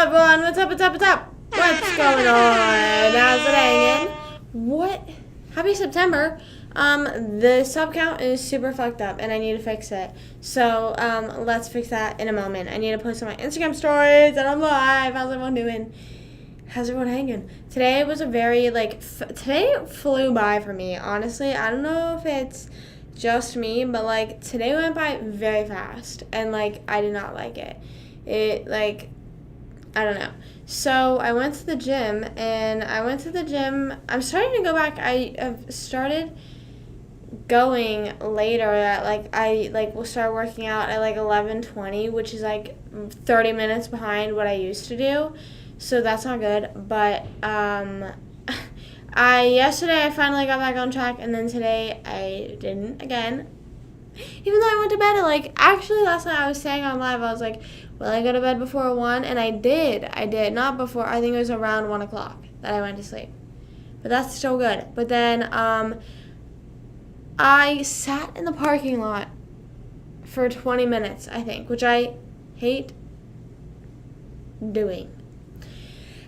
everyone? What's up? What's going on? How's it hanging? What? Happy September. The sub count is super fucked up and I need to fix it. So, let's fix that in a moment. I need to post on my Instagram stories that I'm live. How's everyone doing? How's everyone hanging? Today was a very, today flew by for me, honestly. I don't know if it's just me, but, today went by very fast, and, I did not like it. I don't know. So, I went to the gym, I'm starting to go back. I have started going later at, I will start working out at, 11:20, which is, 30 minutes behind what I used to do. So that's not good, but yesterday I finally got back on track, and then today I didn't again. Even though I went to bed at actually last night I was saying on live, I was like, will I go to bed before 1? And I did, not before, I think it was around 1 o'clock that I went to sleep. But that's still good. But then I sat in the parking lot for 20 minutes, I think, which I hate doing.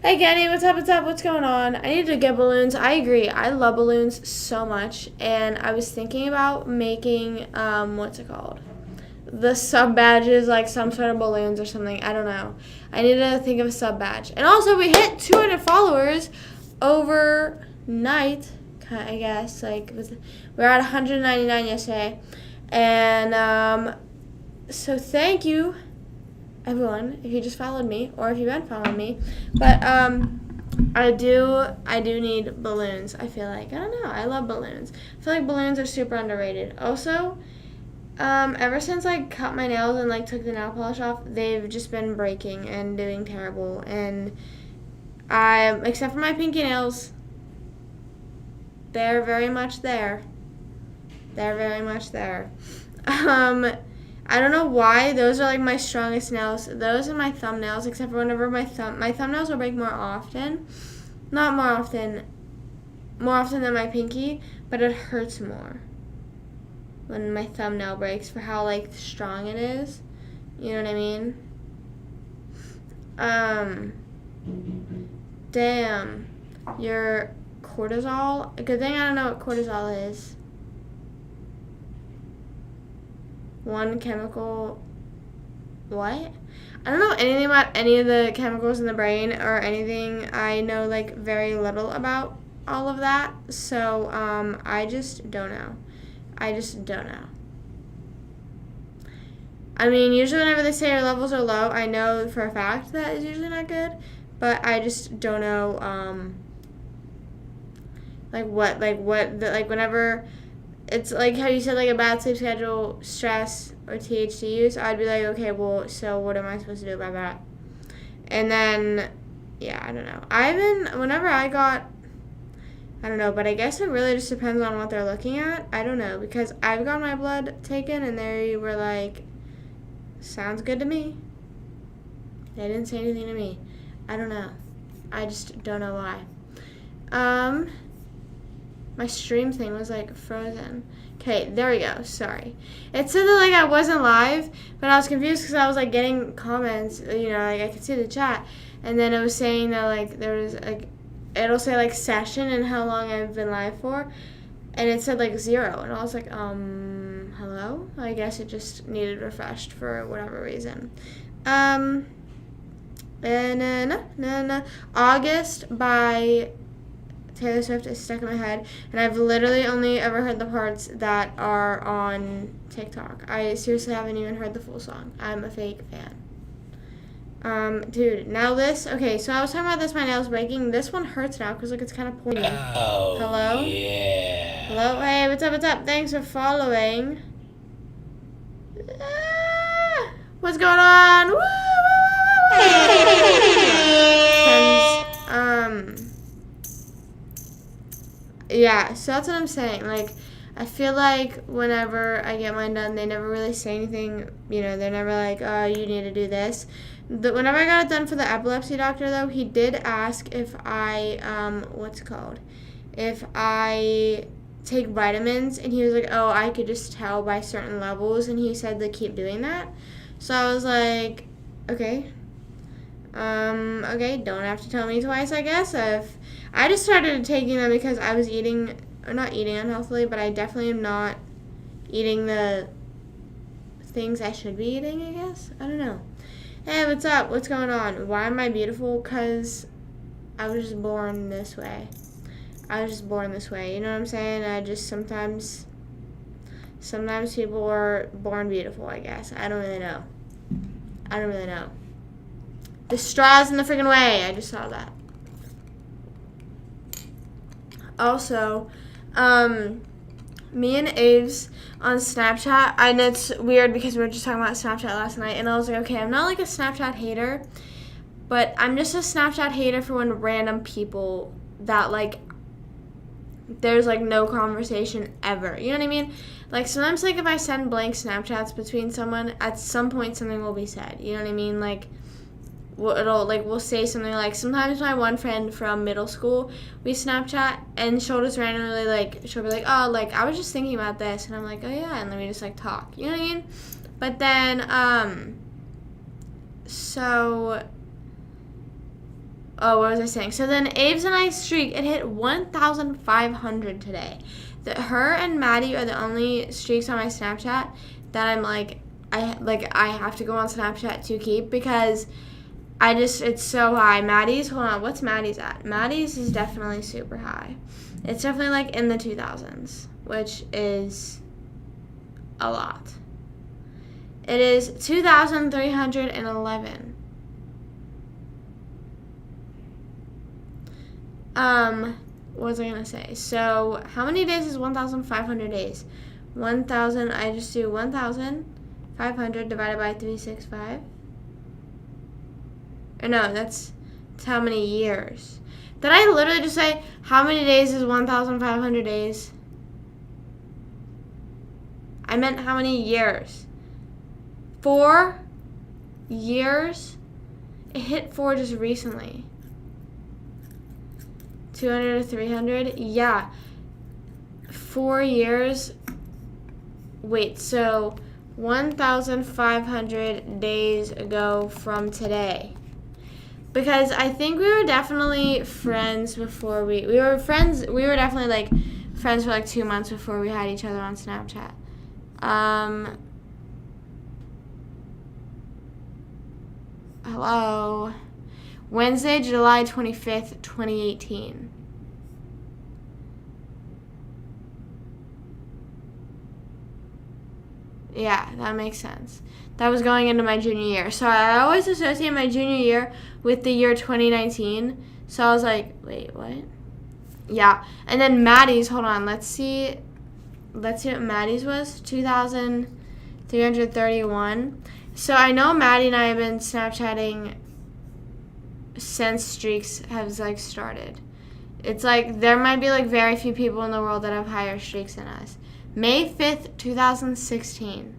Hey Kenny, what's up? What's going on? I need to get balloons. I agree. I love balloons so much. And I was thinking about making, what's it called? The sub badges, some sort of balloons or something. I don't know. I need to think of a sub badge. And also, we hit 200 followers overnight, I guess. We were at 199 yesterday. And, so thank you, everyone, if you just followed me or if you've been following me. But I do need balloons. I feel like, I don't know, I love balloons. I feel like balloons are super underrated. Also, ever since I cut my nails and took the nail polish off, they've just been breaking and doing terrible. And except for my pinky nails, they're very much there. I don't know why. Those are my strongest nails. Those are my thumbnails, except for whenever my thumbnails will break more often. Not more often. More often than my pinky, but it hurts more when my thumbnail breaks for how strong it is. You know what I mean? Damn. Your cortisol. A good thing I don't know what cortisol is. One chemical, what? I don't know anything about any of the chemicals in the brain or anything. I know very little about all of that. So I just don't know. I mean, usually whenever they say your levels are low, I know for a fact that is usually not good. But I just don't know whenever it's how you said a bad sleep schedule, stress, or THC use, I'd be like, okay, well, so what am I supposed to do about that? And then, yeah, I don't know. Whenever I don't know, but I guess it really just depends on what they're looking at. I don't know, because I've got my blood taken, and they were sounds good to me. They didn't say anything to me. I don't know. I just don't know why. My stream thing was frozen. Okay, there we go. Sorry. It said that I wasn't live, but I was confused because I was getting comments. I could see the chat, and then it was saying that there was it'll say session and how long I've been live for, and it said 0, and I was hello. I guess it just needed refreshed for whatever reason. August by Taylor Swift is stuck in my head, and I've literally only ever heard the parts that are on TikTok. I seriously haven't even heard the full song. I'm a fake fan. Dude, now this, okay, so I was talking about this, my nails breaking. This one hurts now because it's kind of pointy. Oh, hello? Yeah. Hello? Hey, what's up? Thanks for following. What's going on? Woo! Yeah, so that's what I'm saying. I feel whenever I get mine done, they never really say anything. They're never oh, you need to do this. Whenever I got it done for the epilepsy doctor, though, he did ask if I, if I take vitamins, and he was oh, I could just tell by certain levels, and he said to keep doing that. So I was okay. Okay, don't have to tell me twice, I guess. I just started taking them because I was eating, or not eating unhealthily, but I definitely am not eating the things I should be eating, I guess. I don't know. Hey, what's up? What's going on? Why am I beautiful? Because I was just born this way. I was just born this way. You know what I'm saying? I just sometimes people are born beautiful, I guess. I don't really know. The straw's in the freaking way. I just saw that. Also, me and Aves on Snapchat, I know it's weird because we were just talking about Snapchat last night, and I was like, okay, I'm not like a Snapchat hater, but I'm just a Snapchat hater for when random people that, like, there's, like, no conversation ever. You know what I mean? Like, sometimes, like, if I send blank Snapchats between someone, at some point something will be said. You know what I mean? Like, we'll say something like, sometimes my one friend from middle school, we Snapchat, and she'll just randomly, like, she'll be like, oh, like, I was just thinking about this, and I'm like, oh, yeah, and then we just, like, talk. You know what I mean? But then, what was I saying? So then Aves and I's streak, it hit 1,500 today. Her and Maddie are the only streaks on my Snapchat that I'm like, I have to go on Snapchat to keep because it's so high. Hold on, what's Maddie's at? Maddie's is definitely super high. It's definitely like in the 2000s, which is a lot. It is 2,311. What was I going to say? So, how many days is 1,500 days? 1,000, I just do 1,500 divided by 365. Or no, that's how many years. Did I literally just say, how many days is 1,500 days? I meant how many years. 4 years? It hit 4 just recently. 200 or 300? Yeah. 4 years. Wait, so 1,500 days ago from today. Because I think we were definitely friends before we were definitely like friends for like 2 months before we had each other on Snapchat. Hello. Wednesday, July 25th, 2018. Yeah, that makes sense. That was going into my junior year. So I always associate my junior year with the year 2019. So I was like, wait, what? Yeah. And then Maddie's, hold on, let's see what Maddie's was. 2,331. So I know Maddie and I have been Snapchatting since streaks have like started. It's like there might be like very few people in the world that have higher streaks than us. May 5th, 2016.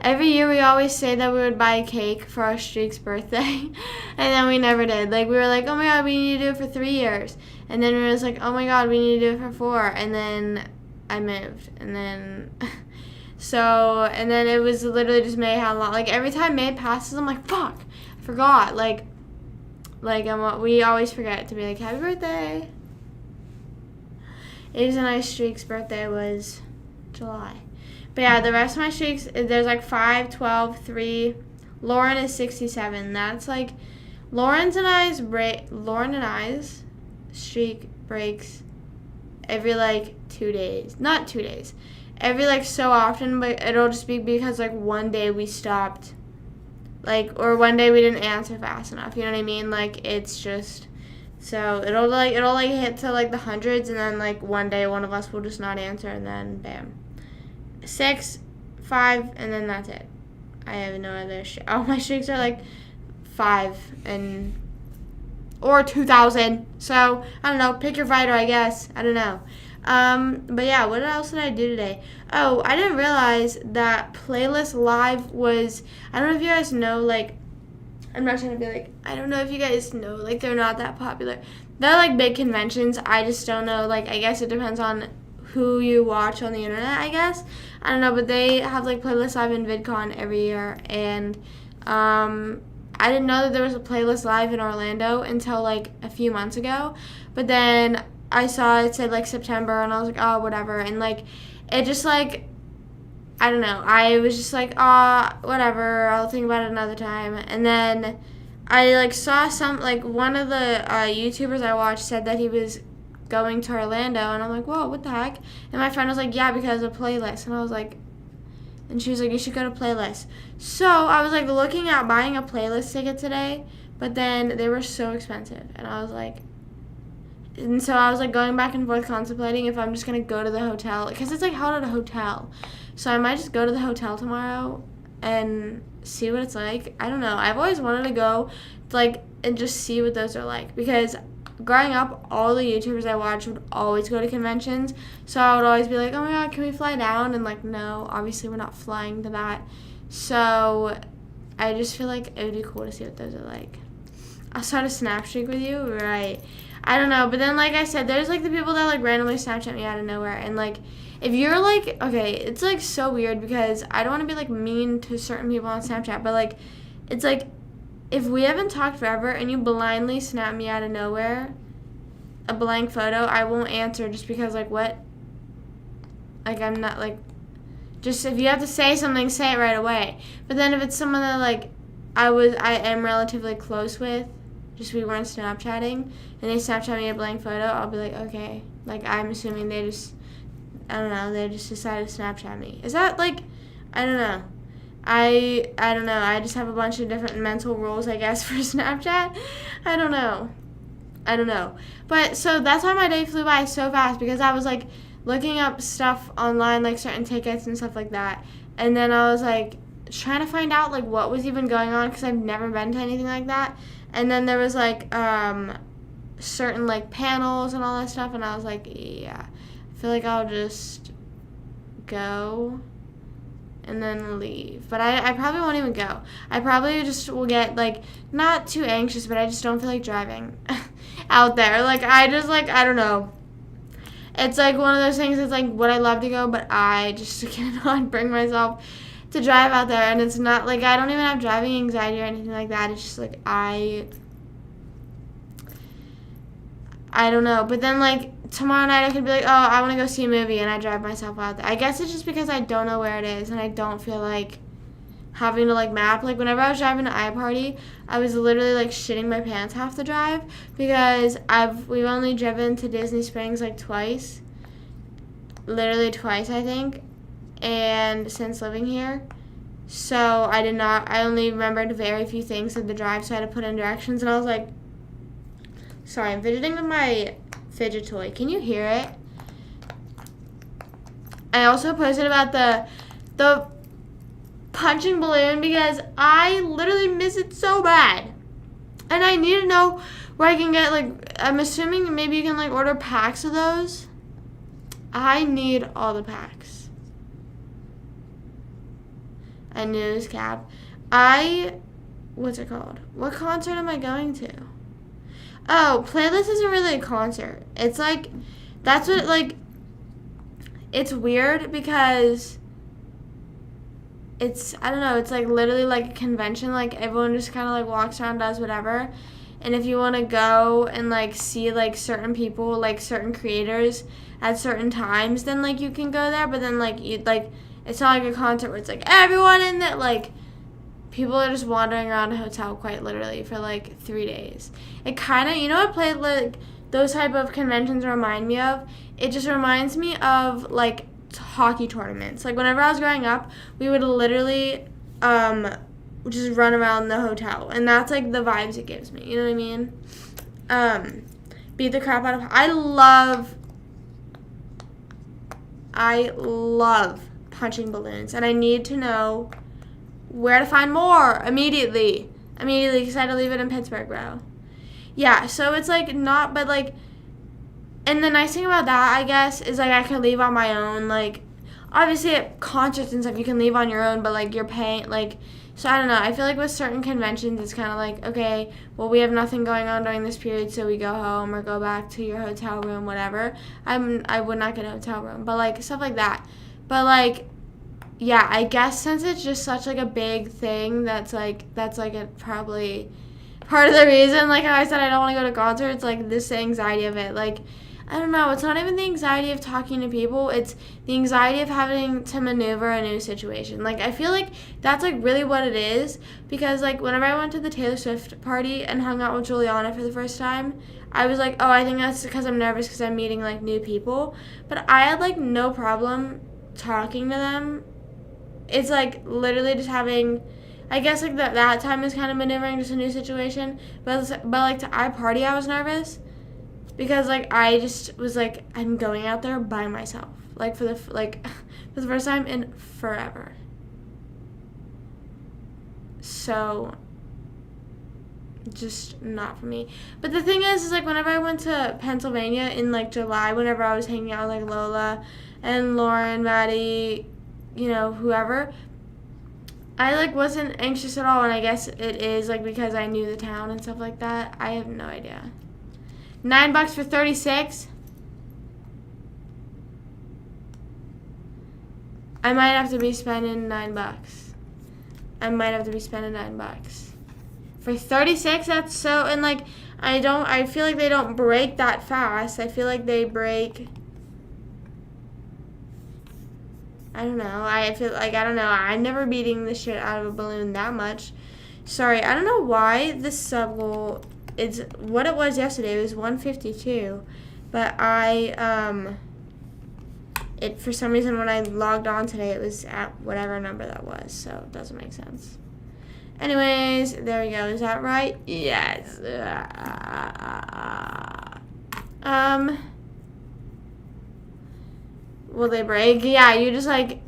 Every year we always say that we would buy a cake for our streak's birthday, and then we never did. Like, we were like, oh my god, we need to do it for 3 years. And then we were just like, oh my god, we need to do it for 4. And then I moved. And then, and then it was literally just May how long. Like, every time May passes, I'm like, fuck, I forgot. We always forget to be like, happy birthday. It was a nice streak's birthday was July. But yeah, the rest of my streaks, there's like 5, 12, 3. Lauren is 67. That's like, Lauren and I's streak breaks every like 2 days. Not 2 days. Every like so often, but it'll just be because like one day we stopped. Like, or one day we didn't answer fast enough. You know what I mean? Like, it's just, so it'll hit to like the hundreds, and then like one day one of us will just not answer, and then bam. 6, 5, and then that's it. I have no other all my streaks are like 5 or 2,000. So I don't know. Pick your fighter, I guess. I don't know. But yeah, what else did I do today? Oh, I didn't realize that Playlist Live was. I don't know if you guys know. Like, I'm not trying to be like. I don't know if you guys know. Like, they're not that popular. They're like big conventions. I just don't know. Like, I guess it depends on who you watch on the internet, I guess. I don't know, but they have like Playlist Live in VidCon every year, and I didn't know that there was a Playlist Live in Orlando until like a few months ago, but then I saw it said like September, and I was like, oh, whatever, and like it just like, I don't know, I was just like, whatever, I'll think about it another time, and then I like saw some, like one of the YouTubers I watched said that he was going to Orlando, and I'm like, whoa, what the heck? And my friend was like, yeah, because of Playlist, and I was like, and she was like, you should go to Playlist. So I was like looking at buying a Playlist ticket today, but then they were so expensive, and I was like, and so I was like going back and forth contemplating if I'm just gonna go to the hotel, because it's like held at a hotel, so I might just go to the hotel tomorrow and see what it's like. I don't know. I've always wanted to go, like, and just see what those are like, because growing up, all the YouTubers I watched would always go to conventions, so I would always be like, oh my god, can we fly down? And like, no, obviously we're not flying to that. So I just feel like it would be cool to see what those are like. I'll start a snap streak with you, right? I don't know, but then like I said, there's like the people that like randomly Snapchat me out of nowhere, and like if you're like, okay, it's like so weird because I don't want to be like mean to certain people on Snapchat, but like it's like if we haven't talked forever and you blindly snap me out of nowhere a blank photo, I won't answer just because like what? Like I'm not like, just if you have to say something, say it right away. But then if it's someone that like I am relatively close with, just we weren't Snapchatting, and they Snapchat me a blank photo, I'll be like, okay. Like I'm assuming they just, I don't know, they just decided to Snapchat me. Is that like, I don't know. I don't know. I just have a bunch of different mental rules, I guess, for Snapchat. I don't know. But so that's why my day flew by so fast, because I was like looking up stuff online, like certain tickets and stuff like that. And then I was like trying to find out like what was even going on, because I've never been to anything like that. And then there was like certain like panels and all that stuff, and I was like, yeah, I feel like I'll just go and then leave. But I probably won't even go. I probably just will get like not too anxious, but I just don't feel like driving out there. Like I just like, I don't know. It's like one of those things. It's like, would I love to go, but I just cannot bring myself to drive out there. And it's not like I don't even have driving anxiety or anything like that. It's just like I don't know. But then like tomorrow night I could be like, oh, I want to go see a movie, and I drive myself out there. I guess it's just because I don't know where it is, and I don't feel like having to like map. Like whenever I was driving to iParty, I was literally like shitting my pants half the drive, because we've only driven to Disney Springs like twice, literally twice I think, and since living here. So I only remembered very few things of the drive, so I had to put in directions, and I was like, sorry, I'm fidgeting with my fidget toy. Can you hear it? I also posted about the punching balloon, because I literally miss it so bad. And I need to know where I can get, like, I'm assuming maybe you can, like, order packs of those. I need all the packs. A news cap. What's it called? What concert am I going to? Oh, Playlist isn't really a concert. It's like, that's what, like, it's weird because it's, I don't know, it's like literally like a convention. Like everyone just kind of like walks around, does whatever. And if you want to go and like see like certain people, like certain creators at certain times, then like you can go there. But then like it's not like a concert where it's like everyone in that, like people are just wandering around a hotel quite literally for like 3 days. It kind of, you know what like those type of conventions remind me of? It just reminds me of like hockey tournaments. Like whenever I was growing up, we would literally just run around the hotel, and that's like the vibes it gives me. You know what I mean? Beat the crap out of. I love punching balloons, and I need to know where to find more immediately, because I had to leave it in Pittsburgh, bro. Yeah, so it's like not, but like, and the nice thing about that, I guess, is like I can leave on my own. Like, obviously at concerts and stuff you can leave on your own, but like you're paying like. So I don't know. I feel like with certain conventions, it's kind of like, okay, well, we have nothing going on during this period, so we go home or go back to your hotel room, whatever. I would not get a hotel room, but like stuff like that. But like, yeah, I guess since it's just such like a big thing, that's like a probably part of the reason. Like how I said, I don't want to go to concerts. Like this anxiety of it, like. I don't know. It's not even the anxiety of talking to people. It's the anxiety of having to maneuver a new situation. Like, I feel like that's, like, really what it is. Because, like, whenever I went to the Taylor Swift party and hung out with Juliana for the first time, I was like, oh, I think that's because I'm nervous because I'm meeting, like, new people. But I had, like, no problem talking to them. It's, like, literally just having... I guess, like, that time is kind of maneuvering just a new situation. But like, to iParty, I was nervous. Because, like, I just was like, I'm going out there by myself. Like, for the first time in forever. So, just not for me. But the thing is like, whenever I went to Pennsylvania in, like, July, whenever I was hanging out with, like, Lola and Lauren, Maddie, you know, whoever, I, like, wasn't anxious at all. And I guess it is, like, because I knew the town and stuff like that. I have no idea. $9 for 36. I might have to be spending $9. I might have to be spending $9 for 36. That's so, and like I feel like they don't break that fast. I feel like they break. I don't know. I feel like I don't know. I'm never beating the shit out of a balloon that much. Sorry, I don't know why the sub goal. It's what it was yesterday. It was 152, but it for some reason when I logged on today, it was at whatever number that was. So it doesn't make sense. Anyways, there we go. Is that right? Yes. Will they break? Yeah, you just like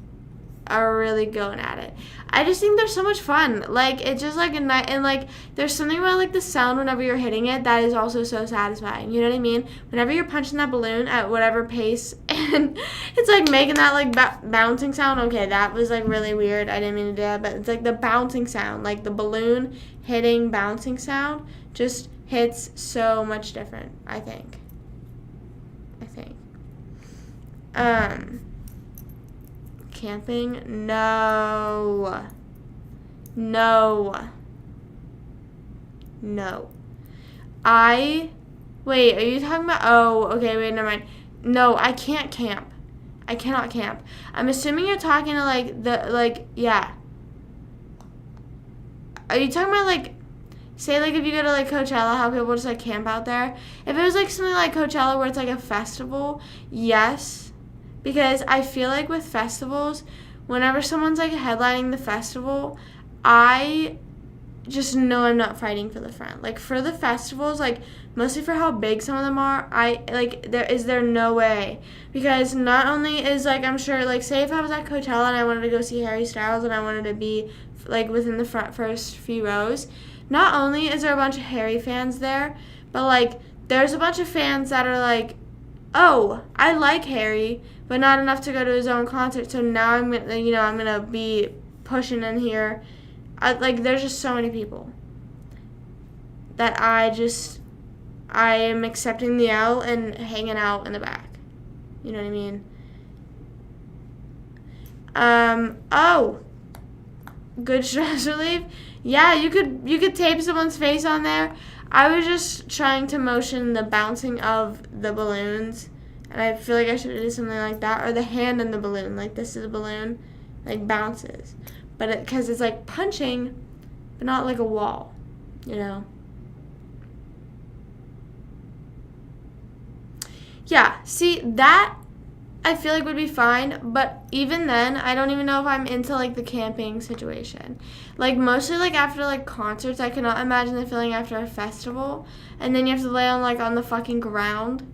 are really going at it. I just think they're so much fun. Like, it's just like a night, and like there's something about like the sound whenever you're hitting it that is also so satisfying. You know what I mean? Whenever you're punching that balloon at whatever pace and it's like making that like bouncing sound. Okay, that was like really weird. I didn't mean to do that, but it's like the bouncing sound, like the balloon hitting bouncing sound just hits so much different, I think. Camping? No. Wait, are you talking about, oh, okay, wait, never mind. No, I can't camp. I cannot camp. I'm assuming you're talking to, yeah. Are you talking about, like, say, like, if you go to, like, Coachella, how people just, like, camp out there? If it was, like, something like Coachella where it's, like, a festival, yes. Because I feel like with festivals, whenever someone's, like, headlining the festival, I just know I'm not fighting for the front. Like, for the festivals, like, mostly for how big some of them are, there no way. Because not only is, like, I'm sure, like, say if I was at Coachella and I wanted to go see Harry Styles and I wanted to be, like, within the first few rows, not only is there a bunch of Harry fans there, but, like, there's a bunch of fans that are, like, oh, I like Harry, but not enough to go to his own concert, so now I'm gonna be pushing in here. There's just so many people that I am accepting the L and hanging out in the back. You know what I mean? Oh, good stress relief. Yeah, you could tape someone's face on there. I was just trying to motion the bouncing of the balloons, and I feel like I should have did something like that, or the hand in the balloon, like this is a balloon, like bounces, but because it's like punching, but not like a wall, you know. Yeah, see that I feel like would be fine, but even then, I don't even know if I'm into, like, the camping situation. Like, mostly, like, after, like, concerts, I cannot imagine the feeling after a festival, and then you have to lay on, like, on the fucking ground.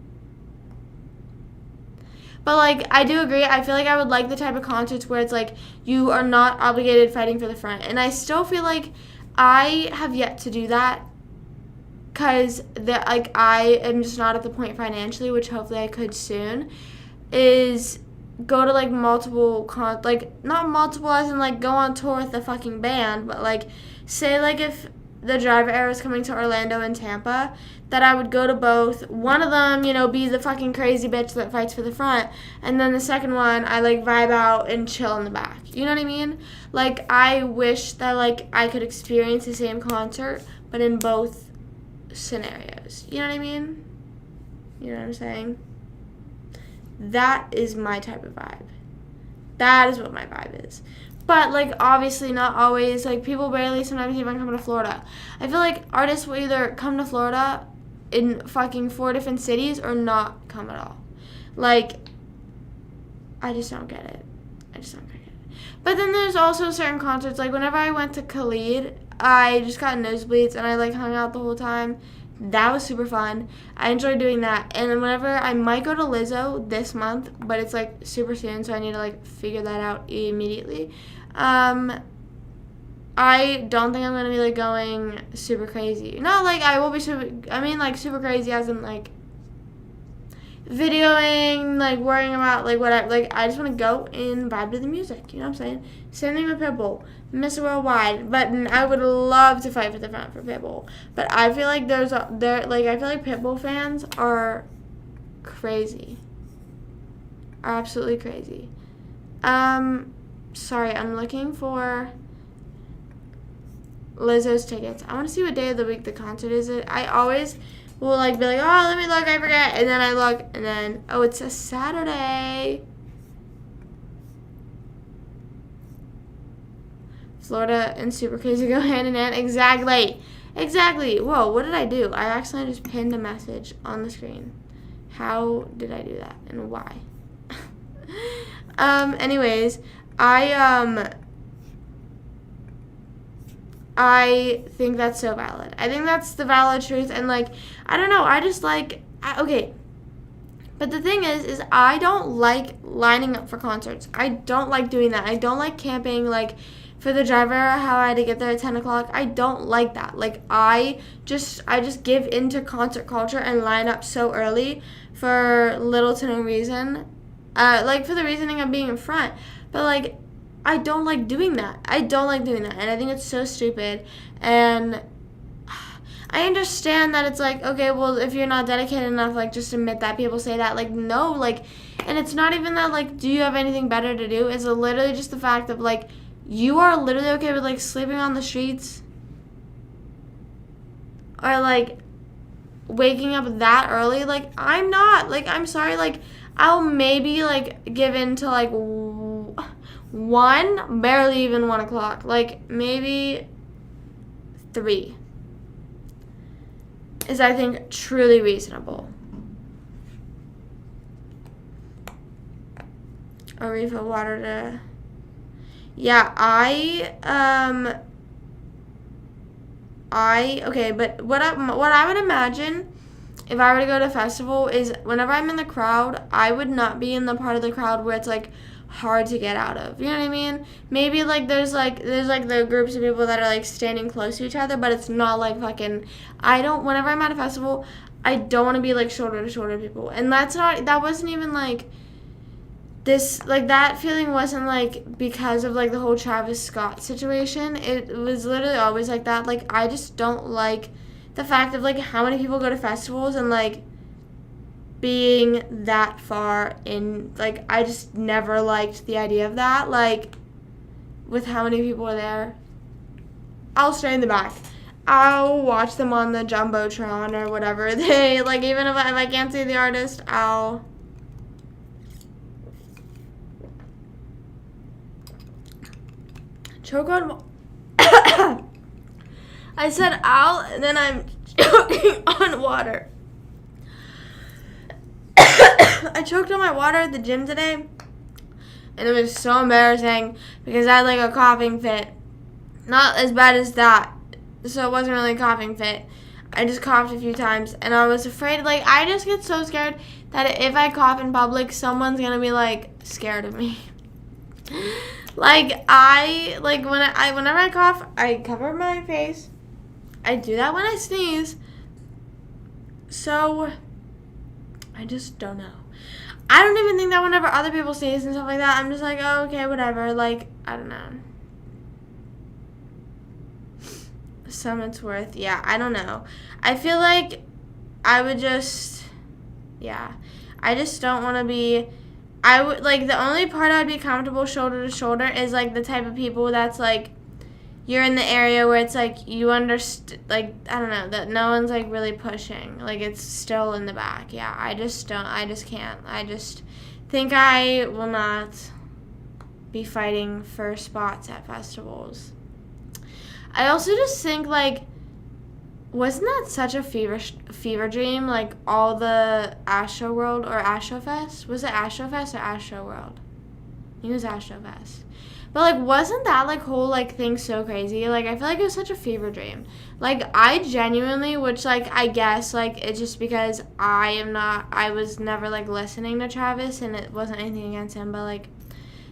But, like, I do agree, I feel like I would like the type of concerts where it's, like, you are not obligated fighting for the front, and I still feel like I have yet to do that, because, I am just not at the point financially, which hopefully I could soon, is go to like multiple like not multiple as in like go on tour with the fucking band, but like say like if the Driver era was coming to Orlando and Tampa, that I would go to both. One of them, be the fucking crazy bitch that fights for the front, and then the second one, I like vibe out and chill in the back. You know what I mean? Like I wish that like I could experience the same concert, but in both scenarios. You know what I mean? You know what I'm saying? That is my type of vibe. That is what my vibe is. But, like, obviously not always. Like, people barely sometimes even come to Florida. I feel like artists will either come to Florida in fucking 4 different cities or not come at all. Like, I just don't get it. But then there's also certain concerts. Like, whenever I went to Khalid, I just got nosebleeds and I, like, hung out the whole time. That was super fun. I enjoyed doing that. And then whenever I might go to Lizzo this month, but it's like super soon, so I need to like figure that out immediately. I don't think I'm gonna be like going super crazy. Not like I will be like super crazy as in like videoing, like worrying about like whatever. Like I just want to go and vibe to the music. You know what I'm saying? Same thing with Pitbull, Mr. Worldwide. But I would love to fight for the front for Pitbull. But I feel like I feel like Pitbull fans are crazy. Are absolutely crazy. Sorry, I'm looking for Lizzo's tickets. I want to see what day of the week the concert is. I always will like be like, oh, let me look, I forget, and then I look, and then it's a Saturday. Florida and Super Crazy go hand in hand. Exactly. Whoa, what did I do? I accidentally just pinned a message on the screen. How did I do that, and why? Anyways, I think that's so valid. I think that's the valid truth. And, like, I don't know. I just, like, okay. But the thing is I don't like lining up for concerts. I don't like doing that. I don't like camping, like, for the Driver, how I had to get there at 10 o'clock. I don't like that. Like, I just give into concert culture and line up so early for little to no reason. Like, for the reasoning of being in front. But, like, I don't like doing that. And I think it's so stupid. And I understand that it's like, okay, well, if you're not dedicated enough, like, just admit that. People say that. Like, no, like, and it's not even that, like, do you have anything better to do? It's literally just the fact of, like, you are literally okay with, like, sleeping on the streets. Or, like, waking up that early. Like, I'm not. Like, I'm sorry. Like, I'll maybe, like, give in to, like, 1, barely even 1 o'clock. Like, maybe 3 is, I think, truly reasonable. A refill water to... Yeah, okay, but what I would imagine if I were to go to a festival is whenever I'm in the crowd, I would not be in the part of the crowd where it's, like, hard to get out of. You know what I mean? Maybe, like, there's the groups of people that are, like, standing close to each other, but it's not, like, fucking... whenever I'm at a festival, I don't want to be, like, shoulder to shoulder people. And that wasn't even, like... This, like, that feeling wasn't, like, because of, like, the whole Travis Scott situation. It was literally always like that. Like, I just don't like the fact of, like, how many people go to festivals and, like, being that far in. Like, I just never liked the idea of that. Like, with how many people are there. I'll stay in the back. I'll watch them on the Jumbotron or whatever. They, like, even if I can't see the artist, I'll... choke on... I said I'll, and then I'm choking on water. I choked on my water at the gym today, and it was so embarrassing because I had, like, a coughing fit. Not as bad as that, so it wasn't really a coughing fit. I just coughed a few times, and I was afraid, like, I just get so scared that if I cough in public, someone's gonna be, like, scared of me. Like, whenever I cough, I cover my face. I do that when I sneeze. So, I just don't know. I don't even think that whenever other people say this and stuff like that, I'm just like, oh, okay, whatever. Like, I don't know. Summit's worth, yeah, I don't know. I feel like I would just, yeah. I just don't want to be, I would, like, the only part I'd be comfortable shoulder to shoulder is, like, the type of people that's, like, you're in the area where it's, like, you understand, like, I don't know, that no one's, like, really pushing. Like, it's still in the back. Yeah, I just can't. I just think I will not be fighting for spots at festivals. I also just think, like, wasn't that such a fever dream, like, all the Astro World or Astro Fest? Was it Astro Fest or Astro World? I think it was Astro Fest. But, like, wasn't that, like, whole, like, thing so crazy? Like, I feel like it was such a fever dream. Like, I genuinely, which, like, I guess, like, it's just because I was never, like, listening to Travis, and it wasn't anything against him, but, like,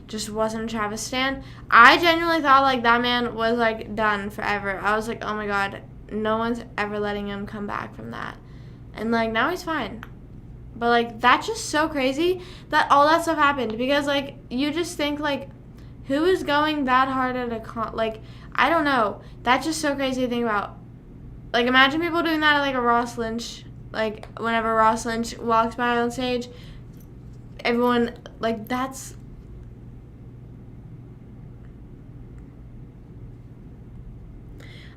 just wasn't a Travis stan. I genuinely thought, like, that man was, like, done forever. I was like, oh, my God, no one's ever letting him come back from that. And, like, now he's fine. But, like, that's just so crazy that all that stuff happened. Because, like, you just think, like, who is going that hard at a like, I don't know. That's just so crazy to think about. Like, imagine people doing that at, like, a Ross Lynch. Like, whenever Ross Lynch walks by on stage, everyone, like, that's...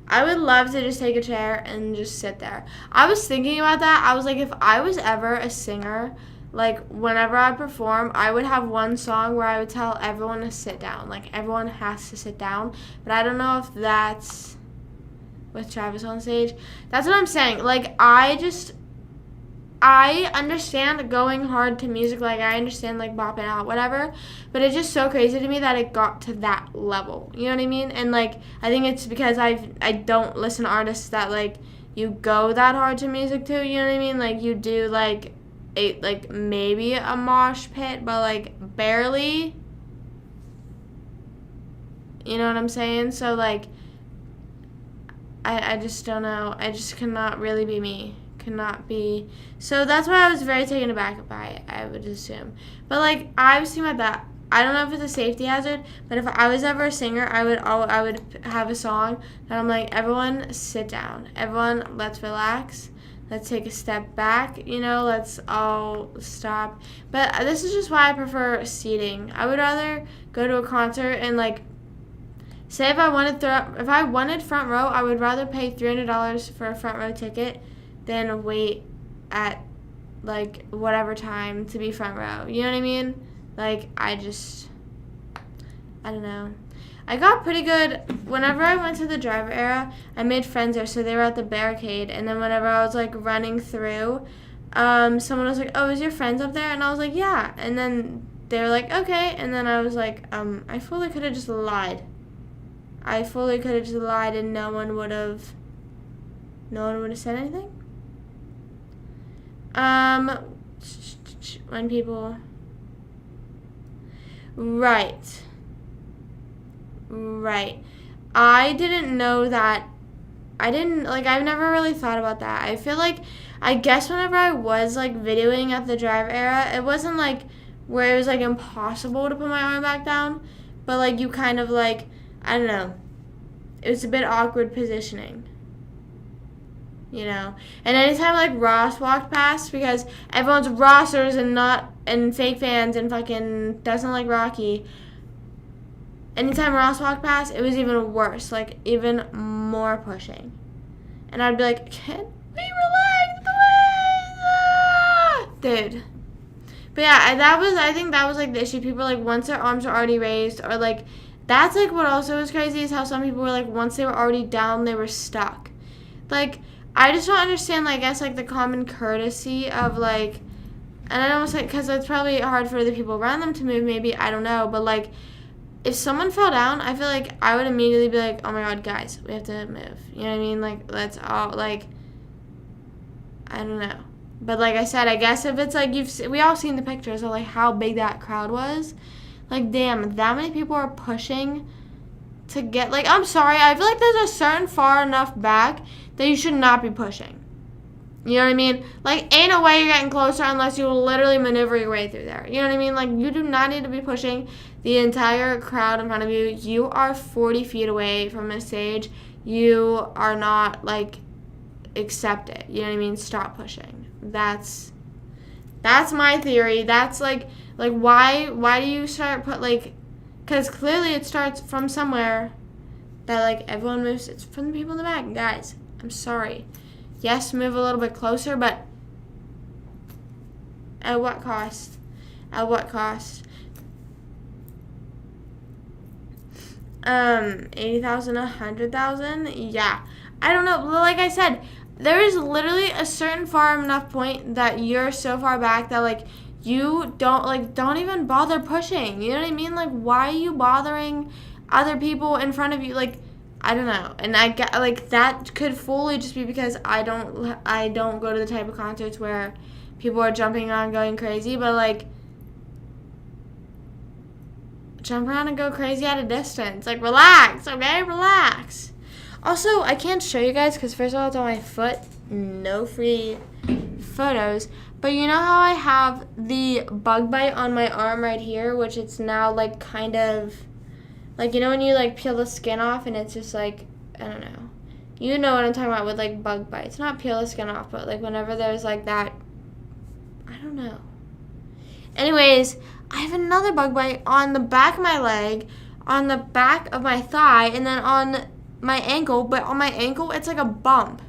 I would love to just take a chair and just sit there. I was thinking about that. I was like, if I was ever a singer, like, whenever I perform, I would have one song where I would tell everyone to sit down. Like, everyone has to sit down. But I don't know if that's with Travis on stage. That's what I'm saying. Like, I understand going hard to music. Like, I understand, like, bopping out, whatever. But it's just so crazy to me that it got to that level. You know what I mean? And, like, I think it's because I don't listen to artists that, like, you go that hard to music to. You know what I mean? Like, you do, like, maybe a mosh pit, but, like, barely. You know what I'm saying? So, like, I just don't know. I just cannot really be me. Cannot be. So that's why I was very taken aback by it, I would assume. But, like, I was thinking about that. I don't know if it's a safety hazard, but if I was ever a singer, I would have a song that I'm like, everyone sit down. Everyone, let's relax. Let's take a step back, you know, let's all stop. But this is just why I prefer seating. I would rather go to a concert and, like, say if I wanted front row, I would rather pay $300 for a front row ticket than wait at, like, whatever time to be front row. You know what I mean? Like, I don't know. I got pretty good. Whenever I went to the driver era, I made friends there, so they were at the barricade. And then whenever I was, like, running through, someone was like, oh, is your friends up there? And I was like, yeah. And then they were like, okay. And then I was like, I fully could have just lied. And no one would have said anything. When people... Right. I didn't know that. I've never really thought about that. I feel like, I guess whenever I was, like, videoing at the drive era, it wasn't, like, where it was, like, impossible to put my arm back down. But, like, you kind of, like, I don't know. It was a bit awkward positioning. You know? And anytime, like, Ross walked past, because everyone's Rossers and fake fans and fucking doesn't like Rocky. Anytime Ross walked past, it was even worse. Like, even more pushing. And I'd be like, can we relax, please? Dude. But yeah, I think that was, like, the issue. People, like, once their arms are already raised, or, like, that's, like, what also was crazy is how some people were, like, once they were already down, they were stuck. Like, I just don't understand, like, I guess, like, the common courtesy of, like, and I don't say, because it's probably hard for the people around them to move, maybe, I don't know, but, like, if someone fell down, I feel like I would immediately be like, oh my God, guys, we have to move. You know what I mean? Like, let's all, like, I don't know. But like I said, I guess if it's like, we all seen the pictures of, like, how big that crowd was. Like, damn, that many people are pushing to get, like, I'm sorry, I feel like there's a certain far enough back that you should not be pushing. You know what I mean? Like, ain't no way you're getting closer unless you literally maneuver your way through there. You know what I mean? Like, you do not need to be pushing the entire crowd in front of you. You are 40 feet away from a stage. You are not, like, accept it. You know what I mean? Stop pushing. That's my theory. That's, like why do you start because clearly it starts from somewhere that, like, everyone moves. It's from the people in the back. Guys, I'm sorry. Yes, move a little bit closer, but at what cost? At what cost? 80,000, 100,000? Yeah. I don't know. Like I said, there is literally a certain far enough point that you're so far back that, like, you don't even bother pushing. You know what I mean? Like, why are you bothering other people in front of you? Like, I don't know. And I get, like, that could fully just be because I don't go to the type of concerts where people are jumping around going crazy, but, like, jump around and go crazy at a distance. Like, relax, okay? Relax. Also, I can't show you guys because, first of all, it's on my foot. No free photos. But you know how I have the bug bite on my arm right here, which it's now, like, kind of... Like, you know when you, like, peel the skin off and it's just, like, I don't know. You know what I'm talking about with, like, bug bites. Not peel the skin off, but, like, whenever there's, like, that... I don't know. Anyways, I have another bug bite on the back of my leg, on the back of my thigh, and then on my ankle. But on my ankle, it's like a bump.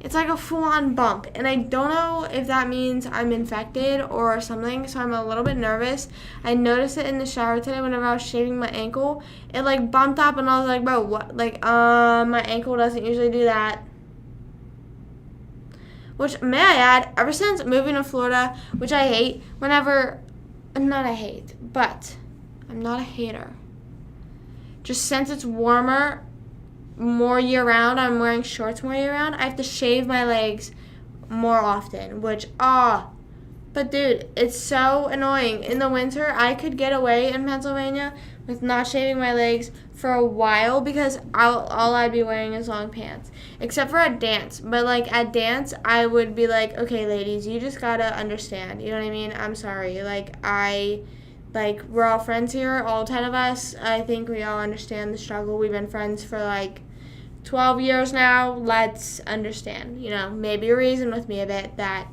It's like a full-on bump, and I don't know if that means I'm infected or something, so I'm a little bit nervous. I noticed it in the shower today whenever I was shaving my ankle. It, like, bumped up, and I was like, bro, what? Like, my ankle doesn't usually do that. Which, may I add, ever since moving to Florida, which I hate, but I'm not a hater. Just since it's warmer, more year-round, I'm wearing shorts more year-round, I have to shave my legs more often, which, but dude, it's so annoying. In the winter, I could get away in Pennsylvania with not shaving my legs for a while because all I'd be wearing is long pants, except for at dance. But, like, at dance, I would be like, okay, ladies, you just gotta understand, you know what I mean? I'm sorry, we're all friends here, all 10 of us. I think we all understand the struggle. We've been friends for, like, 12 years now. Let's understand, you know, maybe reason with me a bit that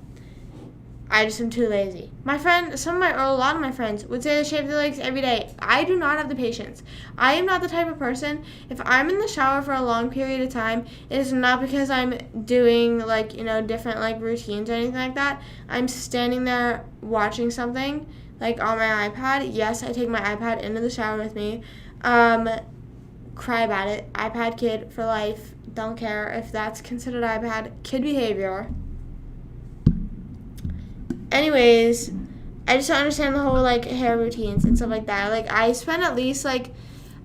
I just am too lazy. A lot of my friends would say they shave their legs every day. I do not have the patience. I am not the type of person, if I'm in the shower for a long period of time, it is not because I'm doing, like, you know, different, like, routines or anything like that. I'm standing there watching something, like, on my iPad. Yes, I take my iPad into the shower with me. Cry about it. iPad kid for life. Don't care if that's considered iPad kid behavior. Anyways, I just don't understand the whole, like, hair routines and stuff like that. Like, I spend at least, like,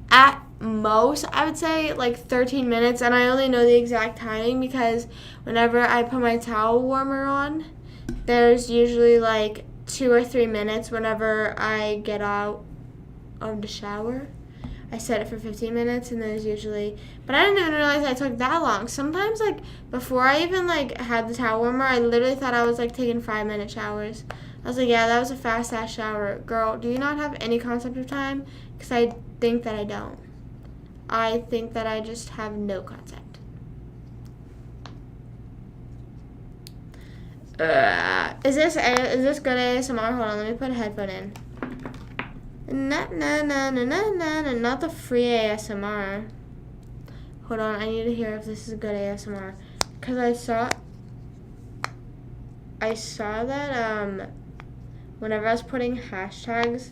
at most, I would say, like, 13 minutes, and I only know the exact timing because whenever I put my towel warmer on, there's usually, like, 2 or 3 minutes whenever I get out of the shower. I set it for 15 minutes, and there's usually... But I didn't even realize I took that long. Sometimes, like, before I even, like, had the towel warmer, I literally thought I was, like, taking 5-minute showers. I was like, yeah, that was a fast-ass shower. Girl, do you not have any concept of time? Because I think that I don't. I think that I just have no concept. Is this good ASMR? Hold on, let me put a headphone in. Not the free ASMR. Hold on, I need to hear if this is good ASMR. Because I saw that, whenever I was putting hashtags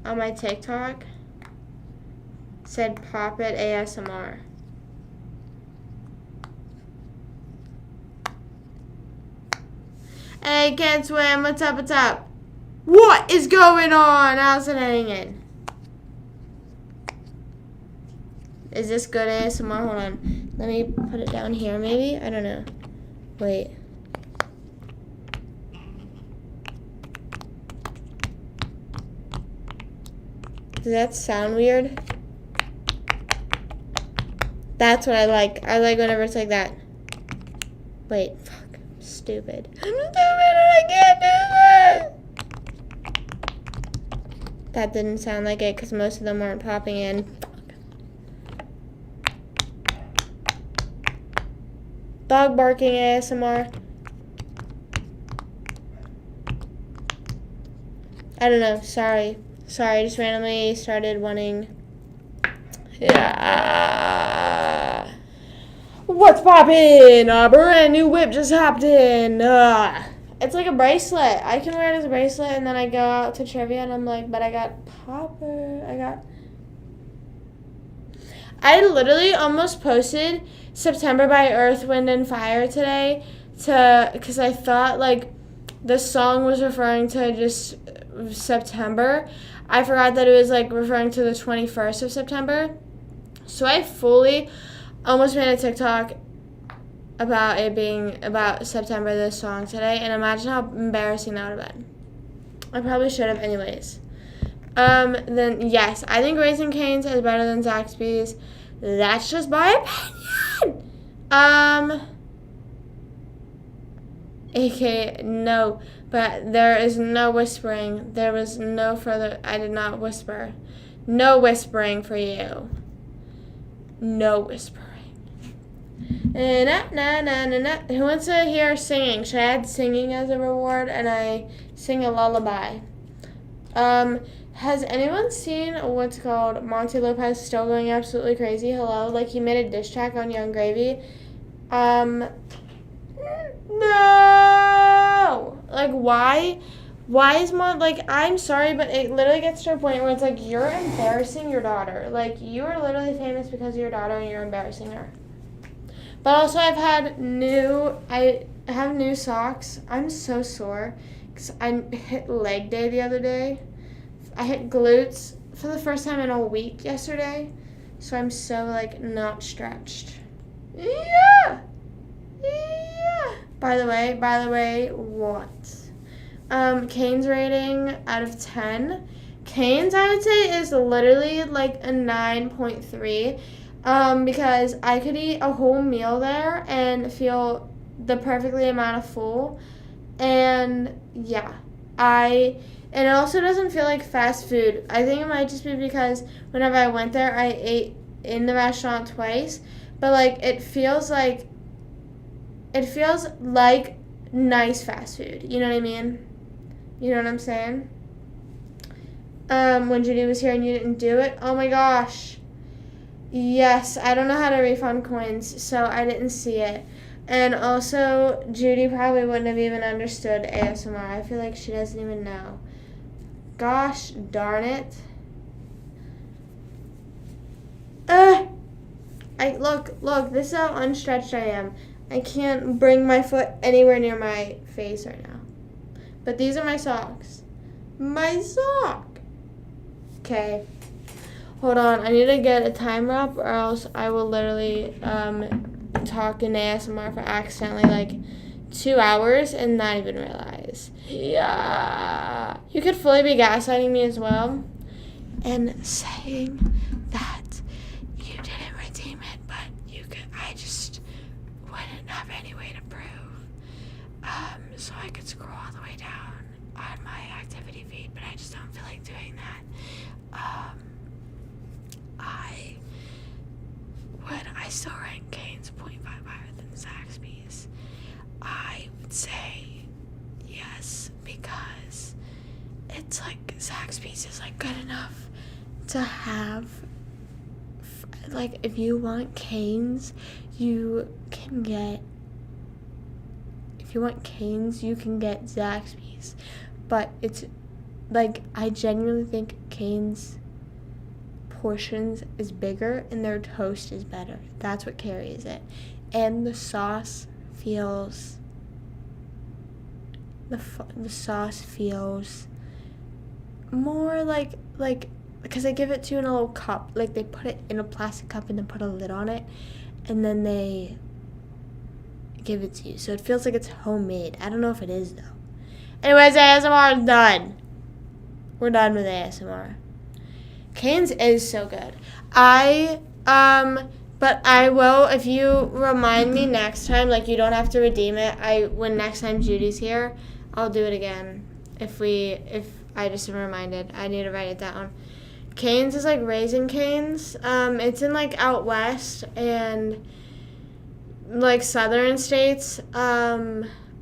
on my TikTok, it said Pop It ASMR. Hey, can't swim. What's up? What's up? What is going on? How's it hanging? Is this good ASMR? Hold on. Let me put it down here, maybe? I don't know. Wait. Does that sound weird? That's what I like. I like whenever it's like that. Wait, fuck. I'm stupid. I'm stupid and I can't do that. That didn't sound like it because most of them weren't popping in. Dog barking ASMR. I don't know. Sorry. I just randomly started wanting. Yeah. What's poppin'? A brand new whip just hopped in. It's like a bracelet. I can wear it as a bracelet, and then I go out to trivia, and I'm like, but I got popper. I literally almost posted September by Earth, Wind, and Fire today because I thought, like, the song was referring to just September. I forgot that it was, like, referring to the 21st of September. So I fully almost made a TikTok about it being about September, this song today, and imagine how embarrassing that would have been. I probably should have anyways. Then, yes, I think Raising Cane's is better than Zaxby's. That's just my opinion. AK, no, but there is no whispering. There was no further, I did not whisper. No whispering for you. No whispering. Who wants to hear singing? Should I add singing as a reward and I sing a lullaby? Has anyone seen what's called Monty Lopez still going absolutely crazy? Hello? Like, he made a diss track on Young Gravy. No! Like, why? Why is I'm sorry, but it literally gets to a point where it's like, you're embarrassing your daughter. Like, you are literally famous because of your daughter and you're embarrassing her. But also, I have new socks. I'm so sore because I hit leg day the other day. I hit glutes for the first time in a week yesterday. So I'm so, like, not stretched. Yeah! By the way, what? Cane's rating out of 10. Cane's, I would say, is literally, like, a 9.3. Because I could eat a whole meal there and feel the perfectly amount of full. And, yeah. And it also doesn't feel like fast food. I think it might just be because whenever I went there, I ate in the restaurant twice. But, like, it feels like nice fast food. You know what I mean? You know what I'm saying? When Judy was here and you didn't do it. Oh, my gosh. Yes, I don't know how to refund coins, so I didn't see it. And also, Judy probably wouldn't have even understood ASMR. I feel like she doesn't even know. Gosh darn it. Look, this is how unstretched I am. I can't bring my foot anywhere near my face right now. But these are my socks. My sock. Okay. Hold on, I need to get a timer up or else I will literally talk in ASMR for accidentally like 2 hours and not even realize. Yeah. You could fully be gaslighting me as well and saying that you didn't redeem it, but I just wouldn't have any way to prove. So I could scroll all the way down on my activity feed, but I just don't feel like doing that. I still rank Cane's 0.5 higher than Zaxby's. I would say yes, because it's like Zaxby's is like good enough to have. Like, if you want Cane's, you can get Zaxby's. But it's like, I genuinely think Cane's portions is bigger and their toast is better. That's what carries it. And the sauce feels more like because they give it to you in a little cup. Like, they put it in a plastic cup and then put a lid on it and then they give it to you. So it feels like it's homemade. I don't know if it is though. Anyways, ASMR is done. We're done with ASMR. Cane's is so good. But But I will, if you remind me next time, like you don't have to redeem it. When next time Judy's here, I'll do it again. If I just am reminded, I need to write it down. Cane's is like Raising Cane's. It's in like out west and like southern states.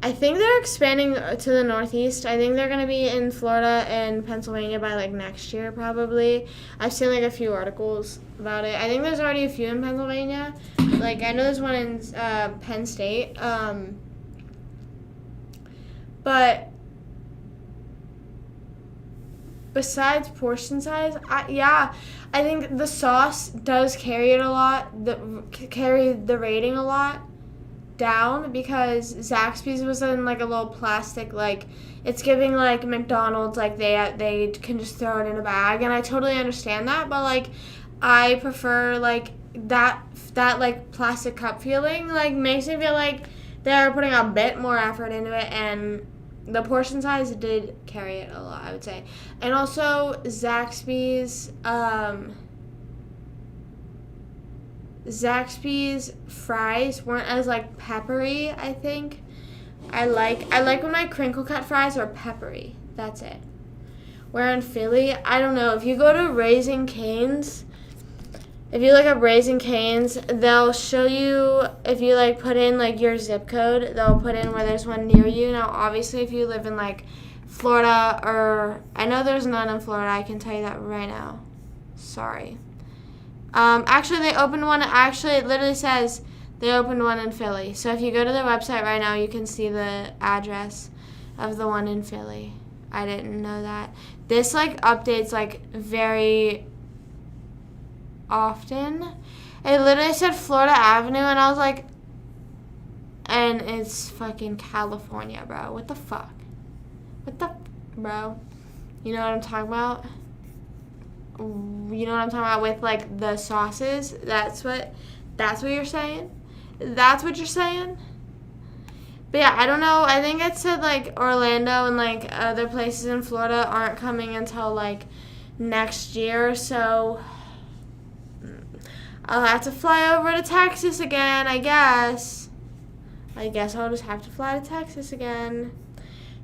I think they're expanding to the northeast. I think they're going to be in Florida and Pennsylvania by like next year probably. I've seen like a few articles about it. I think there's already a few in Pennsylvania. Like I know there's one in Penn State. But besides portion size, I think the sauce does carry it a lot. Carry the rating a lot down, because Zaxby's was in like a little plastic, like it's giving like McDonald's, like they can just throw it in a bag, and I totally understand that, but like I prefer like that like plastic cup feeling, like makes me feel like they're putting a bit more effort into it, and the portion size did carry it a lot, I would say. And also Zaxby's fries weren't as like peppery, I think. I like when my crinkle cut fries are peppery. That's it. Where in Philly, I don't know, if you go to Raising Cane's, if you look up Raising Cane's, they'll show you, if you like put in like your zip code, they'll put in where there's one near you. Now obviously if you live in like Florida, or I know there's none in Florida, I can tell you that right now. Sorry. Actually, they opened one. Actually, it literally says they opened one in Philly. So if you go to their website right now, you can see the address of the one in Philly. I didn't know that. This like updates like very often. It literally said Florida Avenue, and I was like, and it's fucking California, bro. What the fuck? Bro? You know what I'm talking about? You know what I'm talking about with like the sauces? That's what you're saying? That's what you're saying? But yeah, I don't know. I think it said like Orlando and like other places in Florida aren't coming until like next year, so I'll have to fly over to Texas again, I guess. I'll just have to fly to Texas again.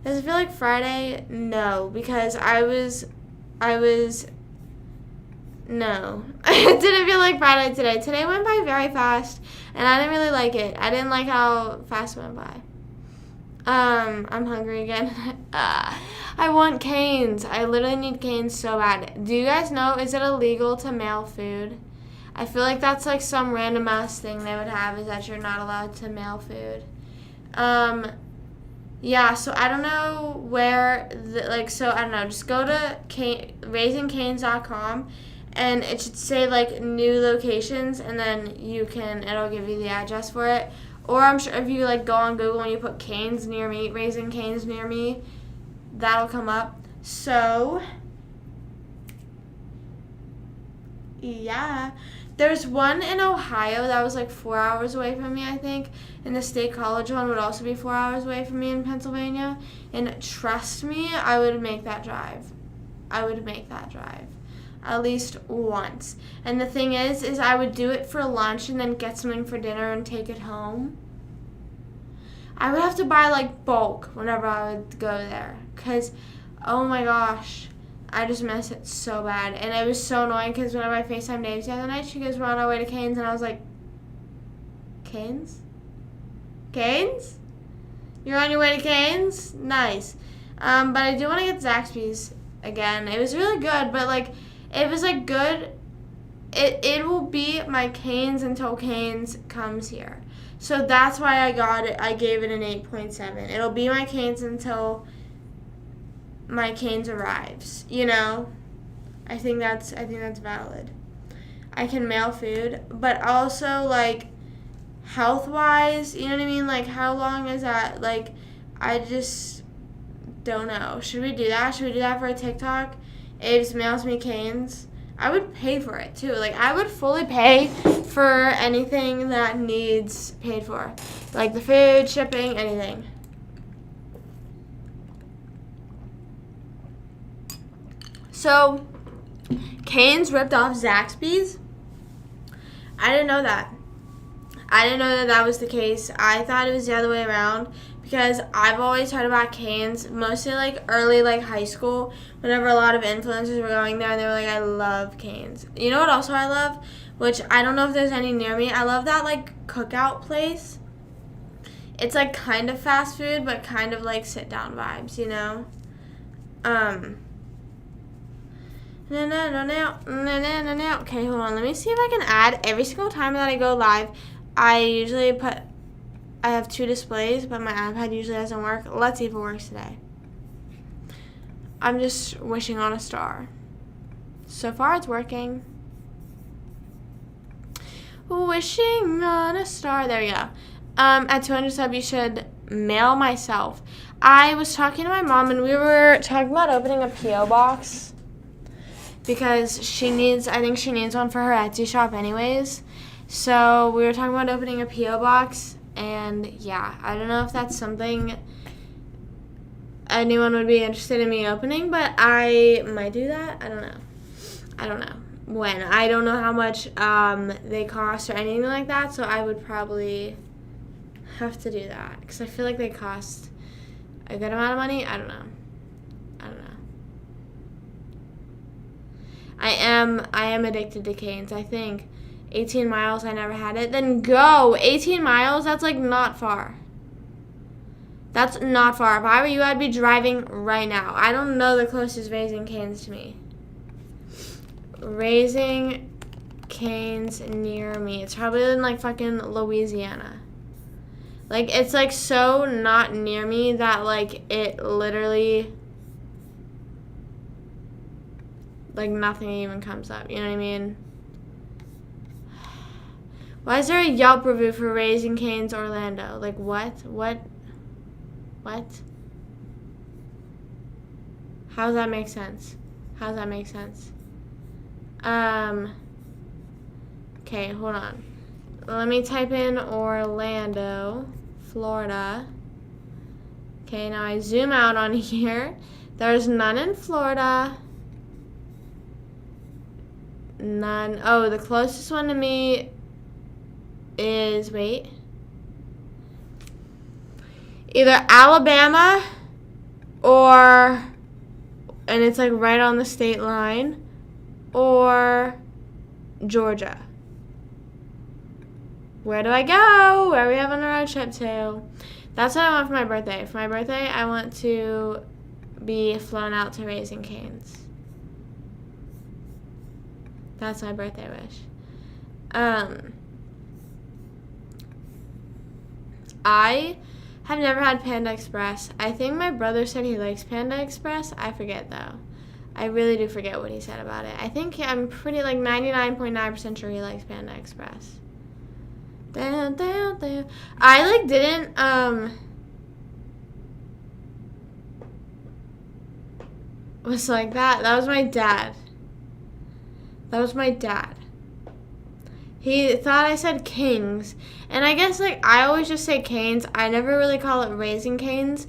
Does it feel like Friday? No, because no. It didn't feel like Friday today. Today went by very fast, and I didn't really like it. I didn't like how fast it went by. I'm hungry again. I want Cane's. I literally need Cane's so bad. Do you guys know, is it illegal to mail food? I feel like that's like some random ass thing they would have, is that you're not allowed to mail food. Yeah, so I don't know where, so I don't know, just go to raisingcanes.com, and it should say like new locations, and then it'll give you the address for it. Or I'm sure if you like go on Google and you put Cane's near me, Raising Cane's near me, that'll come up. So yeah, there's one in Ohio that was like 4 hours away from me, I think, and the State College one would also be 4 hours away from me in Pennsylvania, and trust me, I would make that drive at least once. And the thing is I would do it for lunch and then get something for dinner and take it home. I would have to buy like bulk whenever I would go there, because oh my gosh, I just miss it so bad. And it was so annoying, because whenever I FaceTime Daisy the other night, she goes, we're on our way to Cane's, and I was like, Cane's? Cane's? You're on your way to Cane's? Nice. But I do want to get Zaxby's again. It was really good, but like, it was like good. It will be my Cane's until Cane's comes here. So that's why I got it. I gave it an 8.7. It'll be my Cane's until my Cane's arrives, you know? I think that's valid. I can mail food, but also like health-wise, you know what I mean? Like, how long is that? Like, I just don't know. Should we do that? Should we do that for a TikTok? Abe's mails me Cane's. I would pay for it too. Like, I would fully pay for anything that needs paid for, like the food, shipping, anything. So, Cane's ripped off Zaxby's. I didn't know that. I didn't know that was the case. I thought it was the other way around because I've always heard about Canes, mostly like early like high school, whenever a lot of influencers were going there and they were like, I love Canes. You know what also I love? Which I don't know if there's any near me. I love that like cookout place. It's like kind of fast food, but kind of like sit down vibes, you know? Okay, hold on. Let me see if I can add every single time that I go live. I have 2 displays, but my iPad usually doesn't work. Let's see if it works today. I'm just wishing on a star. So far, it's working. Wishing on a star. There we go. At 200 subs, you should mail myself. I was talking to my mom, and we were talking about opening a P.O. box because I think she needs one for her Etsy shop anyways. So we were talking about opening a P.O. box, and yeah, I don't know if that's something anyone would be interested in me opening, but I might do that. I don't know when. I don't know how much they cost or anything like that, so I would probably have to do that because I feel like they cost a good amount of money. I don't know. I am addicted to Canes. I think 18 miles, I never had it. Then go. 18 miles, that's like not far. That's not far. If I were you, I'd be driving right now. I don't know the closest Raising Canes to me. Raising Canes near me. It's probably in like fucking Louisiana. Like, it's like so not near me that like it literally, like nothing even comes up. You know what I mean? Why is there a Yelp review for Raising Cane's Orlando? Like, what? How does that make sense? Okay, hold on. Let me type in Orlando, Florida. Okay, now I zoom out on here. There's none in Florida. None. Oh, the closest one to me is, either Alabama and it's like right on the state line, or Georgia. Where do I go? Where are we having a road trip to? That's what I want for my birthday. For my birthday, I want to be flown out to Raising Cane's. That's my birthday wish. I have never had Panda Express. I think my brother said he likes Panda Express. I forget, though. I really do forget what he said about it. I think I'm pretty, like, 99.9% sure he likes Panda Express. Down. I, like, didn't, was like that. That was my dad. He thought I said Kings. And I guess, like, I always just say Canes. I never really call it Raising Canes.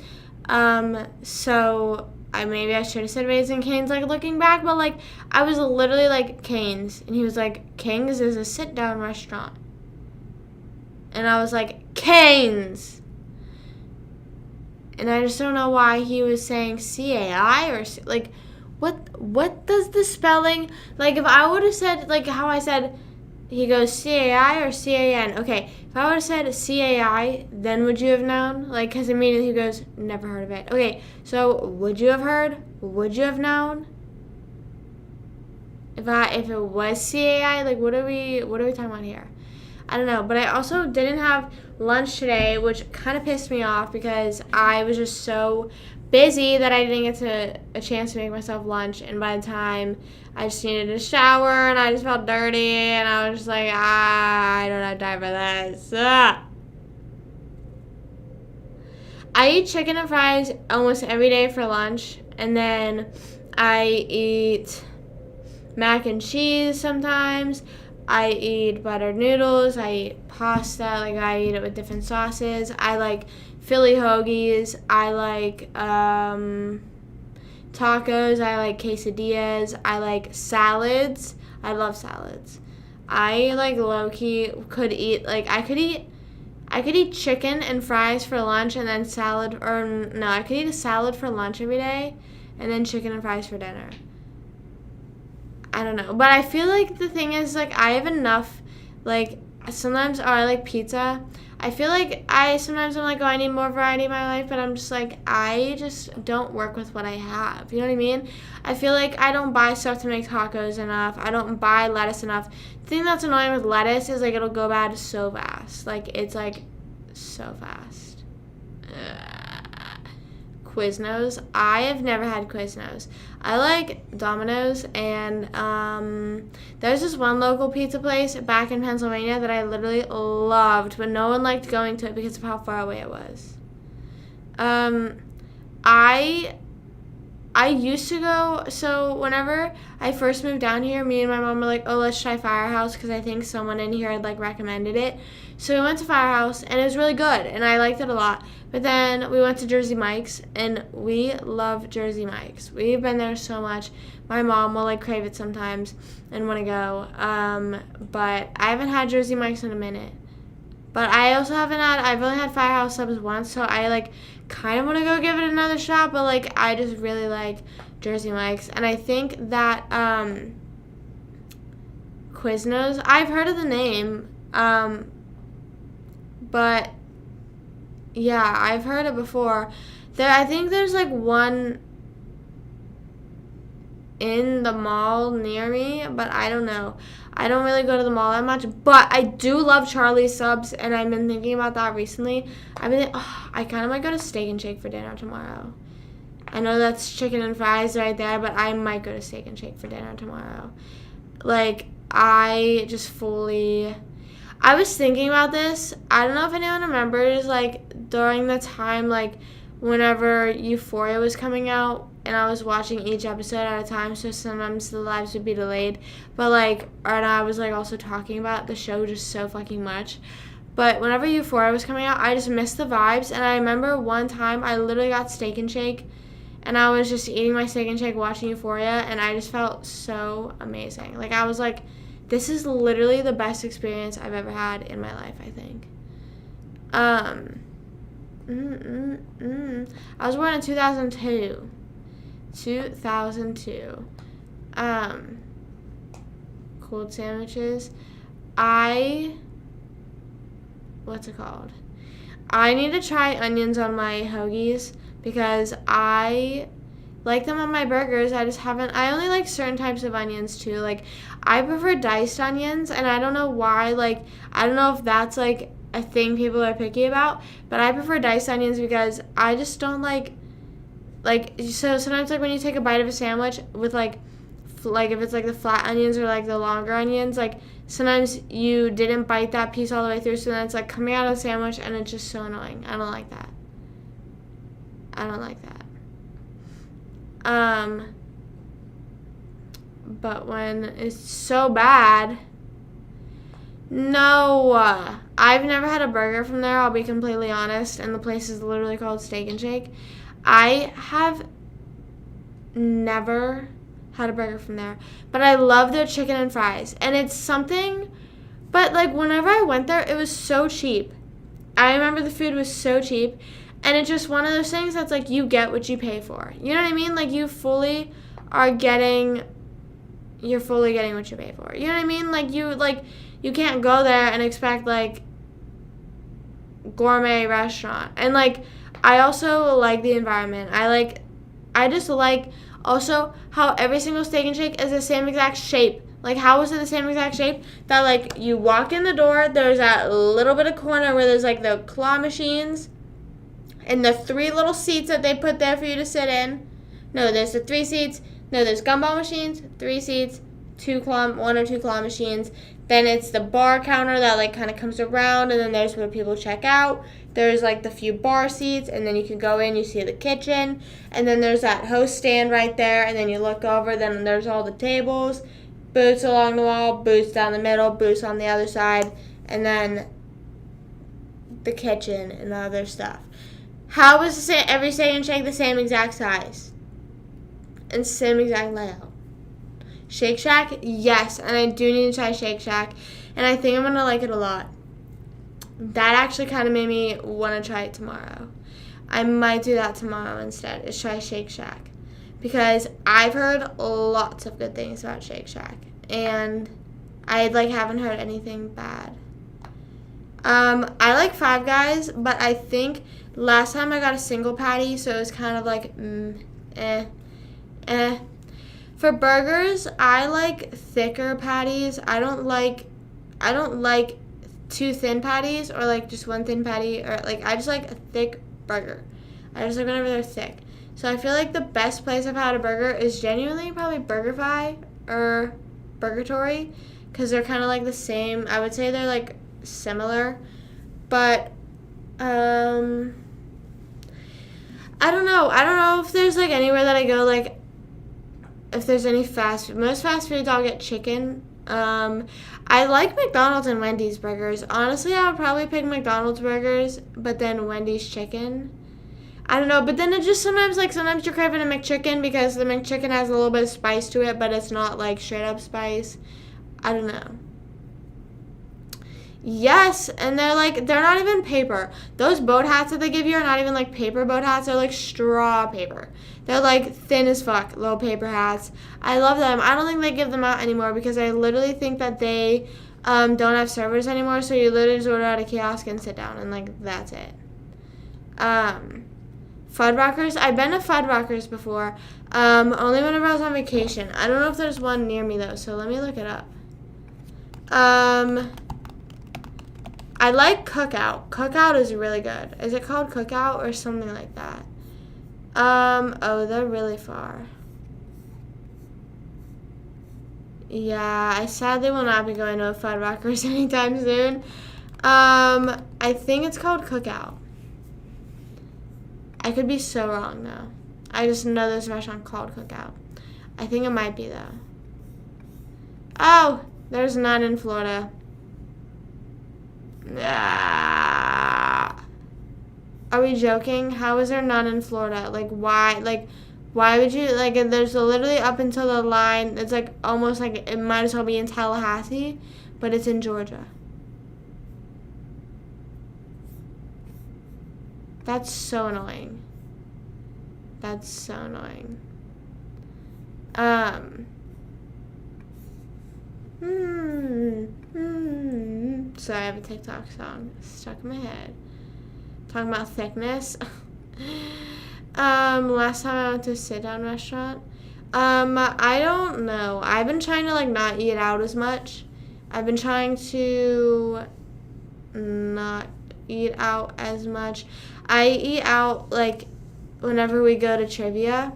So maybe I should have said Raising Canes, like, looking back. But, like, I was literally like, Canes. And he was like, Kings is a sit-down restaurant. And I was like, Canes. And I just don't know why he was saying C-A-I or, like, what does the spelling, like, if I would have said, like, how I said, he goes C-A-I or C-A-N. Okay, if I would have said C-A-I, then would you have known? Like, because immediately he goes, never heard of it. Okay, so would you have heard? Would you have known? If it was C-A-I, like, what are we talking about here? I don't know, but I also didn't have lunch today, which kind of pissed me off because I was just so busy that I didn't get a chance to make myself lunch, and by the time I just needed a shower and I just felt dirty and I was just like, I don't have time for this. I eat chicken and fries almost every day for lunch, and then I eat mac and cheese sometimes. I eat buttered noodles. I eat pasta. Like, I eat it with different sauces. I like Philly hoagies. I like tacos. I like quesadillas. I like salads. I love salads. I like low-key could eat, like I could eat chicken and fries for lunch and then salad, or no, I could eat a salad for lunch every day and then chicken and fries for dinner. I don't know. But I feel like the thing is, like, I have enough, like, sometimes, I like pizza. I feel like sometimes I'm like, oh, I need more variety in my life, but I'm just like, I just don't work with what I have. You know what I mean? I feel like I don't buy stuff to make tacos enough. I don't buy lettuce enough. The thing that's annoying with lettuce is, like, it'll go bad so fast. Like, it's, like, so fast. Quiznos. I have never had Quiznos. I like Domino's, and there's this one local pizza place back in Pennsylvania that I literally loved, but no one liked going to it because of how far away it was. I used to go, so whenever I first moved down here, me and my mom were like, oh, let's try Firehouse, because I think someone in here had, like, recommended it. So we went to Firehouse, and it was really good, and I liked it a lot. But then we went to Jersey Mike's, and we love Jersey Mike's. We've been there so much. My mom will, like, crave it sometimes and want to go. But I haven't had Jersey Mike's in a minute. But I also I've only had Firehouse subs once, so I, like, kind of want to go give it another shot, but, like, I just really like Jersey Mike's. And I think that Quiznos, I've heard of the name, but yeah, I've heard it before. I think there's, like, one in the mall near me, but I don't know. I don't really go to the mall that much, but I do love Charlie's subs, and I've been thinking about that recently. I kind of might go to Steak and Shake for dinner tomorrow. I know that's chicken and fries right there, but I might go to Steak and Shake for dinner tomorrow. Like, I was thinking about this. I don't know if anyone remembers, like, during the time, like, whenever Euphoria was coming out, and I was watching each episode at a time, so sometimes the lives would be delayed. But, like, and I was, like, also talking about the show just so fucking much. But whenever Euphoria was coming out, I just missed the vibes. And I remember one time I literally got Steak and Shake, and I was just eating my Steak and Shake watching Euphoria, and I just felt so amazing. Like, I was like, this is literally the best experience I've ever had in my life, I think. I was born in 2002. 2002. Cold sandwiches. What's it called? I need to try onions on my hoagies because I like them on my burgers. I only like certain types of onions too. Like, I prefer diced onions, and I don't know why. Like, I don't know if that's, like, a thing people are picky about, but I prefer diced onions because I just don't like, so sometimes, like, when you take a bite of a sandwich with, like if it's, like, the flat onions or, like, the longer onions, like, sometimes you didn't bite that piece all the way through, so then it's, like, coming out of the sandwich, and it's just so annoying. I don't like that. But when it's so bad, no, I've never had a burger from there, I'll be completely honest, and the place is literally called Steak and Shake. I have never had a burger from there, but I love their chicken and fries, and it's something, but, like, whenever I went there, it was so cheap. I remember the food was so cheap, and it's just one of those things that's, like, you get what you pay for. You know what I mean? Like, you're fully getting what you pay for. You know what I mean? You can't go there and expect, like, gourmet restaurant. And, like, I also like the environment. I just like also how every single Steak and Shake is the same exact shape. Like, how is it the same exact shape? That, like, you walk in the door, there's that little bit of corner where there's, like, the claw machines and the 3 little seats that they put there for you to sit in. No, there's the 3 seats. No, there's gumball machines, 3 seats, 1 or 2 claw machines. Then it's the bar counter that, like, kind of comes around, and then there's where people check out. There's, like, the few bar seats, and then you can go in, you see the kitchen, and then there's that host stand right there, and then you look over, then there's all the tables, booths along the wall, booths down the middle, booths on the other side, and then the kitchen and the other stuff. How is every Steak and Shake the same exact size and same exact layout? Shake Shack, yes, and I do need to try Shake Shack, and I think I'm going to like it a lot. That actually kind of made me want to try it tomorrow. I might do that tomorrow instead, is try Shake Shack, because I've heard lots of good things about Shake Shack, and I haven't heard anything bad. I like Five Guys, but I think last time I got a single patty, so it was kind of like, eh. For burgers, I like thicker patties. I don't like two thin patties or like just one thin patty, or like I just like a thick burger. I just like whenever they're thick. So I feel like the best place I've had a burger is genuinely probably BurgerFi or Burgatory, because they're kind of like the same. I would say they're like similar, but I don't know if there's like anywhere that I go, like if there's any fast food. Most fast foods I'll get chicken. I like McDonald's and Wendy's burgers. Honestly, I would probably pick McDonald's burgers, but then Wendy's chicken. I don't know, but then it just sometimes you're craving a McChicken because the McChicken has a little bit of spice to it, but it's not like straight up spice. I don't know. Yes, and they're not even paper. Those boat hats that they give you are not even like paper boat hats. They're like straw paper. They're like thin as fuck, little paper hats. I love them. I don't think they give them out anymore because I literally think that they don't have servers anymore. So you literally just order at a kiosk and sit down, and like that's it. Fuddruckers. I've been to Fuddruckers before. Only whenever I was on vacation. I don't know if there's one near me though, so let me look it up. I like Cookout. Cookout is really good. Is it called Cookout or something like that? Oh, they're really far. Yeah, I sadly will not be going to a Fuddruckers anytime soon. I think it's called Cookout. I could be so wrong, though. I just know there's a restaurant called Cookout. I think it might be, though. Oh, there's none in Florida. Ah. Are we joking? How is there none in Florida? Like, why? Like, why would you, like, there's literally up until the line, it's like almost like it might as well be in Tallahassee, but it's in Georgia. That's so annoying. That's so annoying. Sorry, I have a TikTok song stuck in my head. Talking about thickness. Last time I went to a sit-down restaurant. I don't know. I've been trying to, like, not eat out as much. I've been trying to not eat out as much. I eat out, like, whenever we go to trivia,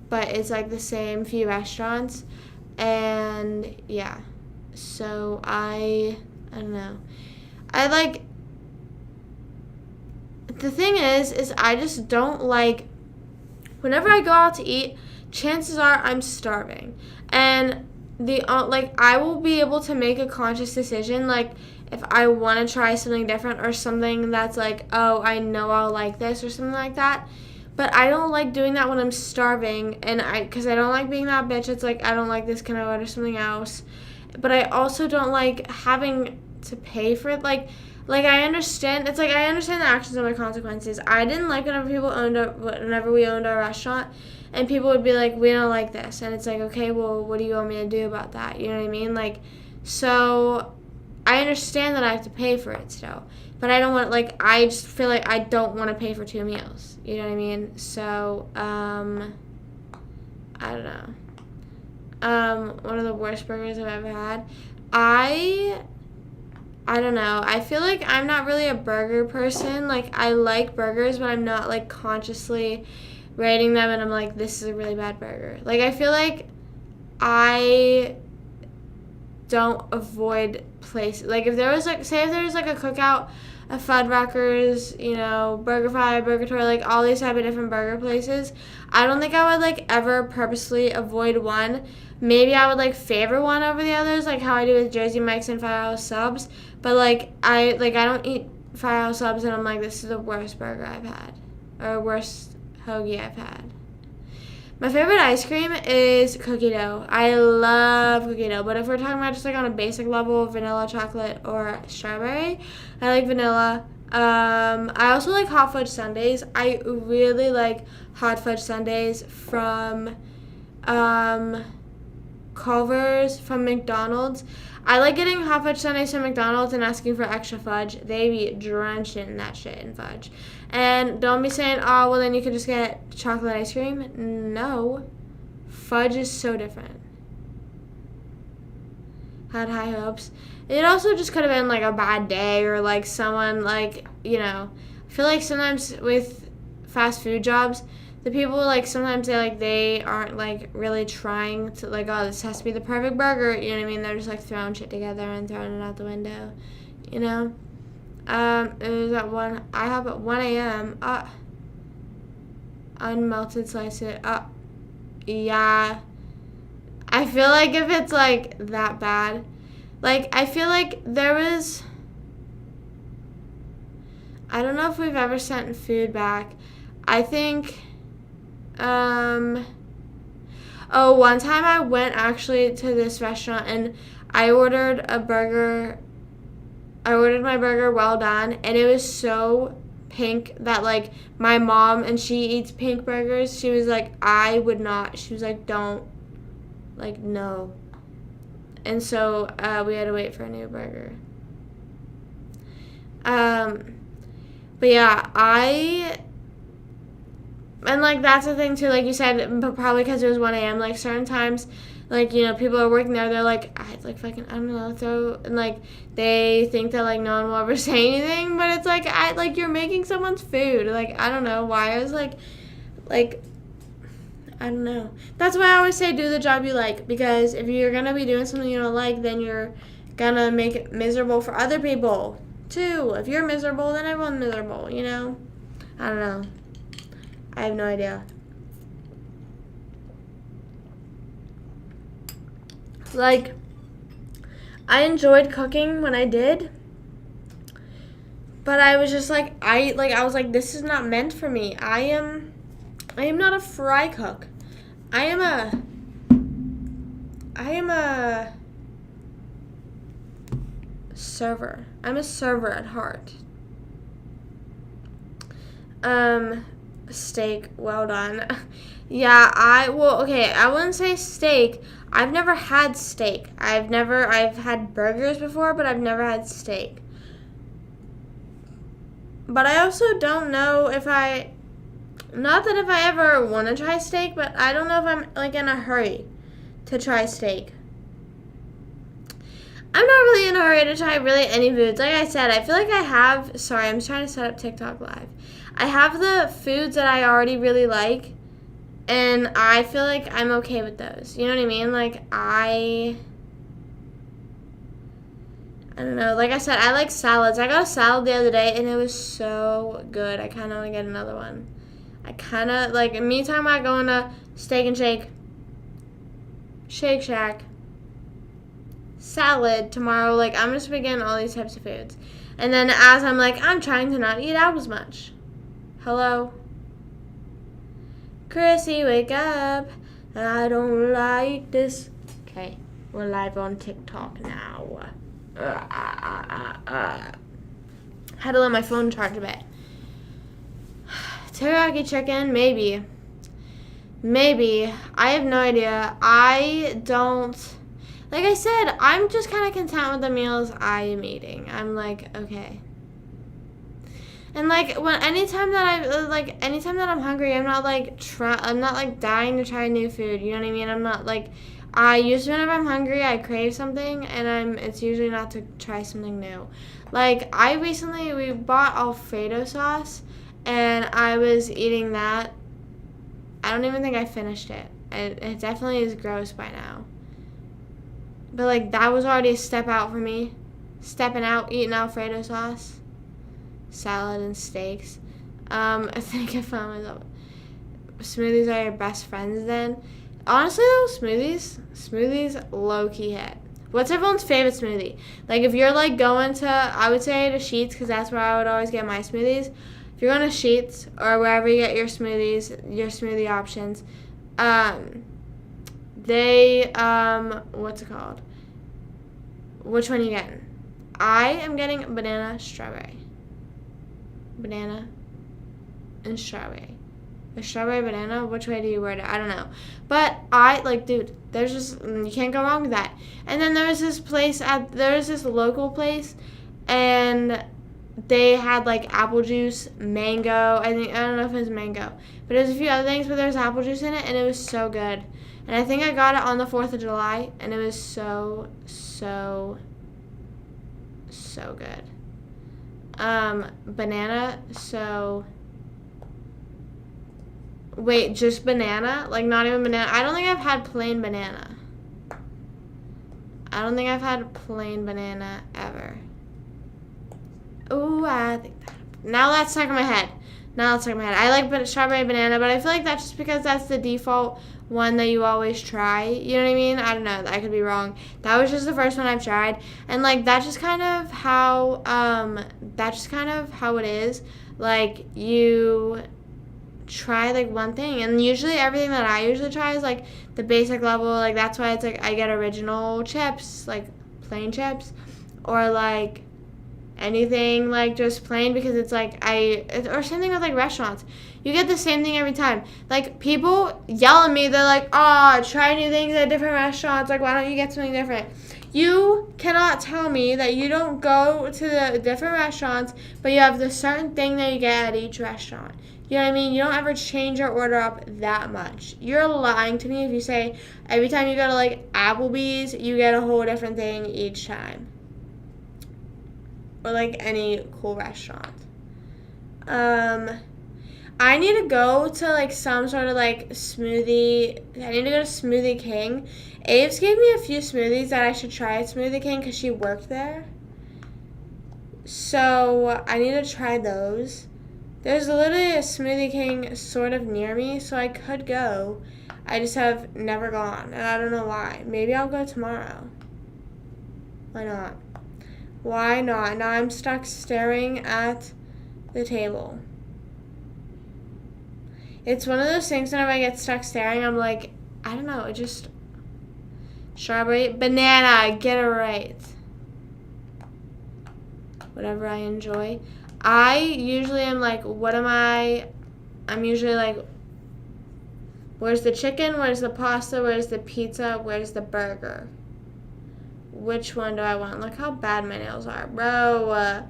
but it's, like, the same few restaurants. And, yeah. So, I don't know. The thing is I just don't like, whenever I go out to eat, chances are I'm starving. And I will be able to make a conscious decision, like, if I want to try something different or something that's like, oh, I know I'll like this or something like that. But I don't like doing that when I'm starving, and because I don't like being that bitch. It's like, I don't like this, can I order something else? But I also don't like having to pay for it. Like I understand. It's like I understand the actions and the consequences. I didn't like whenever we owned our restaurant, and people would be like, we don't like this, and it's like, okay, well, what do you want me to do about that? You know what I mean? Like, so I understand that I have to pay for it still, but I don't want, like, I just feel like I don't want to pay for 2 meals. You know what I mean? So I don't know. One of the worst burgers I've ever had. I don't know. I feel like I'm not really a burger person. Like, I like burgers, but I'm not, like, consciously rating them, and I'm like, this is a really bad burger. Like, I feel like I don't avoid places. Like, if there was, like, say if there was, like, a Cookout, a Fuddruckers, you know, BurgerFi, Burgatory, like, all these type of different burger places, I don't think I would, like, ever purposely avoid one. Maybe I would, like, favor one over the others, like how I do with Jersey Mike's and Firehouse Subs. But, like, I don't eat Firehouse Subs and I'm like, this is the worst burger I've had. Or worst hoagie I've had. My favorite ice cream is cookie dough. I love cookie dough. But if we're talking about just like on a basic level, vanilla, chocolate, or strawberry, I like vanilla. I also like hot fudge sundaes. I really like hot fudge sundaes from Culver's, from McDonald's. I like getting hot fudge sundaes from McDonald's and asking for extra fudge. They be drenched in that shit in fudge. And don't be saying, oh, well, then you could just get chocolate ice cream. No. Fudge is so different. Had high hopes. It also just could have been, like, a bad day or, like, someone, like, you know. I feel like sometimes with fast food jobs, the people, like, sometimes they aren't, like, really trying to, like, oh, this has to be the perfect burger. You know what I mean? They're just, like, throwing shit together and throwing it out the window, you know? It was at 1, I have at 1 a.m. Unmelted slice it. Yeah. I feel like if it's, like, that bad. Like, I feel like there was, I don't know if we've ever sent food back. I think, one time I went actually to this restaurant and I ordered a burger. I ordered my burger well done, and it was so pink that, like, my mom, and she eats pink burgers, she was like, I would not. She was like, don't. Like, no. And so we had to wait for a new burger. But yeah, and, like, that's the thing, too, like you said, but probably because it was 1 a.m., like, certain times, like, you know, people are working there, they're like, I don't know, and, like, they think that, like, no one will ever say anything, but it's like, you're making someone's food, like, I don't know why, I was like, I don't know. That's why I always say do the job you like, because if you're gonna be doing something you don't like, then you're gonna make it miserable for other people, too. If you're miserable, then everyone's miserable, you know? I don't know. I have no idea. Like, I enjoyed cooking when I did, but I was just like, I was like, this is not meant for me. I am not a fry cook. I am a server. I'm a server at heart. Steak, well done. Yeah, I wouldn't say steak. I've never had steak. I've had burgers before, but I've never had steak. But I also don't know if not that if I ever want to try steak, but I don't know if I'm, like, in a hurry to try steak. I'm not really in a hurry to try really any foods. Like I said, I feel like I have, sorry, I'm trying to set up TikTok Live. I have the foods that I already really like, and I feel like I'm okay with those. You know what I mean? Like, I don't know. Like I said, I like salads. I got a salad the other day, and it was so good. I kind of want to get another one. I kind of, like, me talking about going to Steak and Shake, Shake Shack, salad tomorrow. Like, I'm just getting all these types of foods. And then as I'm like, I'm trying to not eat out as much. Hello? Chrissy, wake up. I don't like this. Okay, we're live on TikTok now. Had to let my phone charge a bit. Teriyaki chicken, maybe. I have no idea. I don't, like I said, I'm just kind of content with the meals I am eating. I'm like, okay. And, like, anytime that I'm hungry, I'm not like dying to try new food. You know what I mean? I'm not like, I usually whenever I'm hungry, I crave something, and it's usually not to try something new. Like, we bought Alfredo sauce, and I was eating that. I don't even think I finished it. It definitely is gross by now. But, like, that was already a step out for me. Stepping out, eating Alfredo sauce. Salad and steaks. I think I found myself. Smoothies are your best friends then. Honestly, though, smoothies low-key hit. What's everyone's favorite smoothie? Like, if you're, like, going to, I would say to Sheetz, because that's where I would always get my smoothies. If you're going to Sheetz or wherever you get your smoothies, your smoothie options, They, what's it called? Which one are you getting? I am getting banana, strawberry. Banana and strawberry. A strawberry banana? Which way do you word it? I don't know. But dude, there's just, you can't go wrong with that. And then there's this local place, and they had, like, apple juice, mango. I don't know if it was mango. But there's a few other things, but there's apple juice in it, and it was so good. And I think I got it on the 4th of July, and it was so good. Banana, so... Wait, just banana? Like, not even banana? I don't think I've had plain banana. I don't think I've had plain banana ever. Ooh, I think that... Now that's stuck in my head. I like strawberry banana, but I feel like that's just because that's the default one that you always try. You know what I mean? I don't know. I could be wrong. That was just the first one I've tried. And, like, that's just kind of how it is. Like, you try, like, one thing. And usually everything that I usually try is, like, the basic level. Like, that's why it's, like, I get original chips, like, plain chips. Or, like, anything, like, just plain, because it's, like, or same thing with, like, restaurants. You get the same thing every time. Like, people yell at me. They're like, try new things at different restaurants. Like, why don't you get something different? You cannot tell me that you don't go to the different restaurants, but you have the certain thing that you get at each restaurant. You know what I mean? You don't ever change your order up that much. You're lying to me if you say every time you go to, like, Applebee's, you get a whole different thing each time. Or, like, any cool restaurant. I need to go to, like, some sort of, like, smoothie. I need to go to Smoothie King. Aves gave me a few smoothies that I should try at Smoothie King because she worked there. So I need to try those. There's literally a Smoothie King sort of near me, so I could go. I just have never gone, and I don't know why. Maybe I'll go tomorrow. Why not? Why not? Now I'm stuck staring at the table. It's one of those things whenever I get stuck staring, I'm like, I don't know, it just... Strawberry, banana, get it right. Whatever I enjoy. I usually am like, I'm usually like, where's the chicken, where's the pasta, where's the pizza, where's the burger? Which one do I want? Look how bad my nails are. Bro.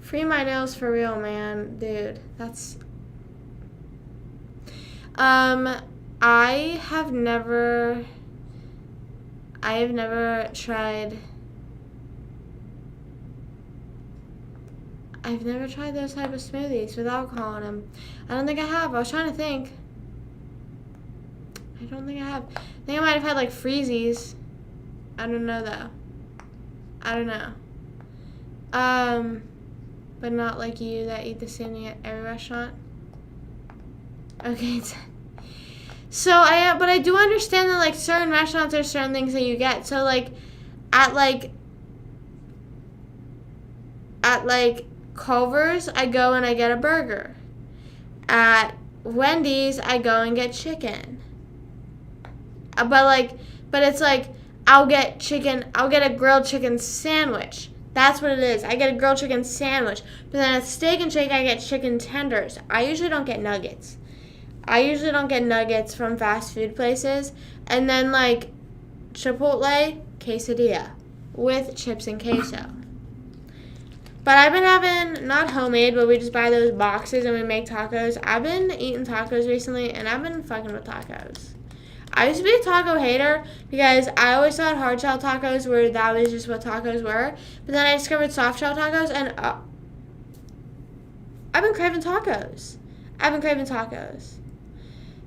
Free my nails for real, man. Dude, that's... I have never tried... I've never tried those type of smoothies with alcohol in them. I don't think I have. I was trying to think. I don't think I have. I think I might have had, like, Freezies. I don't know, though. I don't know. But not like you that eat the same thing at every restaurant. Okay. So, but I do understand that, like, certain restaurants, there's certain things that you get. So, like, at Culver's, I go and I get a burger. At Wendy's, I go and get chicken. But it's like, I'll get a grilled chicken sandwich. That's what it is. I get a grilled chicken sandwich. But then at Steak and Shake, I get chicken tenders. I usually don't get nuggets. From fast food places. And then, like, Chipotle, quesadilla with chips and queso. But I've been having, not homemade, but we just buy those boxes and we make tacos. I've been eating tacos recently, and I've been fucking with tacos. I used to be a taco hater because I always thought hard shell tacos that was just what tacos were. But then I discovered soft shell tacos, and I've been craving tacos.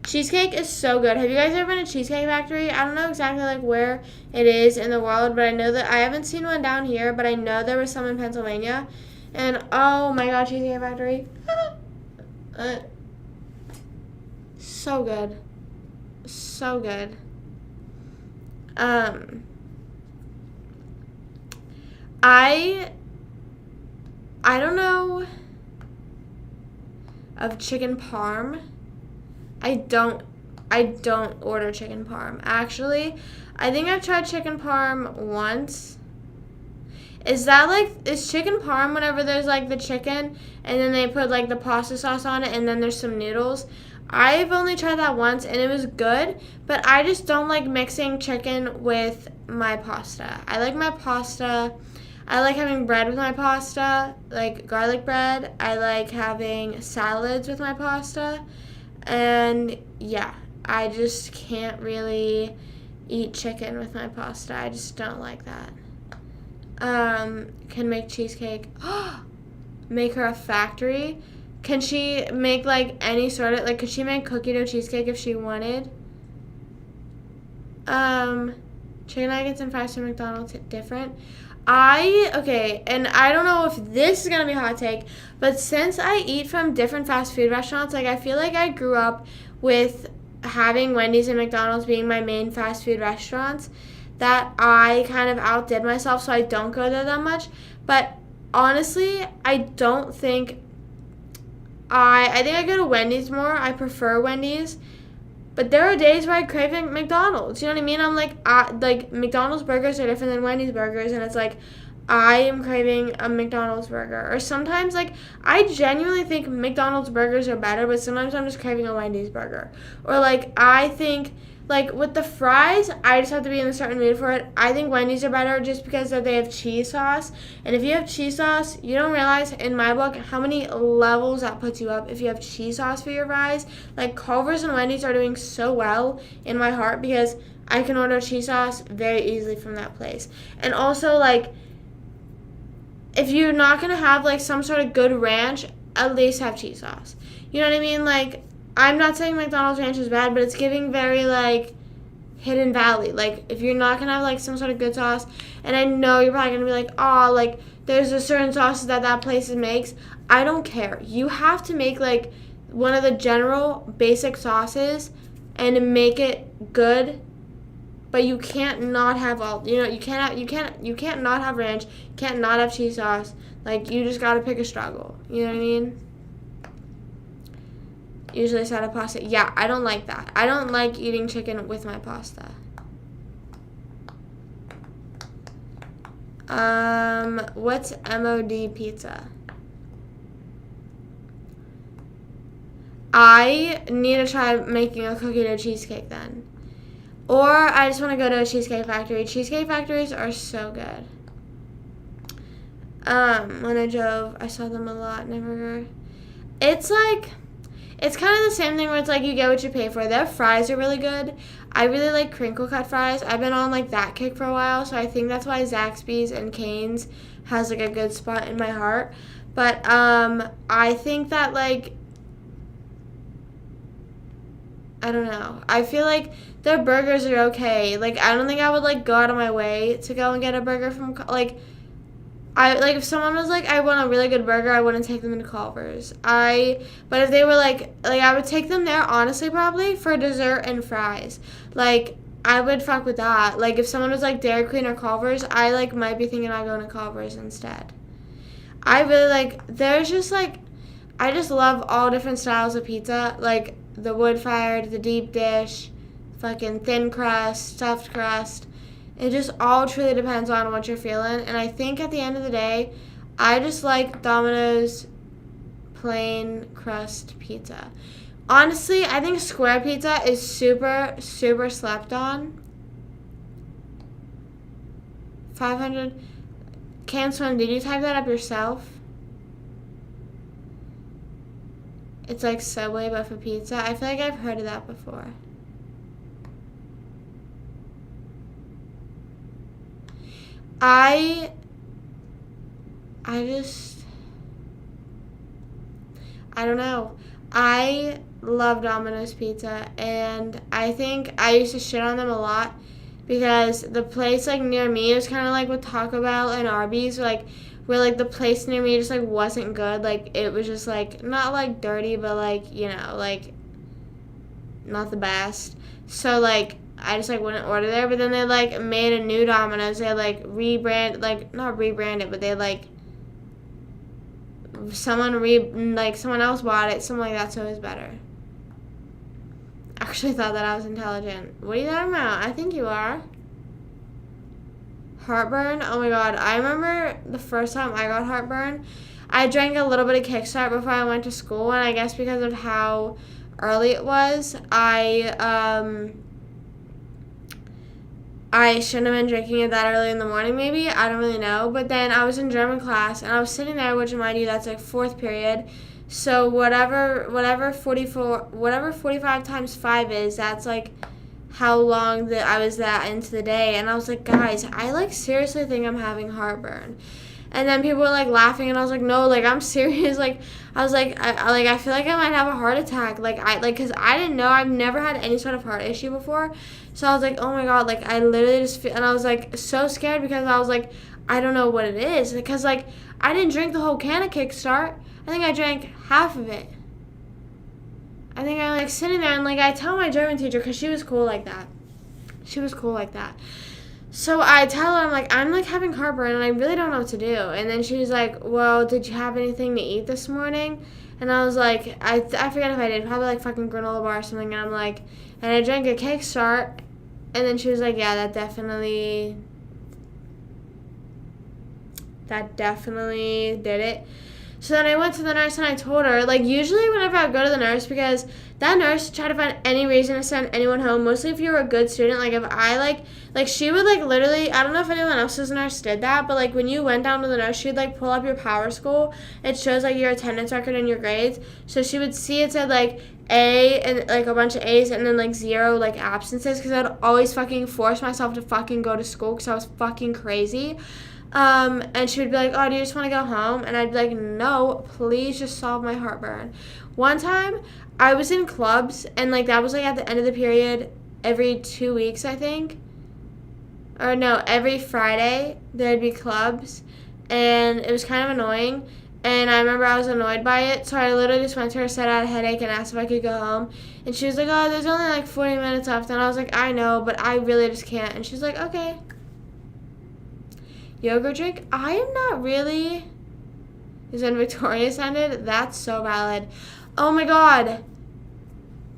Cheesecake is so good. Have you guys ever been to Cheesecake Factory? I don't know exactly, like, where it is in the world, but I know that I haven't seen one down here, but I know there was some in Pennsylvania. And, oh my god, Cheesecake Factory. So good. So good. I don't know of chicken parm. I I don't order chicken parm. Actually, I think I've tried chicken parm once. Is chicken parm whenever there's like the chicken and then they put like the pasta sauce on it and then there's some noodles? I've only tried that once and it was good, but I just don't like mixing chicken with my pasta. I like my pasta. I like having bread with my pasta, like garlic bread. I like having salads with my pasta. And yeah, I just can't really eat chicken with my pasta. I just don't like that. Can make cheesecake. Make her a factory. Can she make like any sort of, like, could she make cookie dough cheesecake if she wanted? Chicken nuggets and fries from McDonald's different. Okay, and I don't know if this is gonna be a hot take, but since I eat from different fast food restaurants, like I feel like I grew up with having Wendy's and McDonald's being my main fast food restaurants, that I kind of outdid myself, so I don't go there that much. But honestly, I don't think I think I go to Wendy's more. I prefer Wendy's. But there are days where I crave McDonald's. You know what I mean? I'm like McDonald's burgers are different than Wendy's burgers, and it's like I am craving a McDonald's burger. Or sometimes, like, I genuinely think McDonald's burgers are better, but sometimes I'm just craving a Wendy's burger. Or, like, I think, like, with the fries, I just have to be in a certain mood for it. I think Wendy's are better just because they have cheese sauce. And if you have cheese sauce, you don't realize, in my book, how many levels that puts you up if you have cheese sauce for your fries. Like, Culver's and Wendy's are doing so well in my heart because I can order cheese sauce very easily from that place. And also, like, if you're not going to have, like, some sort of good ranch, at least have cheese sauce. You know what I mean? Like, I'm not saying McDonald's ranch is bad, but it's giving very, like, Hidden Valley. Like, if you're not going to have, like, some sort of good sauce, and I know you're probably going to be like, oh, like, there's a certain sauce that place makes. I don't care. You have to make, like, one of the general basic sauces and make it good, but you can't not have all, you can't not have ranch, you can't not have cheese sauce. Like, you just got to pick a struggle. You know what I mean? Usually side of pasta. Yeah, I don't like that. I don't like eating chicken with my pasta. What's MOD pizza? I need to try making a cookie dough cheesecake then. Or I just want to go to a Cheesecake Factory. Cheesecake Factories are so good. When I drove, I saw them a lot. Never. It's like, it's kind of the same thing where it's like you get what you pay for. Their fries are really good. I really like crinkle cut fries. I've been on like that kick for a while, so I think that's why Zaxby's and Cane's has like a good spot in my heart. But I think that, like, I don't know. I feel like their burgers are okay. Like, I don't think I would, like, go out of my way to go and get a burger from, like, if someone was like, I want a really good burger, I wouldn't take them to Culver's. But if they were like, I would take them there, honestly, probably, for dessert and fries. Like, I would fuck with that. Like, if someone was like Dairy Queen or Culver's, I, like, might be thinking about going to Culver's instead. I really, like, there's just, like, I just love all different styles of pizza. Like, the wood-fired, the deep dish, fucking thin crust, stuffed crust. It just all truly depends on what you're feeling. And I think at the end of the day, I just like Domino's plain crust pizza. Honestly, I think square pizza is super, super slept on. 500. Cam Swim, did you type that up yourself? It's like Subway, but for pizza. I feel like I've heard of that before. I don't know. I love Domino's Pizza, and I think I used to shit on them a lot because the place, like, near me is kind of like with Taco Bell and Arby's, like, where, like, the place near me just, like, wasn't good. Like, it was just, like, not, like, dirty, but, like, like, not the best. So, like, I just, like, wouldn't order there. But then they, like, made a new Domino's. They, like, not rebranded, but they, like, someone else bought it, something like that, so it was better. actually thought that I was intelligent. What are you talking about? I think you are. Heartburn? Oh my god. I remember the first time I got heartburn. I drank a little bit of Kickstart before I went to school, and I guess because of how early it was, I shouldn't have been drinking it that early in the morning, maybe. I don't really know. But then I was in German class, and I was sitting there, which, mind you, that's like fourth period. So whatever 45 times 5 is, that's like how long that I was that into the day. And I was like, guys, I like seriously think I'm having heartburn. And then people were like laughing, and I was like, no, like I'm serious. Like I was like, I feel like I might have a heart attack. Cause I didn't know. I've never had any sort of heart issue before. So I was like, oh my god, like I literally just feel, and I was like so scared because I was like, I don't know what it is, because like I didn't drink the whole can of Kickstart. I think I drank half of it. I think I'm like sitting there, and like I tell my German teacher, because she was cool like that. So I tell her, I'm like having heartburn, and I really don't know what to do. And then she was like, well, did you have anything to eat this morning? And I was like, I forget if I did, probably like fucking granola bar or something. And I'm like, and I drank a Kickstart. And then she was like, yeah, that definitely did it. So then I went to the nurse, and I told her, like, usually whenever I go to the nurse, because that nurse tried to find any reason to send anyone home, mostly if you were a good student. Like, if I, like she would, like, literally, I don't know if anyone else's nurse did that, but, like, when you went down to the nurse, she would, like, pull up your Power School. It shows, like, your attendance record and your grades. So she would see it said, like, A, and, like, a bunch of A's, and then, like, 0, like, absences, because I'd always fucking force myself to fucking go to school, because I was fucking crazy. And she would be like, oh, do you just want to go home? And I'd be like, no, please just solve my heartburn. One time, I was in clubs, and, like, that was, like, at the end of the period every 2 weeks, I think. Or, no, every Friday, there'd be clubs, and it was kind of annoying. And I remember I was annoyed by it, so I literally just went to her, said I had a headache, and asked if I could go home. And she was like, oh, there's only, like, 40 minutes left. And I was like, I know, but I really just can't. And she was like, okay. Yogurt drink? I am not really. Is when Victorious ended? That's so valid. Oh my god.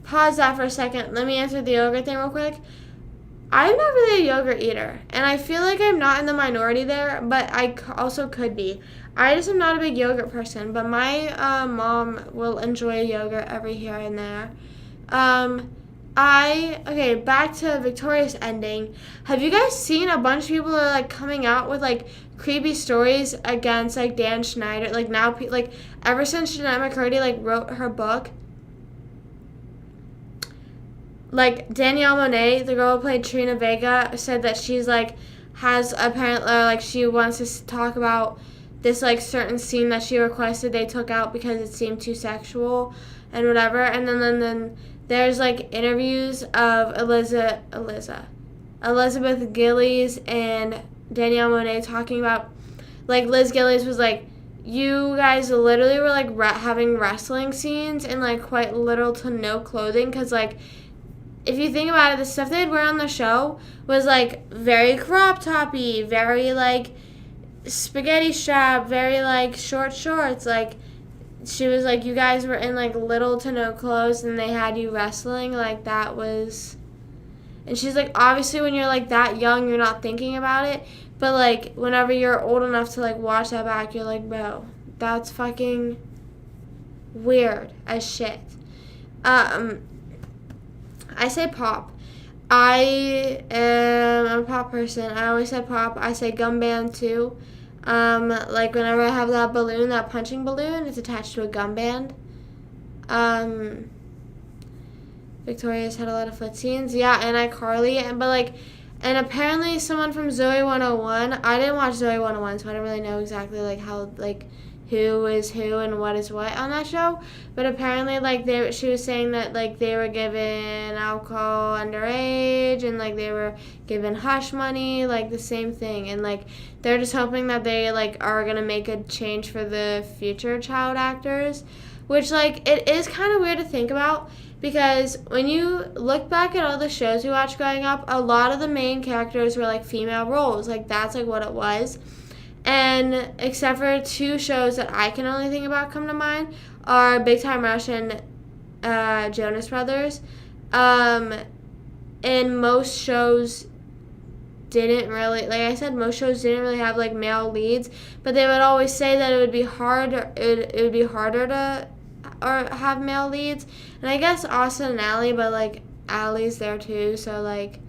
Pause that for a second. Let me answer the yogurt thing real quick. I'm not really a yogurt eater. And I feel like I'm not in the minority there, but I also could be. I just am not a big yogurt person, but my mom will enjoy yogurt every here and there. Okay, back to Victoria's ending. Have you guys seen a bunch of people that are, like, coming out with, like, creepy stories against, like, Dan Schneider? Like, now, like, ever since Jeanette McCurdy, like, wrote her book, like, Danielle Monáe, the girl who played Trina Vega, said that she's, like, has apparently, like, she wants to talk about this, like, certain scene that she requested they took out because it seemed too sexual and whatever. And then there's, like, interviews of Elizabeth Gillies and Danielle Monáe talking about, like, Liz Gillies was like, you guys literally were, like, having wrestling scenes in, like, quite little to no clothing, because, like, if you think about it, the stuff they'd wear on the show was, like, very crop toppy, very, like, spaghetti strap, very, like, short shorts, like, she was like, you guys were in, like, little to no clothes, and they had you wrestling. Like, that was. And she's like, obviously, when you're, like, that young, you're not thinking about it. But, like, whenever you're old enough to, like, watch that back, you're like, bro, that's fucking weird as shit. I say pop. I am a pop person. I always say pop. I say gum band, too. Like, whenever I have that balloon, that punching balloon, it's attached to a gum band. Victoria's had a lot of foot scenes. Yeah, and iCarly. And apparently someone from Zoe 101, I didn't watch Zoe 101, so I don't really know exactly, like, how, like, who is who and what is what on that show. But apparently, like, she was saying that, like, they were given alcohol underage, and, like, they were given hush money, like, the same thing. And, like, they're just hoping that they, like, are going to make a change for the future child actors, which, like, it is kind of weird to think about, because when you look back at all the shows we watched growing up, a lot of the main characters were, like, female roles. Like, that's, like, what it was. And except for 2 shows that I can only think about come to mind are Big Time Rush and Jonas Brothers. And most shows didn't really, like I said, most shows didn't really have like male leads, but they would always say that it would be harder to or have male leads. And I guess Austin and Allie, but like Allie's there too, so like,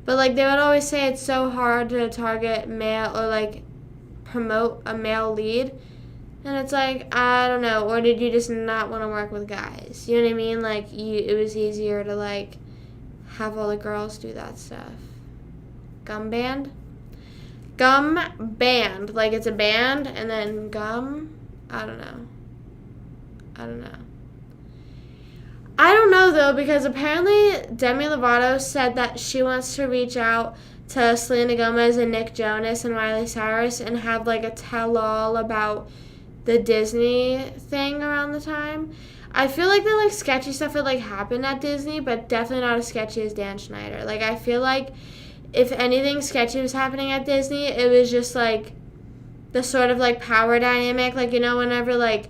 but like they would always say it's so hard to target male or like promote a male lead. And it's like, I don't know, or did you just not want to work with guys? You know what I mean? Like it was easier to like have all the girls do that stuff. Gum band? Gum band. Like it's a band and then gum? I don't know. I don't know though, because apparently Demi Lovato said that she wants to reach out to Selena Gomez and Nick Jonas and Miley Cyrus and have like a tell-all about the Disney thing around the time. I feel like the like sketchy stuff would like happen at Disney, but definitely not as sketchy as Dan Schneider. Like I feel like if anything sketchy was happening at Disney, it was just like the sort of like power dynamic. Like, you know, whenever like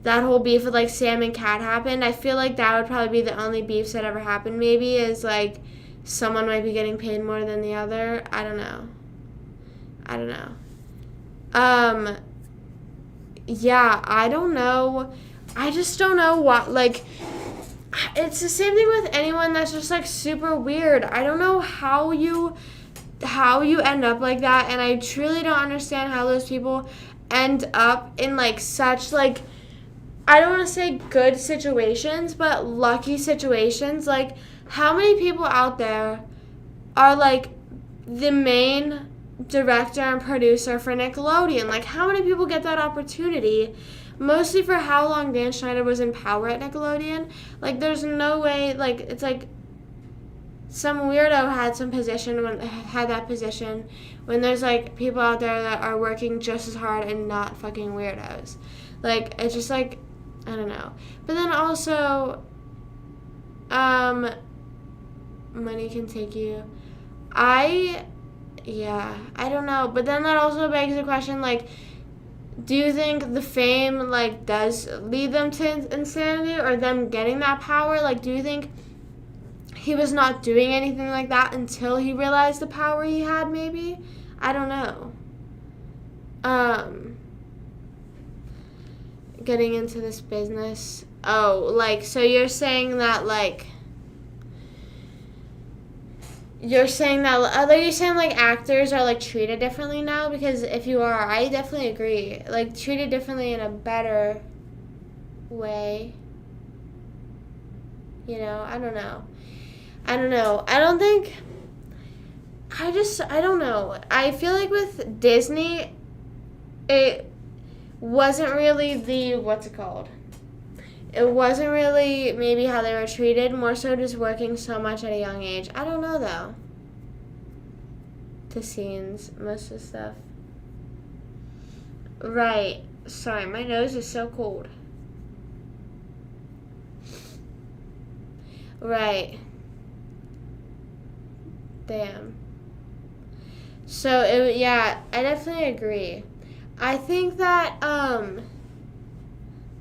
that whole beef with like Sam and Kat happened, I feel like that would probably be the only beefs that ever happened. Maybe is like someone might be getting paid more than the other. I don't know. Yeah, I don't know. I just don't know what, like, it's the same thing with anyone that's just, like, super weird. I don't know how you end up like that, and I truly don't understand how those people end up in, like, such, like, I don't want to say good situations, but lucky situations. Like, how many people out there are, like, the main director and producer for Nickelodeon? Like, how many people get that opportunity? Mostly for how long Dan Schneider was in power at Nickelodeon. Like, there's no way, like, it's like some weirdo had that position when there's, like, people out there that are working just as hard and not fucking weirdos. Like, it's just, like, I don't know. But then also, money can take you. I don't know. But then that also begs the question, like, do you think the fame, like, does lead them to insanity or them getting that power? Like, do you think he was not doing anything like that until he realized the power he had, maybe? I don't know. Getting into this business. Oh, like, so you're saying that, like, are you saying like actors are like treated differently now? Because if you are, I definitely agree. Like treated differently in a better way. You know, I don't know. I don't know. I feel like with Disney, it wasn't really what's it called? It wasn't really maybe how they were treated, more so just working so much at a young age. I don't know, though. The scenes, most of the stuff. Right. Sorry, my nose is so cold. Right. Damn. So, I definitely agree. I think that,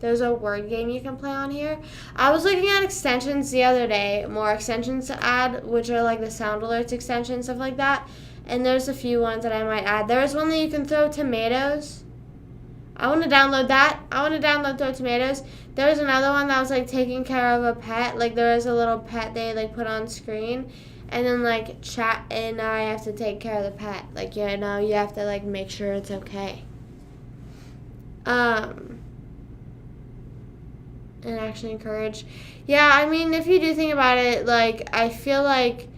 there's a word game you can play on here. I was looking at extensions the other day, more extensions to add, which are like the sound alerts extension, stuff like that. And there's a few ones that I might add. There's one that you can throw tomatoes. I want to download that. I want to download throw tomatoes. There was another one that was like taking care of a pet. Like there was a little pet they like put on screen. And then like chat and I have to take care of the pet. Like, you know, you have to like make sure it's okay. And actually encourage. Yeah, I mean, if you do think about it, like, I feel like,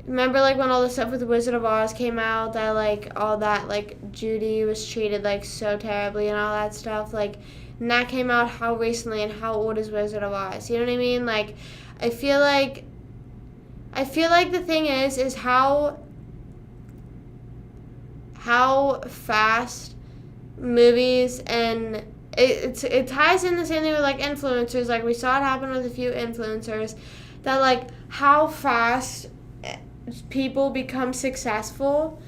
remember, like, when all the stuff with the Wizard of Oz came out, that, like, all that, like, Judy was treated, like, so terribly and all that stuff, like, and that came out how recently and how old is Wizard of Oz? You know what I mean? Like, I feel like the thing is how fast movies and it ties in the same thing with like influencers. Like we saw it happen with a few influencers, that like how fast people become successful,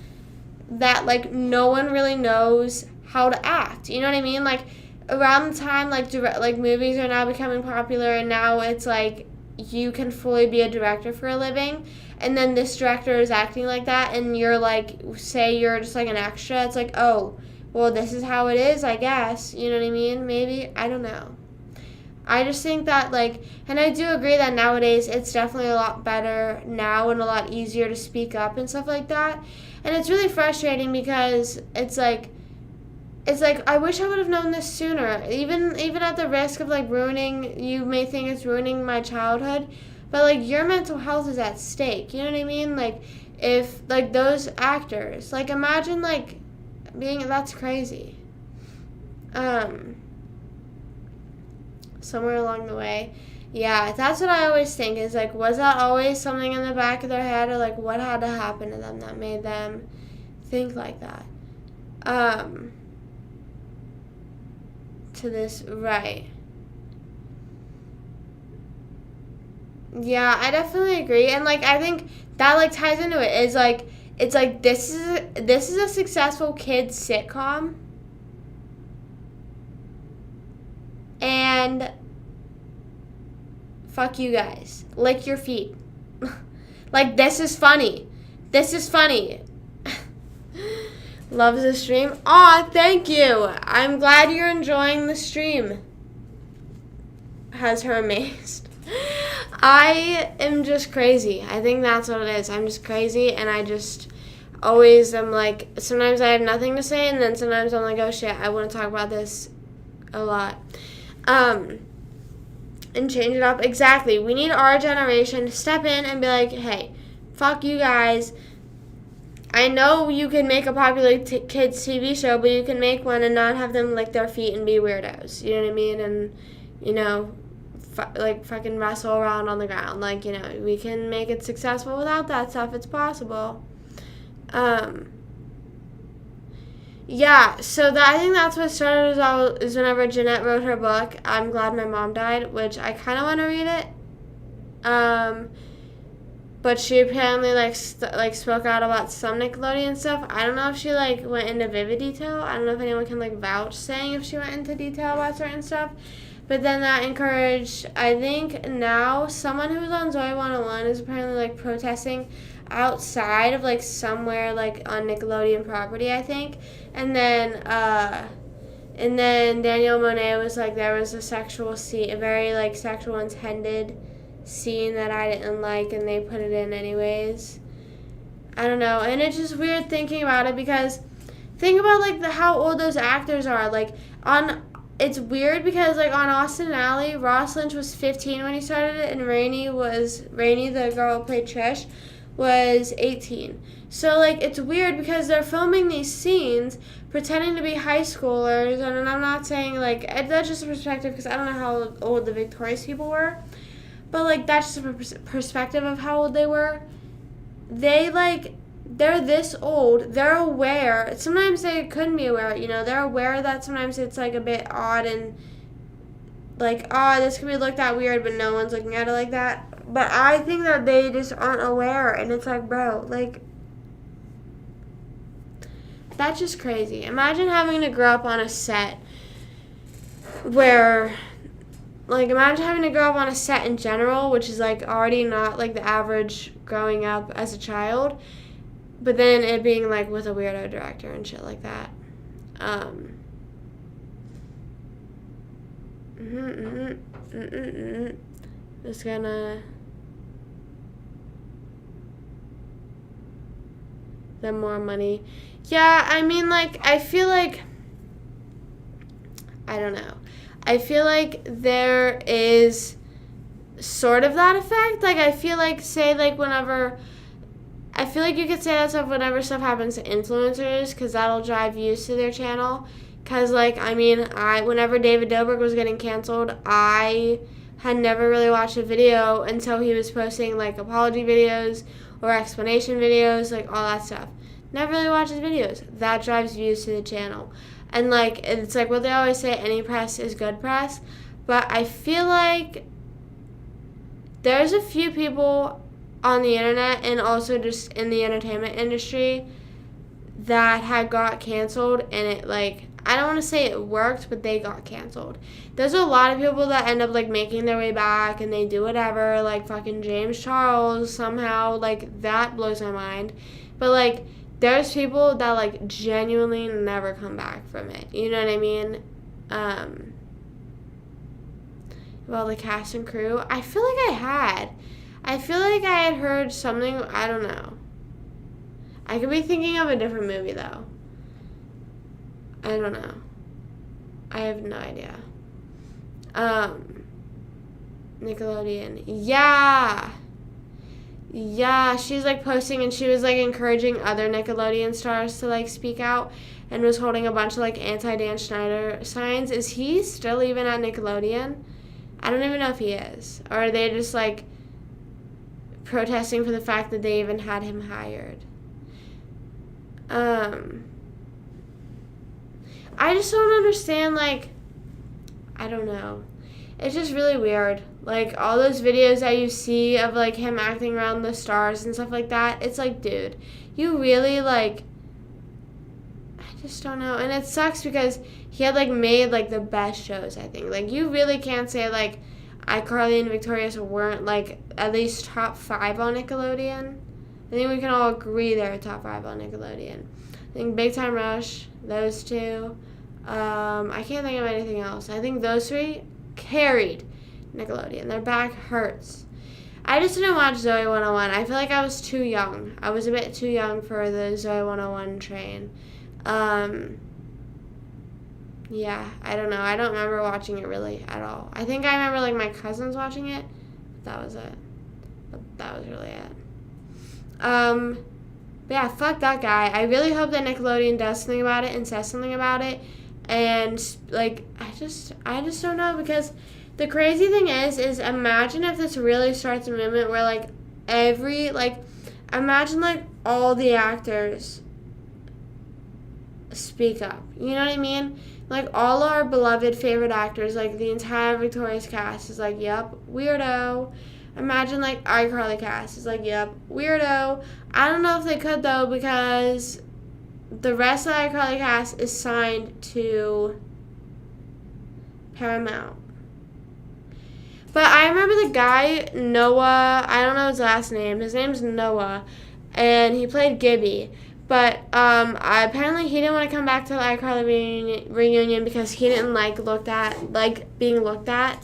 that like no one really knows how to act. You know what I mean? Like around the time like movies are now becoming popular, and now it's like you can fully be a director for a living, and then this director is acting like that, and you're like, say you're just like an extra, it's like, oh, well, this is how it is, I guess. You know what I mean? Maybe. I don't know. I just think that, like, and I do agree that nowadays it's definitely a lot better now and a lot easier to speak up and stuff like that. And it's really frustrating because it's like I wish I would have known this sooner. Even at the risk of like ruining, you may think it's ruining my childhood, but like your mental health is at stake. You know what I mean? Like if like those actors, like imagine like that's crazy. Somewhere along the way. Yeah, that's what I always think is like, was that always something in the back of their head, or like what had to happen to them that made them think like that? To this, right. Yeah, I definitely agree. And like I think that like ties into it is like it's like this is a successful kids sitcom. And fuck you guys. Lick your feet. Like this is funny. This is funny. Loves the stream. Aw, thank you. I'm glad you're enjoying the stream. Has her amazed. I am just crazy. I think that's what it is. I'm just crazy, and I just always am like, sometimes I have nothing to say, and then sometimes I'm like, oh shit, I want to talk about this a lot. And change it up. Exactly. We need our generation to step in and be like, hey, fuck you guys. I know you can make a popular kids TV show, but you can make one and not have them lick their feet and be weirdos. You know what I mean? And, you know, like fucking wrestle around on the ground. Like, you know, we can make it successful without that stuff. It's possible. Yeah, so I think that's what started is whenever Jeanette wrote her book, I'm Glad My Mom Died, which I kind of want to read it. But she apparently spoke out about some Nickelodeon stuff. I don't know if she like went into vivid detail. I don't know if anyone can like vouch saying if she went into detail about certain stuff. But then that encouraged, I think now someone who was on Zoe 101 is apparently like protesting outside of like somewhere like on Nickelodeon property, I think. And then Danielle Monet was like, there was a sexual scene, a very like sexual intended scene that I didn't like, and they put it in anyways. I don't know, and it's just weird thinking about it because think about like how old those actors are. Like it's weird because like on Austin Alley, Ross Lynch was 15 when he started it, and Rainey, the girl who played Trish, was 18. So like it's weird because they're filming these scenes pretending to be high schoolers, and I'm not saying like that's just a perspective because I don't know how old the Victorious people were. But, like, that's just a perspective of how old they were. They're this old. They're aware. Sometimes they couldn't be aware, you know. They're aware that sometimes it's, like, a bit odd and, like, this could be looked at weird, but no one's looking at it like that. But I think that they just aren't aware, and it's like, bro, like, that's just crazy. Imagine having to grow up on a set where... Like, imagine having to grow up on a set in general, which is, like, already not, like, the average growing up as a child. But then it being, like, with a weirdo director and shit like that. Just gonna... The more money. Yeah, I mean, like, I feel like... I don't know. I feel like there is sort of that effect. Like, I feel like, say, like, whenever... I feel like you could say that stuff whenever stuff happens to influencers, because that'll drive views to their channel. Because, like, I mean, whenever David Dobrik was getting canceled, I had never really watched a video until he was posting, like, apology videos or explanation videos, like, all that stuff. Never really watched his videos. That drives views to the channel. And, like, it's like what they always say, any press is good press. But I feel like there's a few people on the internet and also just in the entertainment industry that had got canceled, and it, like, I don't want to say it worked, but they got canceled. There's a lot of people that end up, like, making their way back, and they do whatever, like, fucking James Charles somehow, like, that blows my mind. But, like, there's people that, like, genuinely never come back from it. You know what I mean? Well, the cast and crew, I feel like I feel like I had heard something, I don't know. I could be thinking of a different movie, though. I don't know. I have no idea. Nickelodeon. Yeah. Yeah, she's, like, posting, and she was, like, encouraging other Nickelodeon stars to, like, speak out, and was holding a bunch of, like, anti-Dan Schneider signs. Is he still even at Nickelodeon? I don't even know if he is. Or are they just, like, protesting for the fact that they even had him hired? I just don't understand, like, I don't know. It's just really weird. Like, all those videos that you see of, like, him acting around the stars and stuff like that, it's like, dude, you really, like, I just don't know. And it sucks because he had, like, made, like, the best shows, I think. Like, you really can't say, like, iCarly and Victorious weren't, like, at least top 5 on Nickelodeon. I think we can all agree they're top 5 on Nickelodeon. I think Big Time Rush, those two. I can't think of anything else. I think those 3 carried Nickelodeon. Their back hurts. I just didn't watch Zoe 101. I feel like I was too young. I was a bit too young for the Zoe 101 train. Yeah, I don't know. I don't remember watching it really at all. I think I remember, like, my cousins watching it. But that was it. But that was really it. But yeah, fuck that guy. I really hope that Nickelodeon does something about it and says something about it. And, like, I just don't know, because the crazy thing is imagine if this really starts a movement where, like, imagine, like, all the actors speak up. You know what I mean? Like, all our beloved favorite actors, like, the entire Victorious cast is like, yep, weirdo. Imagine, like, iCarly cast is like, yep, weirdo. I don't know if they could, though, because the rest of the iCarly cast is signed to Paramount. But I remember the guy, Noah, I don't know his last name. His name's Noah, and he played Gibby. But apparently he didn't want to come back to the iCarly reunion because he didn't like being looked at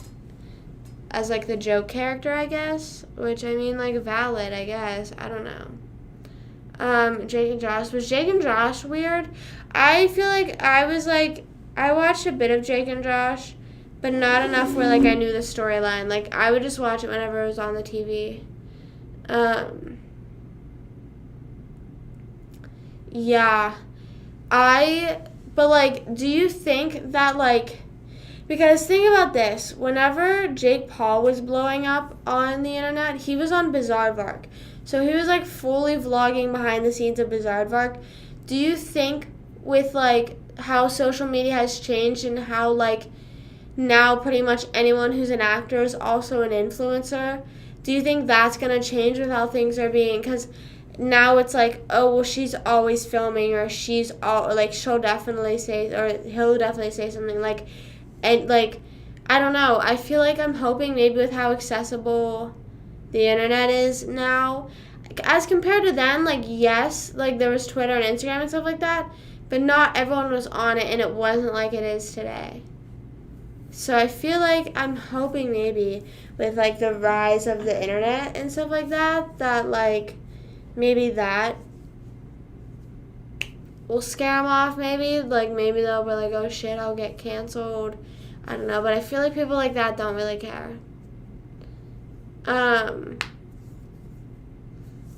as, like, the joke character, I guess. Which, I mean, like, valid, I guess. I don't know. Jake and Josh. Was Jake and Josh weird? I feel like I watched a bit of Jake and Josh, but not enough where, like, I knew the storyline. Like, I would just watch it whenever it was on the TV. Yeah. But, like, do you think that, like, because think about this. Whenever Jake Paul was blowing up on the internet, he was on Bizaardvark. So he was, like, fully vlogging behind the scenes of Bizaardvark. Do you think with, like, how social media has changed and how, like, now pretty much anyone who's an actor is also an influencer, do you think that's going to change with how things are being? Because now it's like, oh, well, she's always filming, or she'll definitely say, or he'll definitely say something, like, and, like, I don't know. I feel like I'm hoping maybe with how accessible the internet is now, as compared to then, like, yes, like, there was Twitter and Instagram and stuff like that, but not everyone was on it, and it wasn't like it is today. So I feel like I'm hoping maybe with, like, the rise of the internet and stuff like that, that, like, maybe that will scare them off, maybe. Like, maybe they'll be like, oh, shit, I'll get canceled. I don't know, but I feel like people like that don't really care.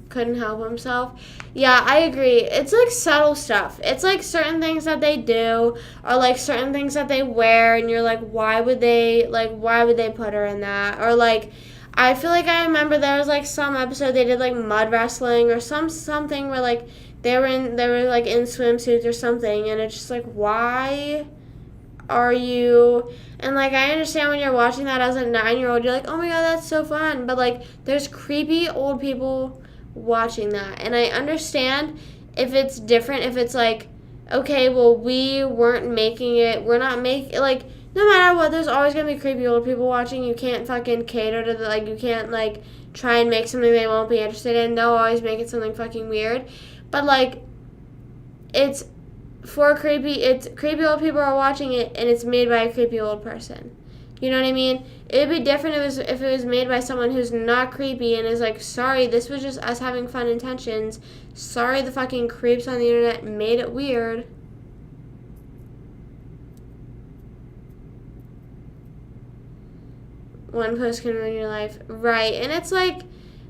Couldn't help himself. Yeah, I agree. It's, like, subtle stuff. It's, like, certain things that they do, or, like, certain things that they wear, and you're like, why would they put her in that? Or, like, I feel like I remember there was, like, some episode they did, like, mud wrestling or something where, like, they were like in swimsuits or something, and it's just like, why are you? And, like, I understand when you're watching that as a 9-year-old, you're like, oh my god, that's so fun, but, like, there's creepy old people watching that, and I understand if it's different, if it's, like, okay, well, we weren't making it, we're not making, like, no matter what, there's always gonna be creepy old people watching. You can't fucking cater to the, like, you can't, like, try and make something they won't be interested in. They'll always make it something fucking weird. But, like, it's creepy old people are watching it, and it's made by a creepy old person. You know what I mean? It'd be different if it was made by someone who's not creepy and is like, sorry, this was just us having fun intentions. Sorry, the fucking creeps on the internet made it weird. One post can ruin your life. Right. And it's like,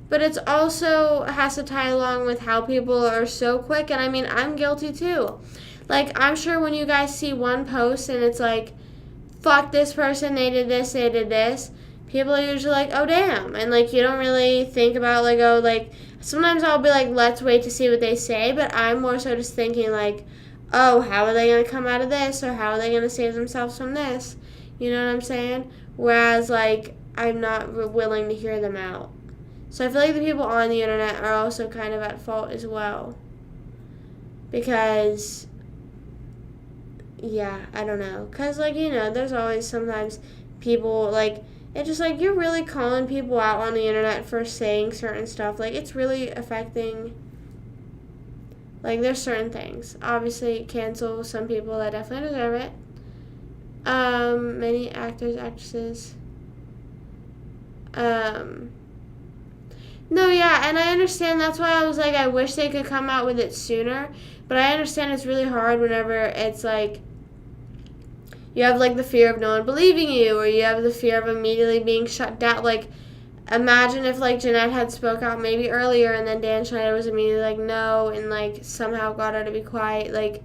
but it's also has to tie along with how people are so quick. And I mean, I'm guilty too. Like, I'm sure when you guys see one post and it's like, fuck this person, they did this, people are usually like, oh, damn. And, like, you don't really think about, like, oh, like, sometimes I'll be like, let's wait to see what they say. But I'm more so just thinking, like, oh, how are they going to come out of this? Or how are they going to save themselves from this? You know what I'm saying? Whereas, like, I'm not willing to hear them out. So I feel like the people on the internet are also kind of at fault as well. Because, yeah, I don't know. Because, like, you know, there's always sometimes people, like, it's just like you're really calling people out on the internet for saying certain stuff. Like, it's really affecting, like, there's certain things. Obviously, cancel some people that definitely deserve it. Many actors, actresses. No, yeah, and I understand. That's why I was like, I wish they could come out with it sooner. But I understand it's really hard whenever it's like, you have like the fear of no one believing you, or you have the fear of immediately being shut down. Like, imagine if like Jeanette had spoke out maybe earlier, and then Dan Schneider was immediately like no, and like somehow got her to be quiet. Like,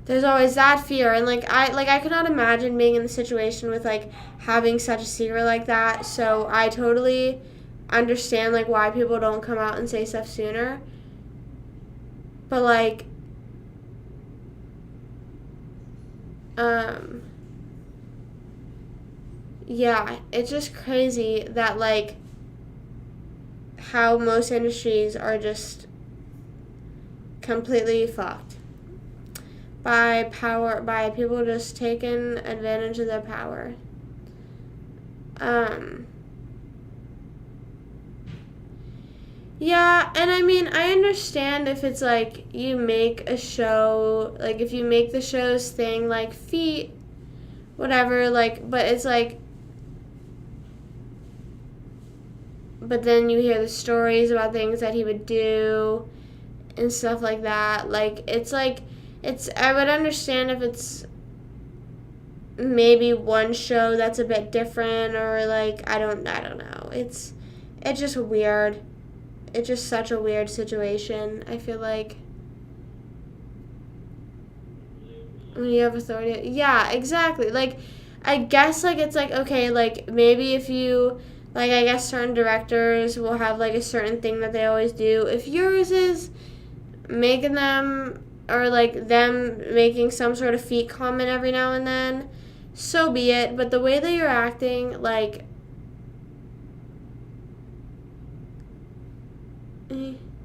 there's always that fear, and like I could not imagine being in the situation with like having such a secret like that. So I totally understand like why people don't come out and say stuff sooner. But like, yeah, it's just crazy that like how most industries are just completely fucked by people just taking advantage of their power. Yeah, and I mean, I understand if it's like you make a show, like if you make the show's thing like feet, whatever, like, but it's like, but then you hear the stories about things that he would do and stuff like that. Like, I would understand if it's maybe one show that's a bit different, or like, I don't know. It's just weird. It's just such a weird situation, I feel like. When you have authority. Yeah, exactly. Like, I guess, like, it's like, okay, like, maybe if you, like, I guess certain directors will have, like, a certain thing that they always do. If yours is making them, or, like, them making some sort of feet comment every now and then, so be it. But the way that you're acting, like,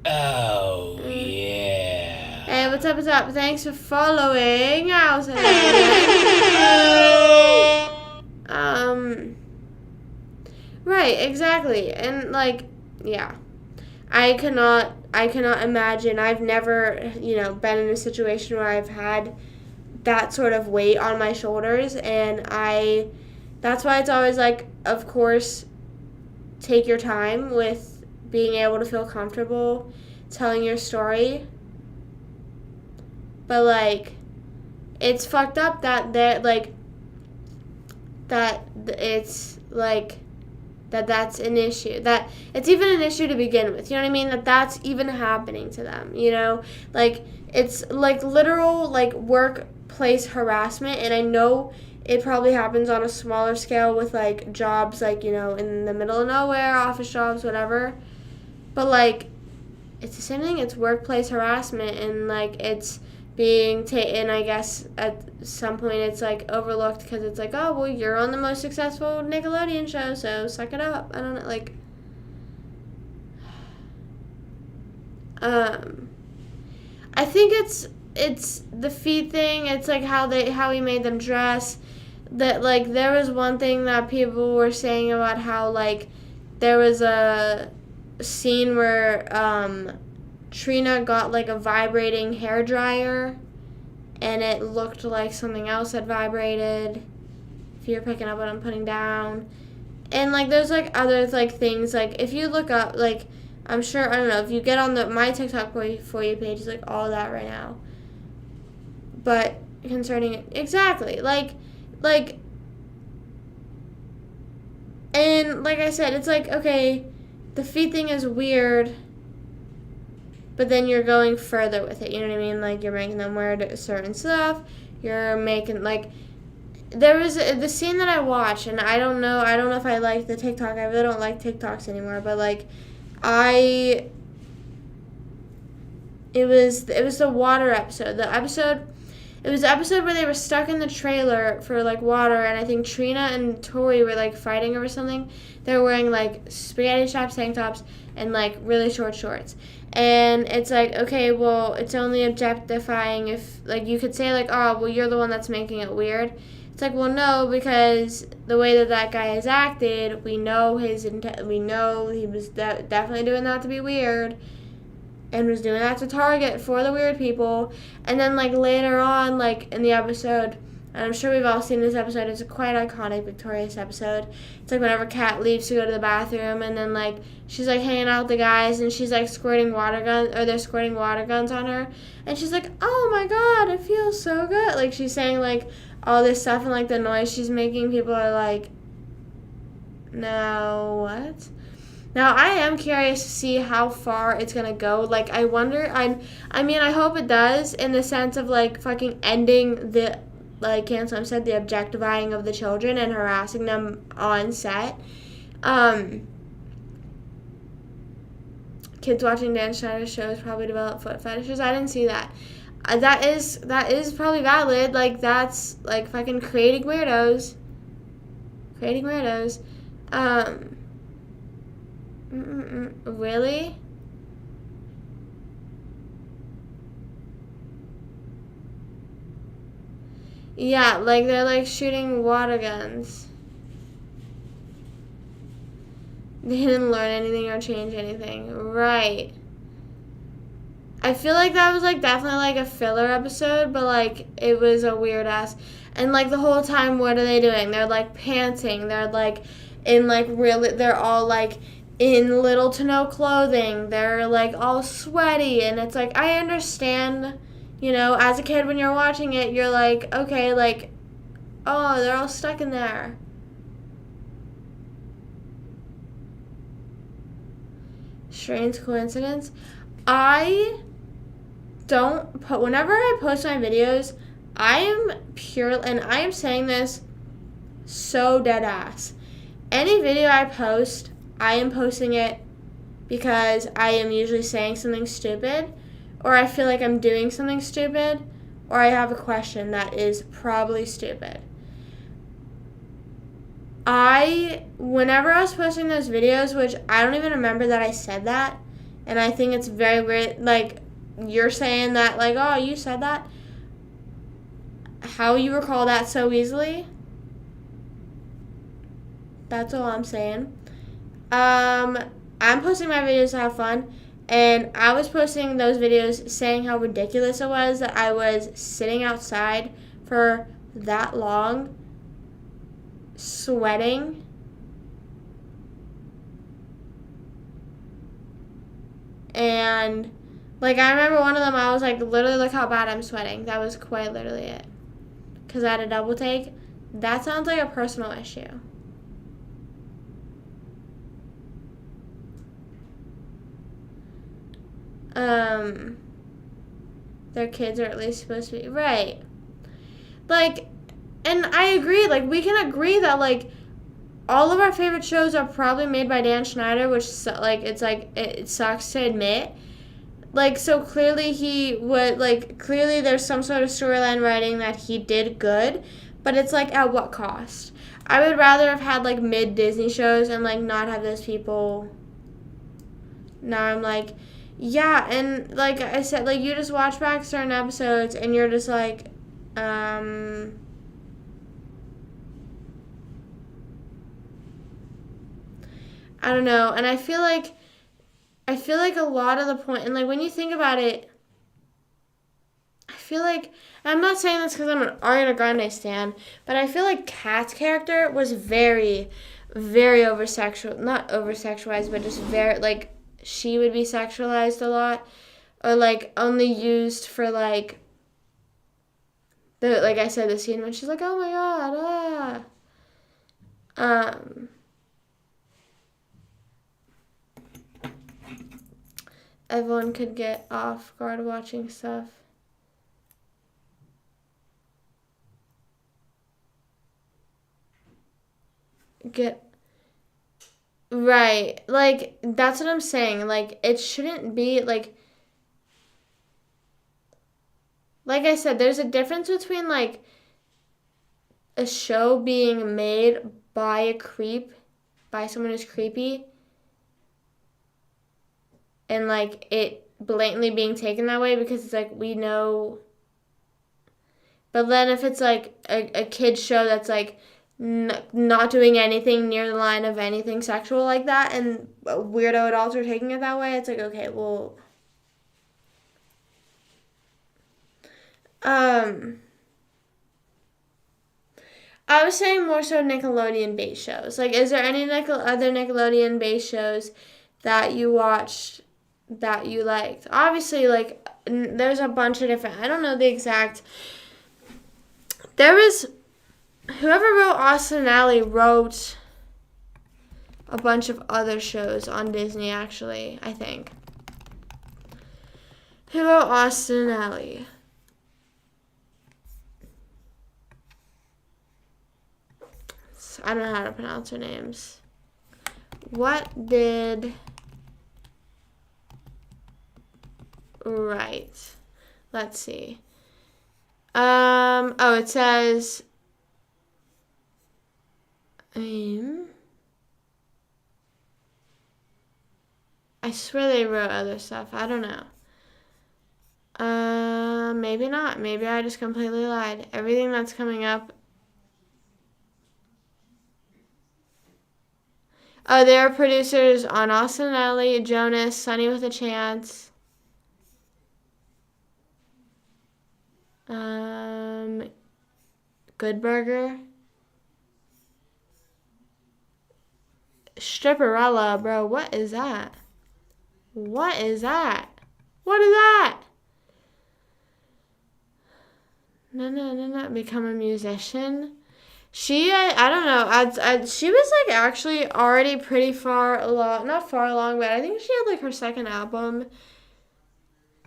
oh, yeah. Hey, what's up? Thanks for following. Right, exactly. And, like, yeah. I cannot imagine. I've never, been in a situation where I've had that sort of weight on my shoulders. And that's why it's always, like, of course, take your time with being able to feel comfortable telling your story. But, like, it's fucked up that it's, like, that's an issue. That it's even an issue to begin with. You know what I mean? That's even happening to them, Like, it's, like, literal, like, workplace harassment. And I know it probably happens on a smaller scale with, like, jobs, like, in the middle of nowhere, office jobs, whatever. But, like, it's the same thing. It's workplace harassment, and, like, it's being taken, I guess, at some point it's, like, overlooked because it's like, oh, well, you're on the most successful Nickelodeon show, so suck it up. I don't know, like, I think it's the feet thing. It's like how he made them dress. That like there was one thing that people were saying about how like there was a scene where Trina got like a vibrating hair dryer, and it looked like something else had vibrated. If you're picking up what I'm putting down, and like there's like other like things like if you look up like I'm sure I don't know if you get on my TikTok for you page, it's like all that right now. But concerning it exactly like and like I said, it's like okay, the feet thing is weird, but then you're going further with it. You know what I mean? Like you're making them wear certain stuff. You're making like there was the scene that I watched, and I don't know if I like the TikTok. I really don't like TikToks anymore, but like it was the water episode. It was the episode where they were stuck in the trailer for like water, and I think Trina and Tori were like fighting over something. They were wearing like spaghetti straps, tank tops, and like really short shorts. And it's like, okay, well, it's only objectifying if like you could say like, oh, well, you're the one that's making it weird. It's like, well, no, because the way that guy has acted, we know we know he was definitely doing that to be weird, and was doing that to target for the weird people. And then like later on, like in the episode, and I'm sure we've all seen this episode. It's a quite iconic, victorious episode. It's like whenever Kat leaves to go to the bathroom, and then like she's like hanging out with the guys, and she's like squirting water guns, or they're squirting water guns on her, and she's like, "Oh my God, it feels so good!" Like she's saying like all this stuff, and like the noise she's making, people are like, "No, what?" Now I am curious to see how far it's gonna go. Like I wonder. I mean, I hope it does in the sense of like fucking ending the. Like Cancel said, the objectifying of the children and harassing them on set. Kids watching Dan Schneider's shows probably develop foot fetishes. I didn't see that. That is probably valid. Like that's like fucking creating weirdos. Really? Yeah, like they're like shooting water guns. They didn't learn anything or change anything. Right. I feel like that was like definitely like a filler episode, but like it was a weird ass. And like the whole time, what are they doing? They're like panting. They're like in like really, they're all like in little to no clothing. They're like all sweaty, and it's like I understand. You know, as a kid when you're watching it, you're like, okay, like, oh, they're all stuck in there. Strange coincidence. I don't put, whenever I post my videos, I am pure, and I am saying this so dead ass. Any video I post, I am posting it because I am usually saying something stupid, or I feel like I'm doing something stupid, or I have a question that is probably stupid. Whenever I was posting those videos, which I don't even remember that I said that, and I think it's very weird, like, you're saying that, like, oh, you said that? How you recall that so easily? That's all I'm saying. I'm posting my videos to have fun. And I was posting those videos saying how ridiculous it was that I was sitting outside for that long, sweating. And, like, I remember one of them, I was like, literally, look how bad I'm sweating. That was quite literally it. Because I had a double take. That sounds like a personal issue. Their kids are at least supposed to be right. Like, and I agree. Like, we can agree that like all of our favorite shows are probably made by Dan Schneider, which like it sucks to admit. Like, so clearly clearly there's some sort of storyline writing that he did good, but it's like at what cost? I would rather have had like mid Disney shows and like not have those people. Now I'm like, Yeah, and like I said, like you just watch back certain episodes and you're just like, I don't know. And I feel like a lot of the point, and like when you think about it, I feel like, I'm not saying this because I'm an Ariana Grande stan, but I feel like Kat's character was very, very not over sexualized, but just very, like, she would be sexualized a lot, or like only used for like, like I said, the scene when she's like, oh my god, um, everyone could get off guard watching stuff. Get right, like that's what I'm saying. Like it shouldn't be like I said, there's a difference between like a show being made by a creep, by someone who's creepy, and like it blatantly being taken that way because it's like we know. But then if it's like a kid's show that's like not doing anything near the line of anything sexual like that, and weirdo adults are taking it that way, it's like, okay, well, I was saying more so Nickelodeon based shows. Like, is there any other Nickelodeon based shows that you watched that you liked? Obviously, like, there's a bunch of different. I don't know the exact. There was whoever wrote Austin and Ally wrote a bunch of other shows on Disney. Actually, I think. Who wrote Austin and Ally? I don't know how to pronounce their names. What did... Right. Let's see. Oh, it says... I swear they wrote other stuff. I don't know. Maybe not. Maybe I just completely lied. Everything that's coming up... Oh, they are producers on Austin and Ally, Jonas, Sunny with a Chance. Good Burger. Stripperella, bro. What is that? What is that? What is that? No. Become a musician. I don't know. She was like actually already pretty far along. Not far along, but I think she had like her second album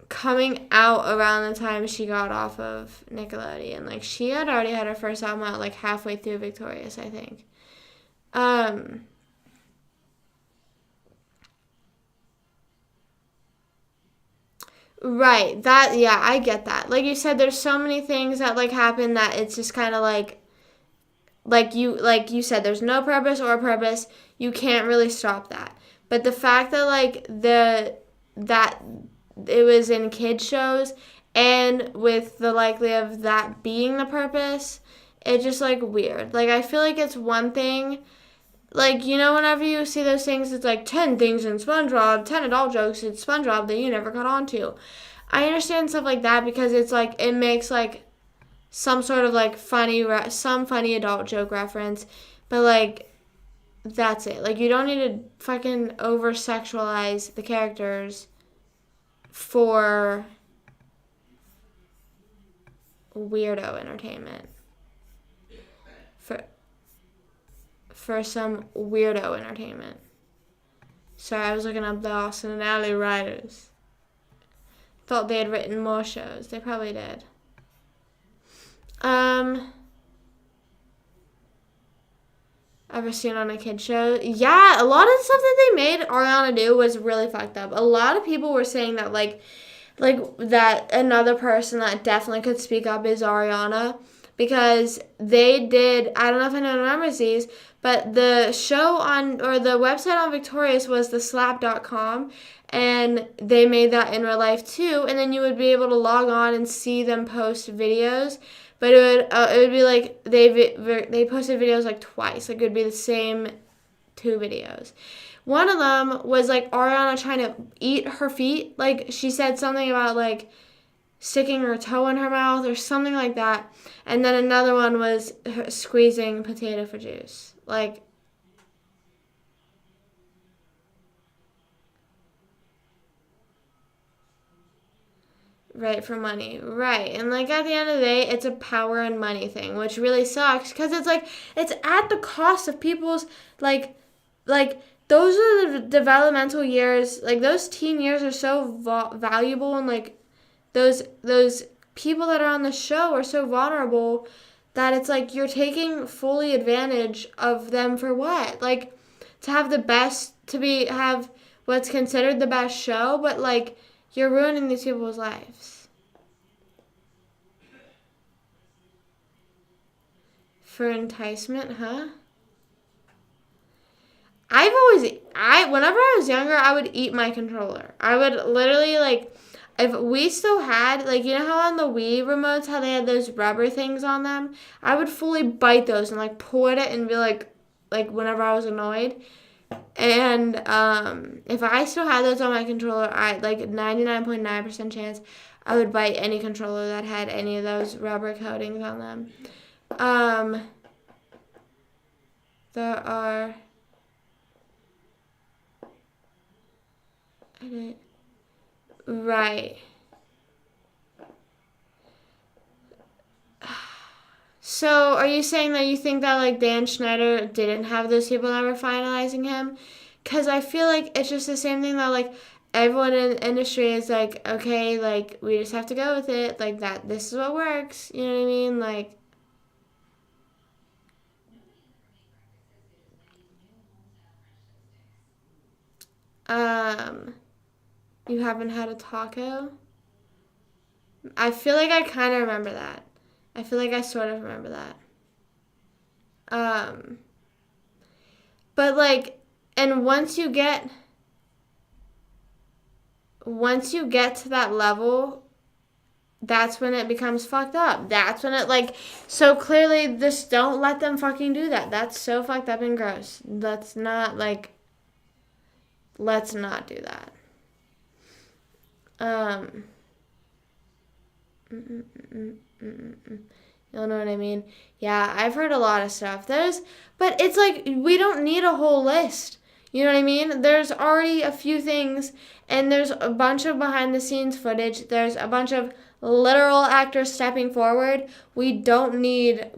coming out around the time she got off of Nickelodeon. Like she had already had her first album out like halfway through Victorious, I think. Right. Yeah, I get that. Like you said, there's so many things that like happen that it's just kind of like you said, there's no purpose or purpose. You can't really stop that. But the fact that like that it was in kids shows and with the likelihood of that being the purpose, it's just like weird. Like I feel like it's one thing, like, you know, whenever you see those things, it's like 10 things in SpongeBob, 10 adult jokes in SpongeBob that you never got onto. I understand stuff like that because it's like it makes like some sort of like some funny adult joke reference, but like that's it. Like you don't need to fucking over sexualize the characters for weirdo entertainment. For some weirdo entertainment. Sorry, I was looking up the Austin and Ally writers. Thought they had written more shows. They probably did. Ever seen on a kid show? Yeah, a lot of the stuff that they made Ariana do was really fucked up. A lot of people were saying that like that another person that definitely could speak up is Ariana, because they did, I don't know if anyone remembers these, but the show on, or the website on Victorious was theslap.com, and they made that in real life too, and then you would be able to log on and see them post videos, but it would be like they posted videos like twice, like it would be the same 2 videos. One of them was like Ariana trying to eat her feet, like she said something about like sticking her toe in her mouth or something like that. And then another one was her squeezing potato for juice. Like, right, for money. Right. And like at the end of the day, it's a power and money thing, which really sucks because it's like, it's at the cost of people's, like, those are the developmental years, like those teen years are so valuable, and like those people that are on the show are so vulnerable that it's like you're taking fully advantage of them for what? Like to have the best, have what's considered the best show, but like you're ruining these people's lives. For enticement, huh? Whenever I was younger, I would eat my controller. I would literally, like, if we still had, like, you know how on the Wii remotes, how they had those rubber things on them? I would fully bite those and, like, pull at it and be like, whenever I was annoyed. And, if I still had those on my controller, like, 99.9% chance I would bite any controller that had any of those rubber coatings on them. There are... Right. So, are you saying that you think that, like, Dan Schneider didn't have those people that were finalizing him? Because I feel like it's just the same thing that, like, everyone in the industry is like, okay, like, we just have to go with it. Like, this is what works. You know what I mean? Like, you haven't had a taco? I feel like I kind of remember that. I feel like I sort of remember that. Um, but, like, and once you get to that level, that's when it becomes fucked up. That's when it, like, so clearly just don't let them fucking do that. That's so fucked up and gross. Let's not do that. You'll know what I mean? Yeah, I've heard a lot of stuff. But it's like, we don't need a whole list. You know what I mean? There's already a few things, and there's a bunch of behind the scenes footage. There's a bunch of literal actors stepping forward. We don't need to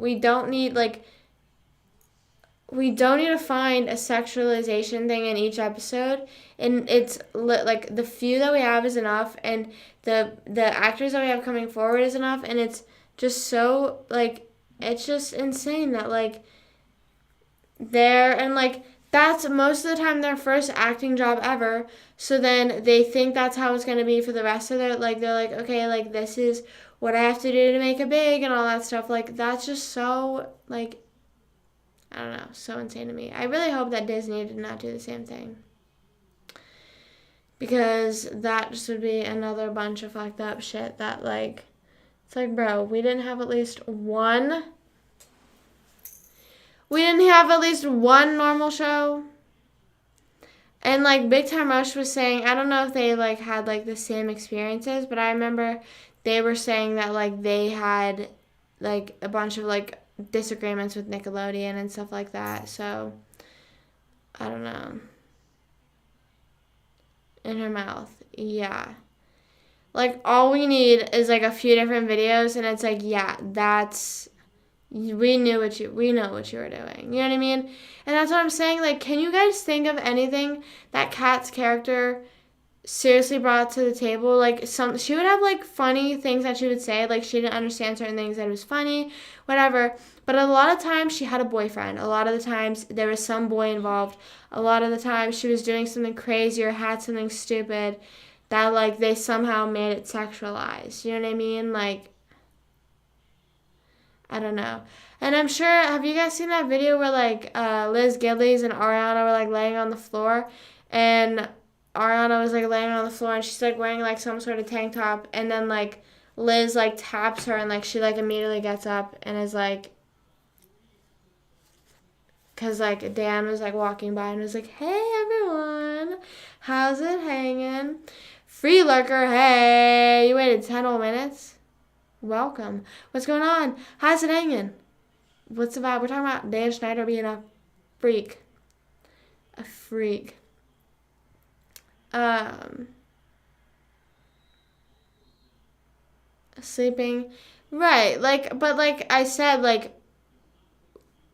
find a sexualization thing in each episode, and it's like the few that we have is enough, and the actors that we have coming forward is enough, and it's just so, like, it's just insane that, like, that's most of the time their first acting job ever, so then they think that's how it's going to be for the rest of their, like, they're like, okay, like, this is what I have to do to make it big and all that stuff. Like, that's just so, like, I don't know, so insane to me. I really hope that Disney did not do the same thing, because that just would be another bunch of fucked up shit that, like, it's like, bro, we didn't have at least one normal show. And, like, Big Time Rush was saying, I don't know if they, like, had, like, the same experiences, but I remember they were saying that, like, they had, like, a bunch of, like, disagreements with Nickelodeon and stuff like that. So, I don't know. In her mouth. Yeah. Like, all we need is, like, a few different videos, and it's like, yeah, we know what you were doing. You know what I mean? And that's what I'm saying. Like, can you guys think of anything that Kat's character seriously brought to the table? Like, she would have, like, funny things that she would say. Like, she didn't understand certain things that it was funny, whatever. But a lot of times she had a boyfriend. A lot of the times there was some boy involved. A lot of the times she was doing something crazy or had something stupid that, like, they somehow made it sexualized. You know what I mean? Like, I don't know. And I'm sure, have you guys seen that video where like Liz Gillies and Ariana were like laying on the floor, and Ariana was like laying on the floor and she's like wearing like some sort of tank top, and then like Liz like taps her and like she like immediately gets up and is like, because like Dan was like walking by and was like, hey everyone, how's it hanging? Free lurker, hey, you waited 10 whole minutes? Welcome. What's going on? How's it hanging? What's the vibe? We're talking about Dan Schneider being a freak. A freak. Sleeping. Right. Like, but like I said, like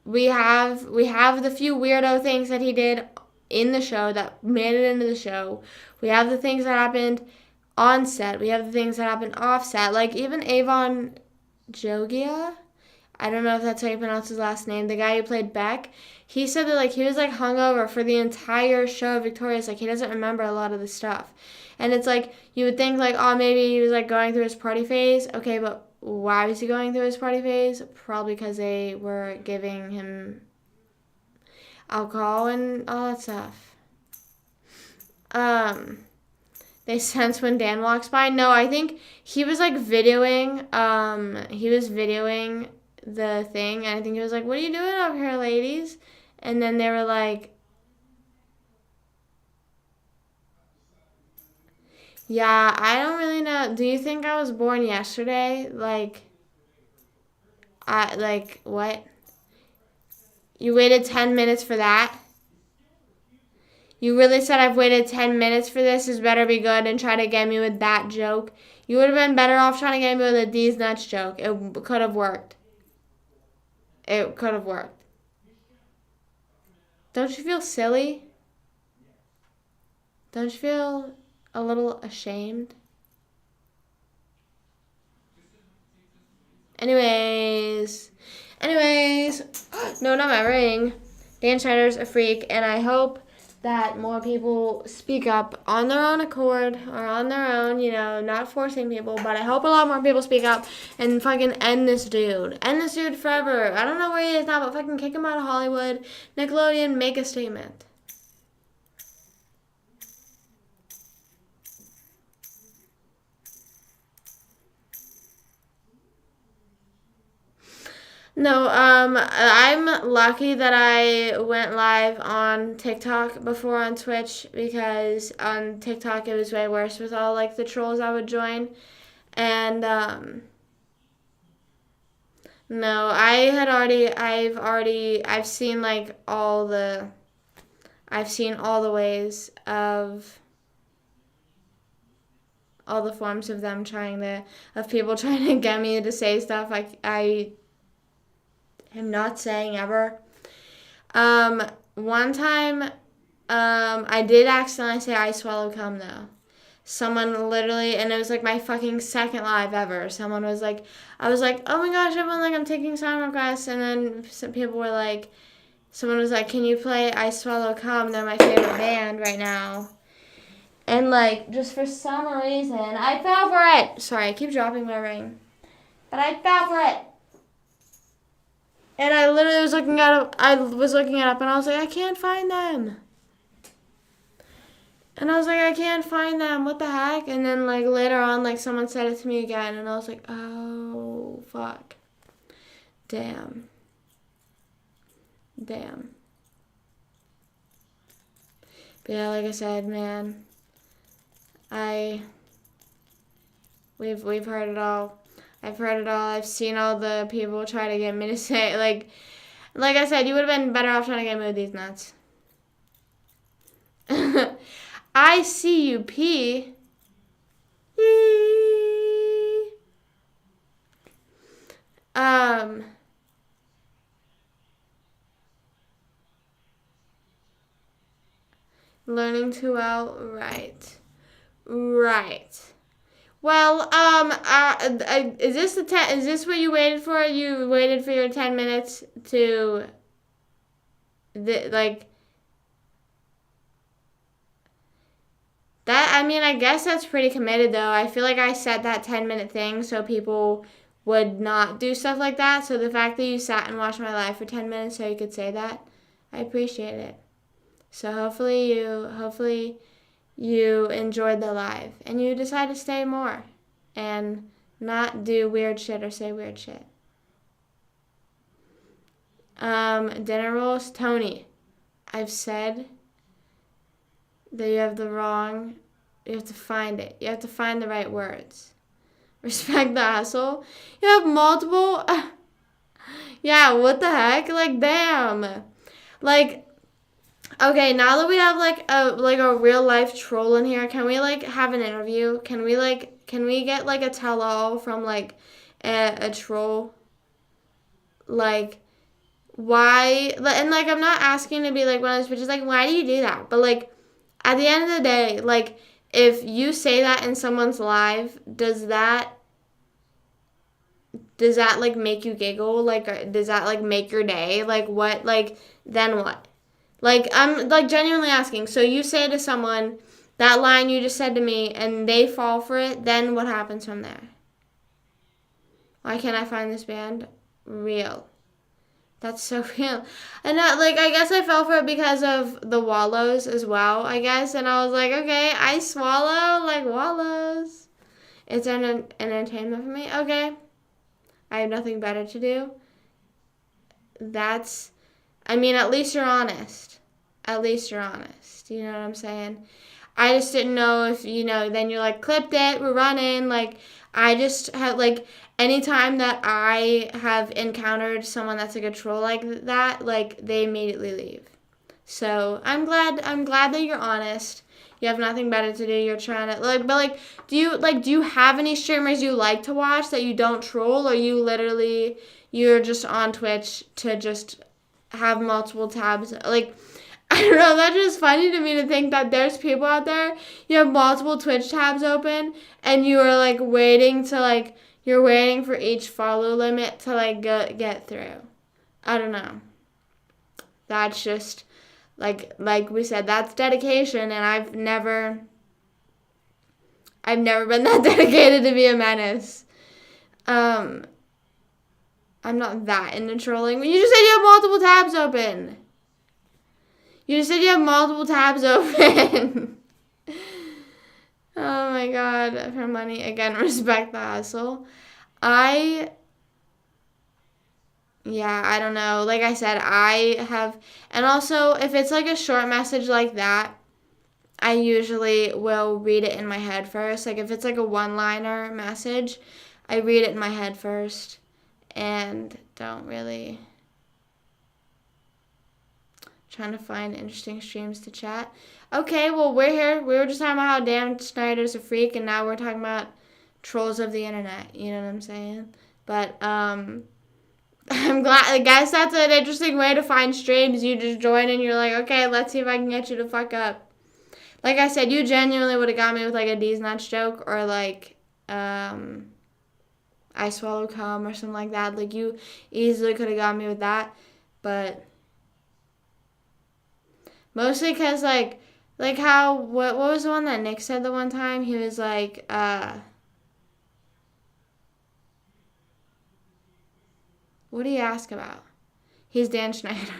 we have the few weirdo things that he did in the show that made it into the show. We have the things that happened on set. We have the things that happened off set. Like even Avon Jogia, I don't know if that's how you pronounce his last name, the guy who played Beck, he said that like he was like hungover for the entire show of Victorious. Like he doesn't remember a lot of the stuff. And it's like you would think like, oh, maybe he was like going through his party phase. Okay, but why was he going through his party phase? Probably because they were giving him alcohol and all that stuff. They sense when Dan walks by. No, I think he was like videoing. He was videoing the thing, and I think he was like, "What are you doing up here, ladies?" And then they were like, "Yeah, I don't really know. Do you think I was born yesterday? Like what? You waited 10 minutes for that? You really said I've waited 10 minutes for this? This better be good and try to get me with that joke. You would have been better off trying to get me with a D's nuts joke. It could have worked. It could have worked. Don't you feel silly? Don't you feel a little ashamed? Anyways, no, not my ring. Dan Schneider's a freak, and I hope that more people speak up on their own accord or on their own, you know, not forcing people, but I hope a lot more people speak up and fucking end this dude. End this dude forever. I don't know where he is now, but fucking kick him out of Hollywood. Nickelodeon, make a statement. No, I'm lucky that I went live on TikTok before on Twitch, because on TikTok it was way worse with all like the trolls I would join. And no, I've seen like I've seen all the ways of all the forms of them of people trying to get me to say stuff I am not saying ever. One time, I did accidentally say I swallow cum though. Someone literally, and it was like my fucking second live ever. Someone was like, I was like, oh my gosh, everyone, like I'm taking sound requests, and then some people were like, someone was like, can you play I Swallow Cum? They're my favorite band right now. And like, just for some reason, I fell for it. Sorry, I keep dropping my ring. But I fell for it. And I literally was looking it up, and I was like, I can't find them. And I was like, I can't find them. What the heck? And then like later on, like someone said it to me again, and I was like, oh fuck. Damn. But yeah, like I said, man, we've heard it all. I've heard it all. I've seen all the people try to get me to say, like I said, you would have been better off trying to get me with these nuts. I see you pee. Learning too well, right. Well, is this is this what you waited for? You waited for your 10 minutes to, like, that, I mean, I guess that's pretty committed, though. I feel like I set that 10-minute thing so people would not do stuff like that. So the fact that you sat and watched my live for 10 minutes so you could say that, I appreciate it. So hopefully you enjoyed the live and you decide to stay more and not do weird shit or say weird shit. Dinner rolls, Tony. I've said that you have to find it. You have to find the right words. Respect the hustle. You have multiple. Yeah, what the heck? Like, damn. Like, okay, now that we have like a real life troll in here, can we like have an interview? Can we get like a tell all from like a troll? Like, why? And like, I'm not asking to be like one of those bitches. Like, why do you do that? But like, at the end of the day, like, if you say that in someone's live, does that like make you giggle? Like, does that like make your day? Like, what? Like, then what? Like, I'm like genuinely asking. So you say to someone that line you just said to me, and they fall for it. Then what happens from there? Why can't I find this band? Real. That's so real. And like, I guess I fell for it because of the wallows as well, I guess. And I was like, okay, I swallow like wallows. It's an entertainment for me. Okay. I have nothing better to do. At least you're honest. At least you're honest. You know what I'm saying? I just didn't know if, then you're like, clipped it, we're running. Like, I just have, like, anytime that I have encountered someone that's like a troll like that, like, they immediately leave. So I'm glad that you're honest. You have nothing better to do. You're trying to do you have any streamers you like to watch that you don't troll, or you're just on Twitch to just have multiple tabs? Like, I don't know, that's just funny to me to think that there's people out there, you have multiple Twitch tabs open, and you are, like, waiting for each follow limit to, like, get through. I don't know. That's just, like we said, that's dedication, and I've never been that dedicated to be a menace. I'm not that into trolling. You just said you have multiple tabs open. Oh my god, for money. Again, respect the hustle. I don't know. Like I said, and also, if it's like a short message like that, I usually will read it in my head first. Like, if it's like a one-liner message, I read it in my head first and don't really trying to find interesting streams to chat. Okay, well, we're here. We were just talking about how Dan Schneider's a freak, and now we're talking about trolls of the internet. You know what I'm saying? But, I'm glad. I guess that's an interesting way to find streams. You just join and you're like, okay, let's see if I can get you to fuck up. Like I said, you genuinely would have got me with like a D's nuts joke, or like, I swallow cum or something like that. Like, you easily could have got me with that, but mostly because like how, what was the one that Nick said the one time? He was like, what do you ask about? He's Dan Schneider.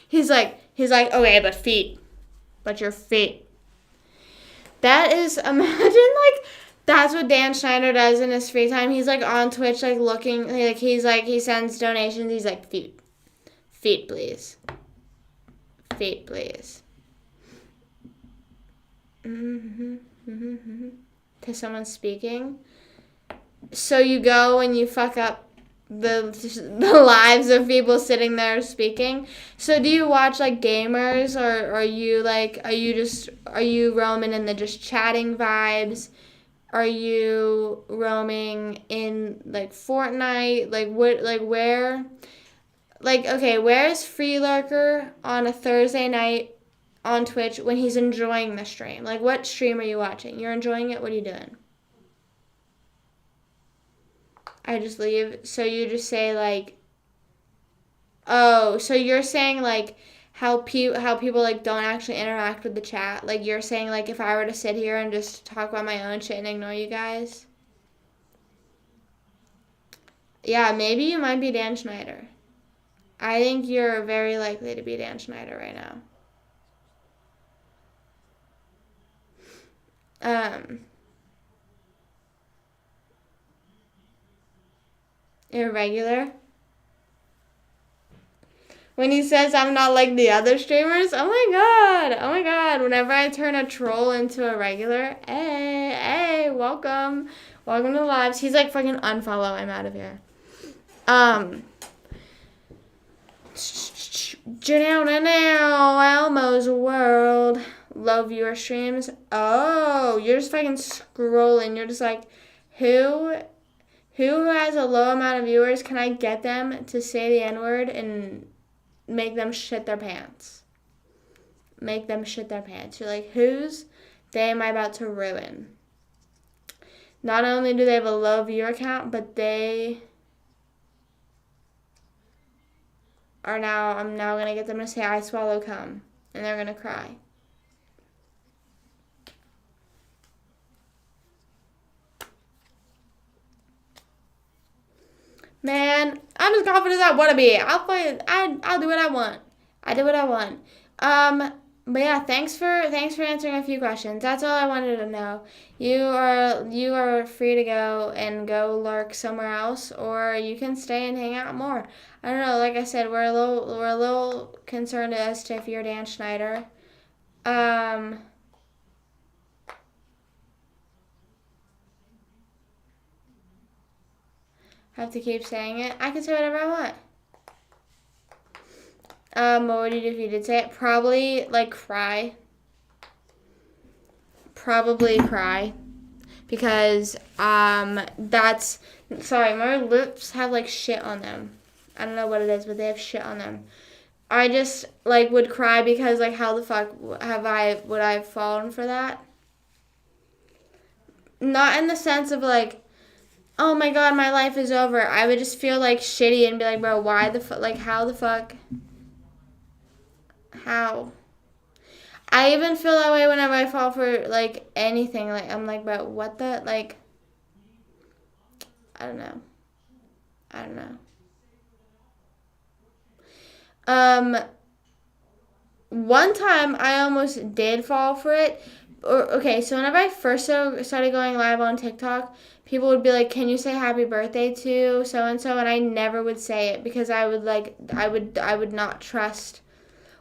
He's like, okay, but your feet. That is, imagine, like, that's what Dan Schneider does in his free time. He's, like, on Twitch, like, looking, like, he sends donations. He's like, feet, please. Feet, please. To someone speaking. So you go and you fuck up the lives of people sitting there speaking. So do you watch like gamers, or are you roaming in the just chatting vibes? Are you roaming in like Fortnite? Like what, like where? Like, okay, where is Free Lurker on a Thursday night on Twitch when he's enjoying the stream? Like, what stream are you watching? You're enjoying it? What are you doing? I just leave. So you just say like, oh, so you're saying like how people like don't actually interact with the chat. Like, you're saying like, if I were to sit here and just talk about my own shit and ignore you guys. Yeah, maybe you might be Dan Schneider. I think you're very likely to be Dan Schneider right now. Irregular. When he says I'm not like the other streamers, oh my god, whenever I turn a troll into a regular, hey, welcome to the lives. He's like, fucking unfollow, I'm out of here. Elmo's World, low viewer streams. Oh, you're just fucking scrolling, you're just like, who has a low amount of viewers, can I get them to say the N-word and make them shit their pants? Make them shit their pants. You're like, whose day am I about to ruin? Not only do they have a low viewer count, but I'm now going to get them to say, I swallow cum. And they're going to cry. Man, I'm as confident as I want to be. I'll do what I want. I do what I want. But yeah, thanks for answering a few questions. That's all I wanted to know. You are free to go and go lurk somewhere else, or you can stay and hang out more. I don't know. Like I said, we're a little concerned as to if you're Dan Schneider. Have to keep saying it. I can say whatever I want. What would you do if you did say it? Probably, like, cry. Probably cry. Because, that's... Sorry, my lips have, like, shit on them. I don't know what it is, but they have shit on them. I just, like, would cry because, like, how the fuck would I have fallen for that? Not in the sense of, like, oh my god, my life is over. I would just feel, like, shitty and be like, bro, why the fuck? Like, how the fuck? How? I even feel that way whenever I fall for, like, anything. Like, I'm like, bro, what the, like, I don't know. One time I almost did fall for it. Okay, so whenever I first started going live on TikTok, people would be like, can you say happy birthday to so-and-so? And I never would say it because I would not trust.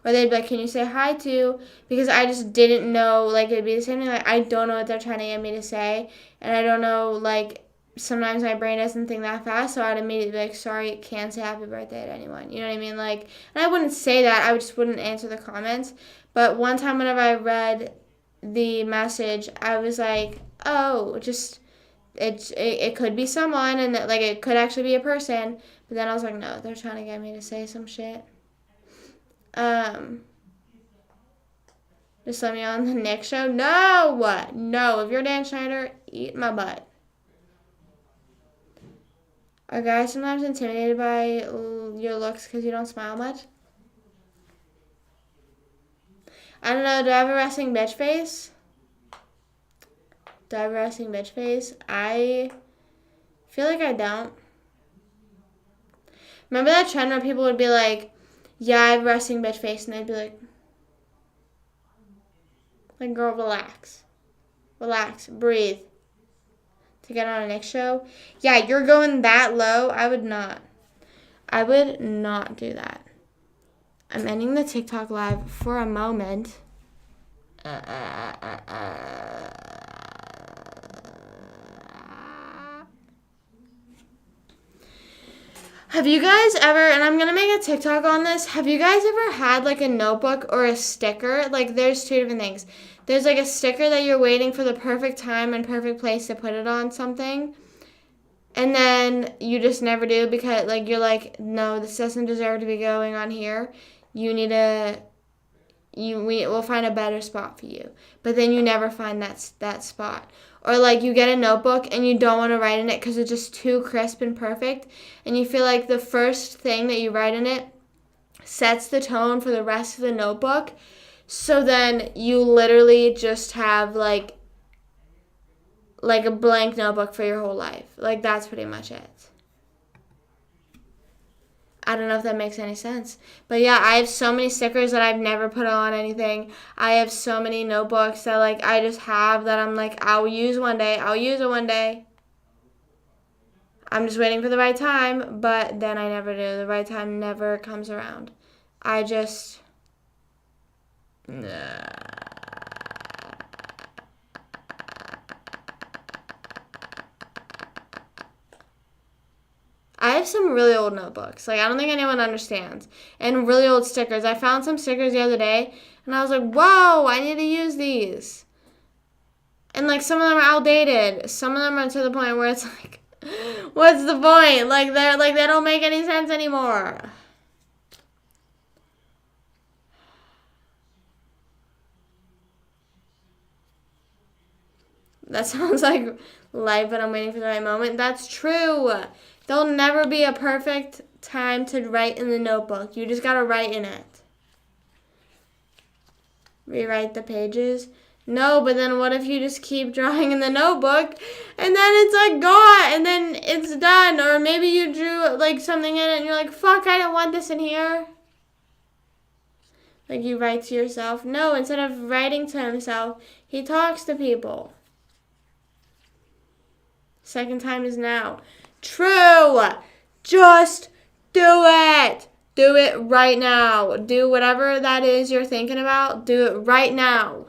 Or they'd be like, can you say hi to? Because I just didn't know, like, it'd be the same thing. Like, I don't know what they're trying to get me to say. And I don't know, like, sometimes my brain doesn't think that fast. So I'd immediately be like, sorry, can't say happy birthday to anyone. You know what I mean? Like, and I wouldn't say that. I just wouldn't answer the comments. But one time whenever I read the message, I was like, oh, just, it could be someone. And, like, it could actually be a person. But then I was like, no, they're trying to get me to say some shit. Just let me on the next show. No. If you're Dan Schneider, eat my butt. Are guys sometimes intimidated by your looks because you don't smile much? I don't know. Do I have a resting bitch face? I feel like I don't. Remember that trend where people would be like, yeah, I have a resting bitch face, and they'd be like, girl, relax, breathe. To get on a next show, yeah, you're going that low. I would not do that. I'm ending the TikTok live for a moment. Have you guys ever, and I'm going to make a TikTok on this, have you guys ever had, like, a notebook or a sticker? Like, there's two different things. There's, like, a sticker that you're waiting for the perfect time and perfect place to put it on something. And then you just never do because, like, you're like, no, this doesn't deserve to be going on here. We'll find a better spot for you. But then you never find that spot. Or, like, you get a notebook and you don't want to write in it because it's just too crisp and perfect. And you feel like the first thing that you write in it sets the tone for the rest of the notebook. So then you literally just have, like a blank notebook for your whole life. Like, that's pretty much it. I don't know if that makes any sense. But yeah, I have so many stickers that I've never put on anything. I have so many notebooks that like I just have that I'm like, I'll use one day. I'll use it one day. I'm just waiting for the right time, but then I never do. The right time never comes around. I just... I have some really old notebooks. Like, I don't think anyone understands. And really old stickers. I found some stickers the other day, and I was like, whoa, I need to use these. And, like, some of them are outdated. Some of them are to the point where it's like, what's the point? Like, they don't make any sense anymore. That sounds like life, but I'm waiting for the right moment. That's true. There'll never be a perfect time to write in the notebook. You just gotta write in it. Rewrite the pages. No, but then what if you just keep drawing in the notebook and then it's like gone and then it's done? Or maybe you drew like something in it and you're like, fuck, I don't want this in here. Like you write to yourself. No, instead of writing to himself, he talks to people. Second time is now. True. Just do it. Do it right now. Do whatever that is you're thinking about. Do it right now.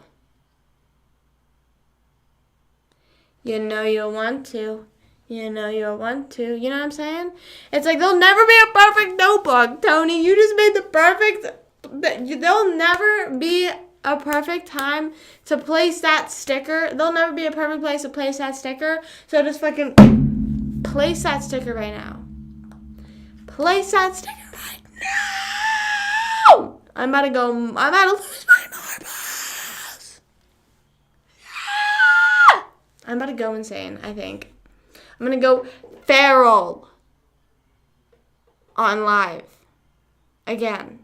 You know you'll want to. You know you'll want to. You know what I'm saying? It's like there'll never be a perfect notebook, Tony. You just made the perfect... There'll never be a perfect time to place that sticker. There'll never be a perfect place to place that sticker. So just fucking place that sticker right now. Place that sticker right now. I'm about to lose my marbles. Yeah! I'm about to go insane, I think. I'm going to go feral on live. Again.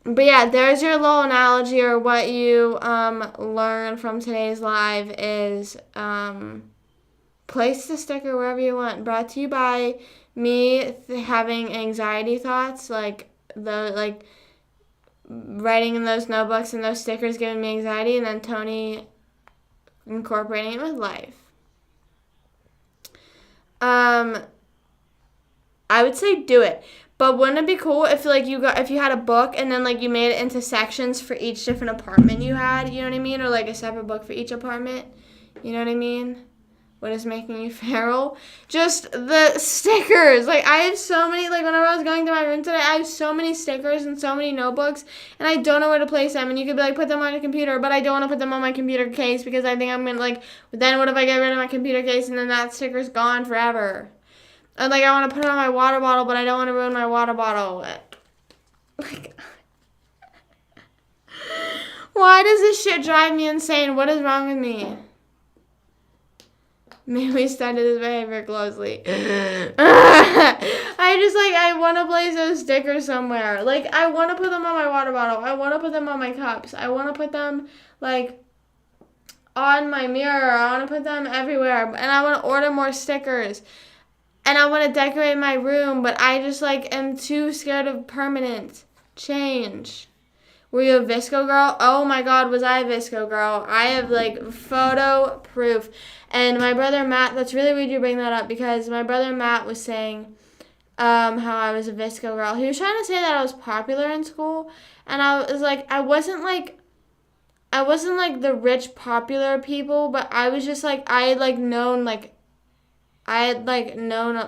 But yeah, there's your little analogy, or what you learn from today's live is place the sticker wherever you want. Brought to you by me having anxiety thoughts, like writing in those notebooks and those stickers giving me anxiety, and then Tony incorporating it with life. I would say do it. But wouldn't it be cool if if you had a book and then like you made it into sections for each different apartment you had, you know what I mean? Or like a separate book for each apartment. You know what I mean? What is making you feral? Just the stickers. Like I have so many, like whenever I was going to my room today, I have so many stickers and so many notebooks and I don't know where to place them. And you could be like, put them on your computer, but I don't want to put them on my computer case because I think I'm going to like, then what if I get rid of my computer case and then that sticker's gone forever? And, like, I want to put it on my water bottle, but I don't want to ruin my water bottle. Like, why does this shit drive me insane? What is wrong with me? Maybe we study this behavior closely. I want to place those stickers somewhere. Like, I want to put them on my water bottle. I want to put them on my cups. I want to put them, like, on my mirror. I want to put them everywhere. And I want to order more stickers. And I want to decorate my room, but I just, like, am too scared of permanent change. Were you a Visco girl? Oh, my God, was I a Visco girl? I have, like, photo proof. And my brother Matt, that's really weird you bring that up, because my brother Matt was saying how I was a Visco girl. He was trying to say that I was popular in school, and I was, like, I wasn't, like, the rich, popular people, but I was just, like, I had, like, known, like,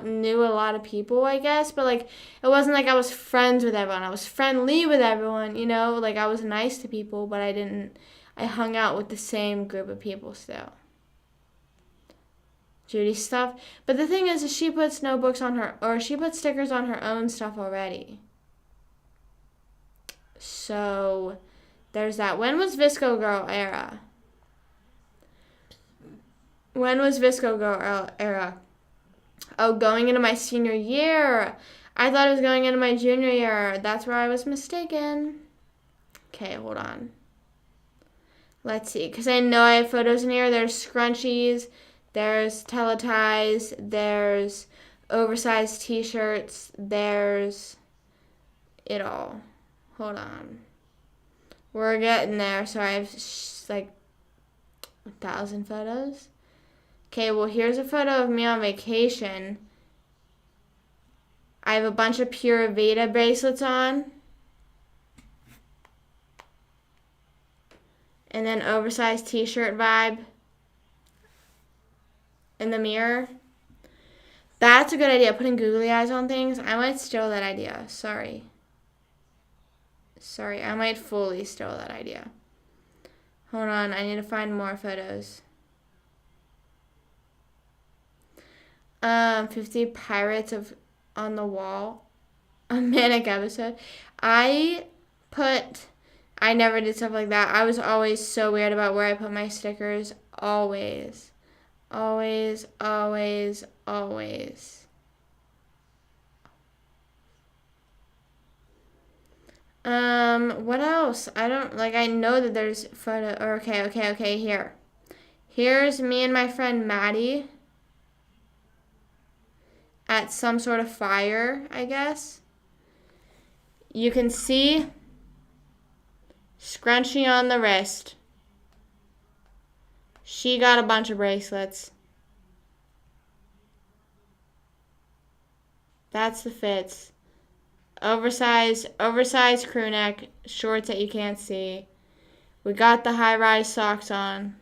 knew a lot of people, I guess, but, like, it wasn't like I was friends with everyone. I was friendly with everyone, you know? Like, I was nice to people, but I hung out with the same group of people still. Judy's stuff. But the thing is she puts stickers on her own stuff already. So, there's that. When was Visco Girl era? When was Visco Girl era? Oh, going into my senior year. I thought it was going into my junior year. That's where I was mistaken. Okay, hold on. Let's see. Because I know I have photos in here. There's scrunchies. There's teleties. There's... oversized t-shirts. There's it all. Hold on. We're getting there. So I have like 1,000 photos. Okay, well, here's a photo of me on vacation. I have a bunch of Pure Veda bracelets on. And then oversized t-shirt vibe in the mirror. That's a good idea, putting googly eyes on things. I might steal that idea. Sorry, I might fully steal that idea. Hold on, I need to find more photos. 50 pirates on the wall. A manic episode. I never did stuff like that. I was always so weird about where I put my stickers. Always. Always, always, always. What else? I know that there's okay, here. Here's me and my friend Maddie at some sort of fire, I guess. You can see scrunchie on the wrist. She got a bunch of bracelets. That's the fits. Oversized crew neck, shorts that you can't see. We got the high-rise socks on.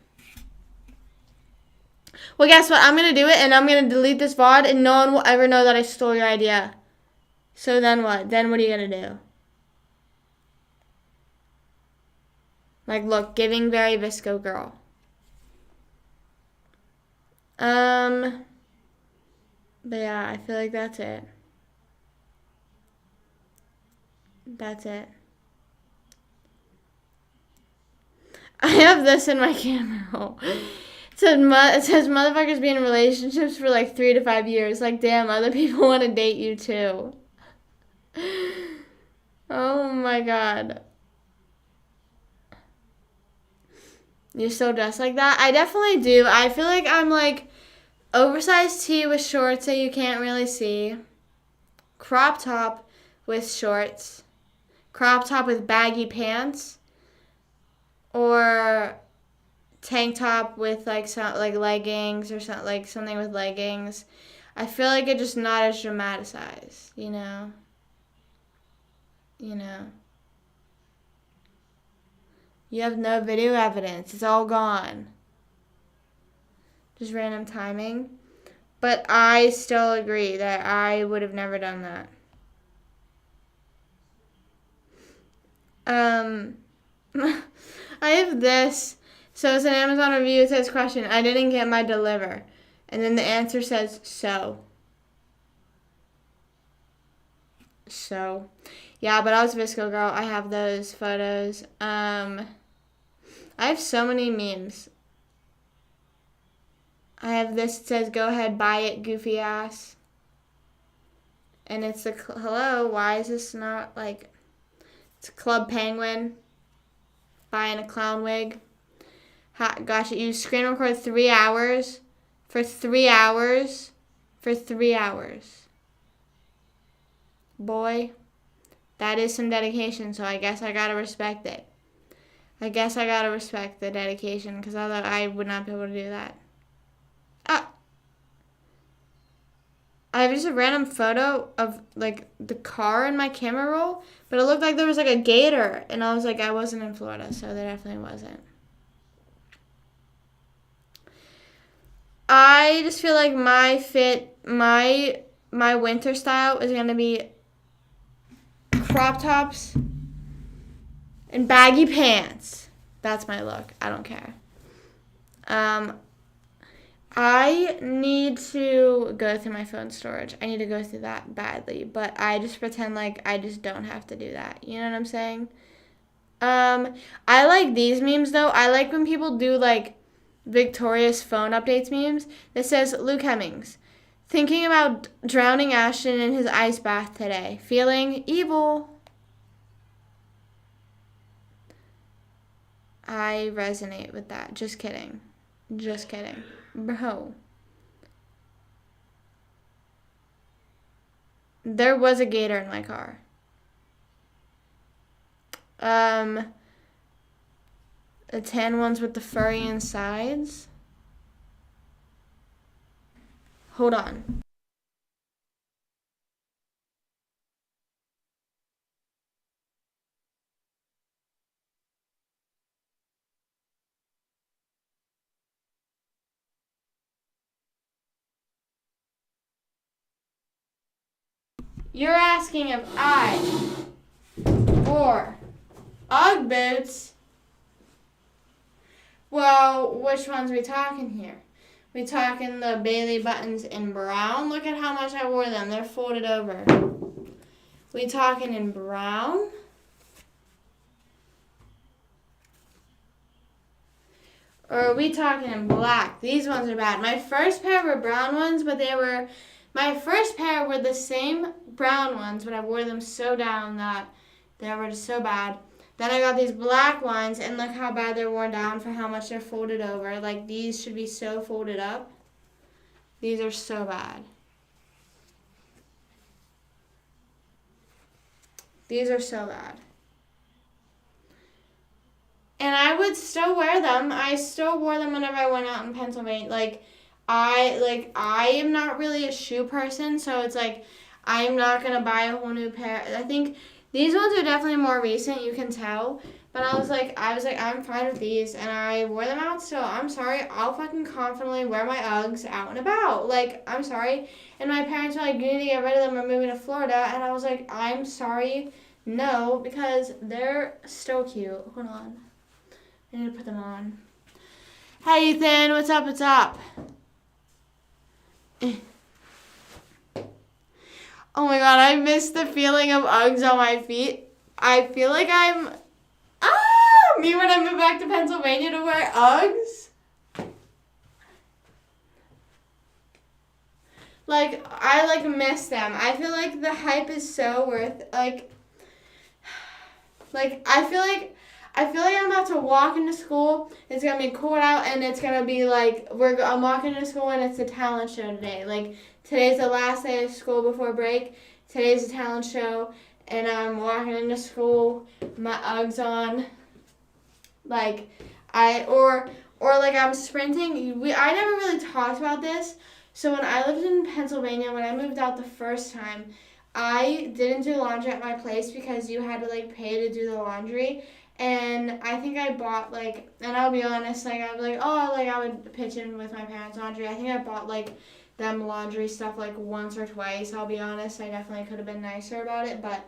Well, guess what? I'm going to do it, and I'm going to delete this VOD, and no one will ever know that I stole your idea. So then what? Then what are you going to do? Like, look, giving very visco girl. But yeah, I feel like that's it. That's it. I have this in my camera roll. It says motherfuckers be in relationships for like 3 to 5 years. Like, damn, other people want to date you too. Oh my god. You're still dressed like that? I definitely do. I feel like I'm like oversized tee with shorts that you can't really see. Crop top with shorts. Crop top with baggy pants. Or tank top with like some like leggings or something, like something with leggings. I feel like it's just not as dramatized, you know. You have no video evidence. It's all gone. Just random timing. But I still agree that I would have never done that. I have this. So it's an Amazon review. It says, question, I didn't get my deliver. And then the answer says, so. Yeah, but I was Visco girl. I have those photos. I have so many memes. I have this. It says, go ahead, buy it, goofy ass. And it's a, hello, why is this not like, it's a Club Penguin buying a clown wig. Gosh, you screen record 3 hours for 3 hours for 3 hours. Boy, that is some dedication, so I guess I gotta respect it. I guess I gotta respect the dedication, because although I would not be able to do that. I have just a random photo of like the car in my camera roll, but it looked like there was like a gator, and I was like, I wasn't in Florida, so there definitely wasn't. I just feel like my winter style is gonna be crop tops and baggy pants. That's my look. I don't care. I need to go through my phone storage. I need to go through that badly, but I just pretend like I just don't have to do that. You know what I'm saying? I like these memes though. I like when people do like Victoria's phone updates memes that says, Luke Hemmings, thinking about drowning Ashton in his ice bath today. Feeling evil. I resonate with that. Just kidding. Bro. There was a gator in my car. The tan ones with the furry insides. Hold on. You're asking if I wore Ugg boots. Well, which ones we talking here? We talking the Bailey buttons in brown? Look at how much I wore them. They're folded over. We talking in brown? Or are we talking in black? These ones are bad. My first pair were brown ones, but my first pair were the same brown ones, but I wore them so down that they were just so bad. Then I got these black ones, and look how bad they're worn down for how much they're folded over. Like, these should be so folded up. These are so bad. These are so bad. And I would still wear them. I still wore them whenever I went out in Pennsylvania. I am not really a shoe person, so it's like I'm not gonna buy a whole new pair. I think these ones are definitely more recent, you can tell. But I was like, I'm fine with these, and I wore them out still. I'm sorry, I'll fucking confidently wear my Uggs out and about. Like, I'm sorry. And my parents were like, you need to get rid of them, we're moving to Florida. And I was like, I'm sorry, no, because they're so cute. Hold on. I need to put them on. Hey, Ethan, what's up, what's up? Oh my god, I miss the feeling of Uggs on my feet. I feel like I'm... me when I move back to Pennsylvania to wear Uggs. Like, I miss them. I feel like the hype is so worth, I feel like I'm about to walk into school. It's gonna be cold out, and it's gonna be like I'm walking into school, and it's a talent show today. Like, today's the last day of school before break. Today's a talent show, and I'm walking into school, my Uggs on. I'm sprinting. I never really talked about this. So when I lived in Pennsylvania, when I moved out the first time, I didn't do laundry at my place because you had to pay to do the laundry. And I think I bought and I'll be honest, I would pitch in with my parents' laundry. I think I bought them laundry stuff once or twice. I'll be honest, I definitely could have been nicer about it, but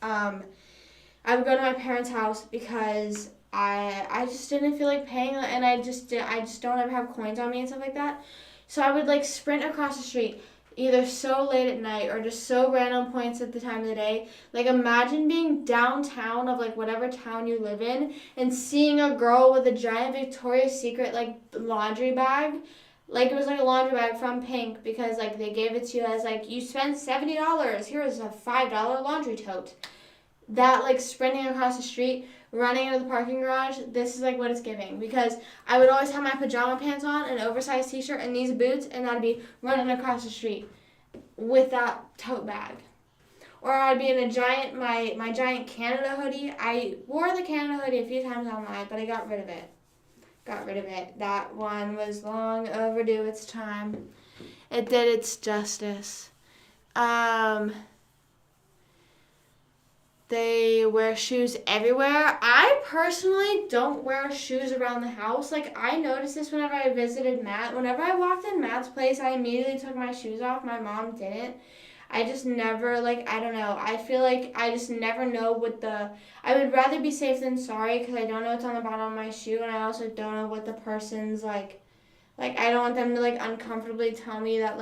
I would go to my parents' house because I just didn't feel like paying, and I just don't ever have coins on me and stuff like that. So I would sprint across the street, either so late at night or just so random points at the time of the day. Imagine being downtown of whatever town you live in and seeing a girl with a giant Victoria's Secret laundry bag. It was a laundry bag from Pink because they gave it to you as you spent $70. Here's a $5 laundry tote. That sprinting across the street, running into the parking garage, this is what it's giving. Because I would always have my pajama pants on, an oversized t-shirt, and these boots, and I'd be running across the street with that tote bag. Or I'd be in my giant Canada hoodie. I wore the Canada hoodie a few times online, but I got rid of it. That one was long overdue its time. It did its justice. They wear shoes everywhere. I personally don't wear shoes around the house. I noticed this whenever I visited Matt. Whenever I walked in Matt's place, I immediately took my shoes off. My mom didn't. I just never, I don't know. I feel like I just never know I would rather be safe than sorry because I don't know what's on the bottom of my shoe, and I also don't know what the person's, I don't want them to, uncomfortably tell me that,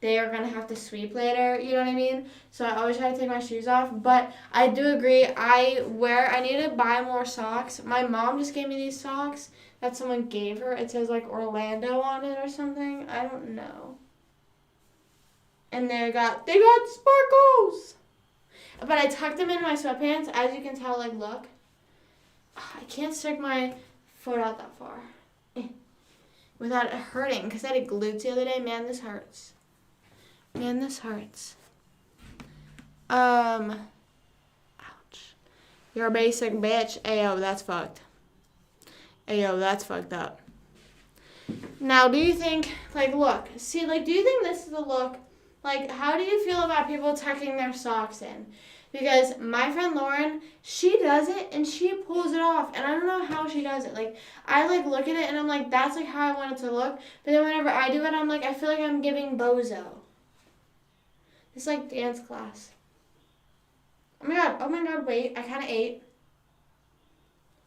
they are going to have to sweep later, you know what I mean? So I always try to take my shoes off. But I do agree, I need to buy more socks. My mom just gave me these socks that someone gave her. It says Orlando on it or something. I don't know. And they got sparkles. But I tucked them in my sweatpants. As you can tell, look. I can't stick my foot out that far without it hurting because I had it glued the other day. Man, this hurts. Ouch. You're a basic bitch. Ayo, that's fucked. Ayo, that's fucked up. Now, do you think, like, look, see, like, do you think this is the look? Like, how do you feel about people tucking their socks in? Because my friend Lauren, she does it and she pulls it off. And I don't know how she does it. Like, I, like, look at it and I'm like, that's, like, how I want it to look. But then whenever I do it, I'm like, I feel like I'm giving bozo. It's like dance class. Oh my god, wait, I kind of ate.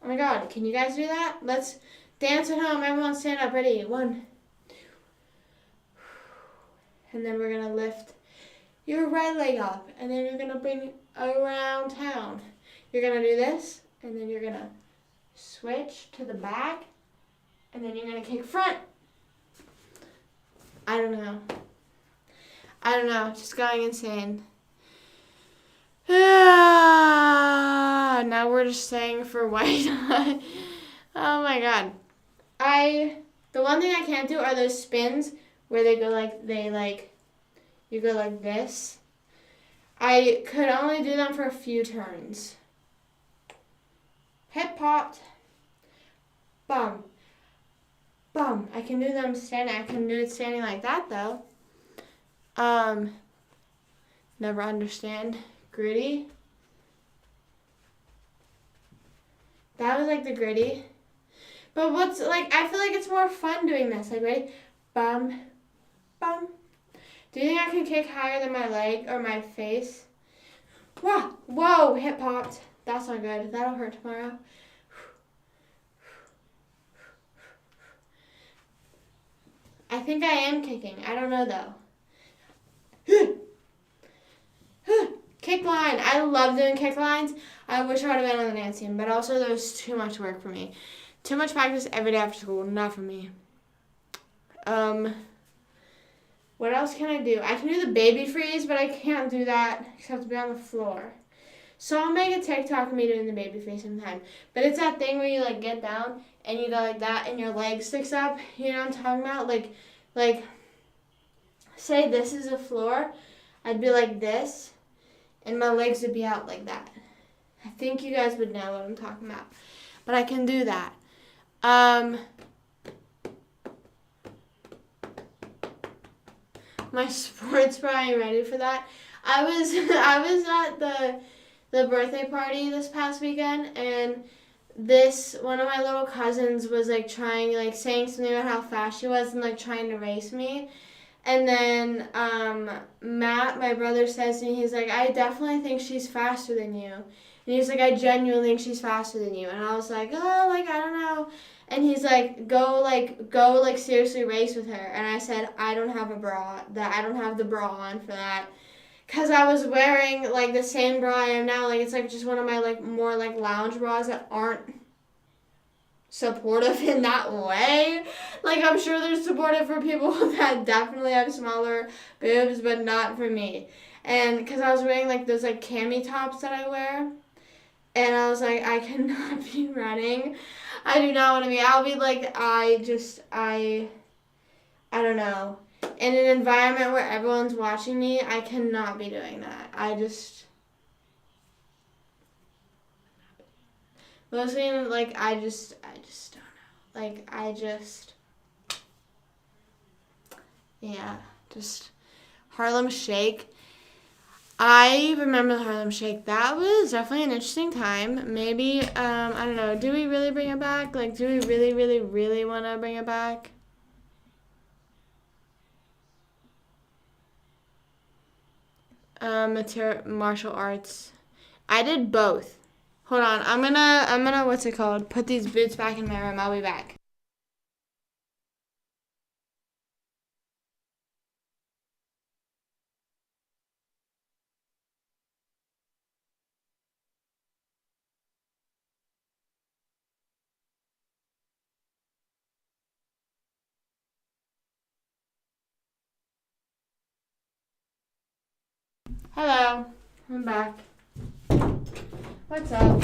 Oh my god, can you guys do that? Let's dance at home. Everyone stand up. Ready? 1. And then we're going to lift your right leg up. And then you're going to bring it around town. You're going to do this. And then you're going to switch to the back. And then you're going to kick front. I don't know. Just going insane. Now we're just saying for white. Oh my god. The one thing I can't do are those spins where they go you go like this. I could only do them for a few turns. Hip popped. Bum. Bum. I can do them standing. I can do it standing like that though. Never understand. Gritty. That was like the gritty. But what's like, I feel like it's more fun doing this. Like, ready? Bum. Bum. Do you think I can kick higher than my leg or my face? Whoa. Whoa. Hip popped. That's not good. That'll hurt tomorrow. I think I am kicking. I don't know though. Kick line. I love doing kick lines. I wish I would have been on the dance team, but also there was too much work for me. Too much practice every day after school. Not for me. What else can I do? I can do the baby freeze, but I can't do that except to be on the floor. So I'll make a TikTok of me doing the baby freeze sometime. But it's that thing where you like get down and you go like that and your leg sticks up. You know what I'm talking about? Like, say this is the floor. I'd be like this. And my legs would be out like that. I think you guys would know what I'm talking about. But I can do that. My sports bra, are you ready for that? I was at the birthday party this past weekend, and one of my little cousins was like saying something about how fast she was and like trying to race me. And then Matt, my brother, says to me, he's like, I definitely think she's faster than you. And he's like, I genuinely think she's faster than you. And I was like, oh, like, I don't know. And he's like, go seriously race with her. And I said, I don't have a bra. I don't have the bra on for that. Because I was wearing, like, the same bra I am now. Like, it's, like, just one of my, like, more, like, lounge bras that aren't supportive in that way. Like, I'm sure they're supportive for people that definitely have smaller boobs, but not for me. And because I was wearing like those like cami tops that I wear, and I was like, I cannot be running. I do not want to be. I'll be like, I don't know. In an environment where everyone's watching me, I cannot be doing that. Mostly, like, I just don't know. Like, just Harlem Shake. I remember the Harlem Shake. That was definitely an interesting time. Maybe, I don't know. Do we really bring it back? Like, do we really, really, really want to bring it back? Martial arts. I did both. Hold on, I'm gonna, what's it called? Put these boots back in my room. I'll be back. Hello, I'm back. What's up?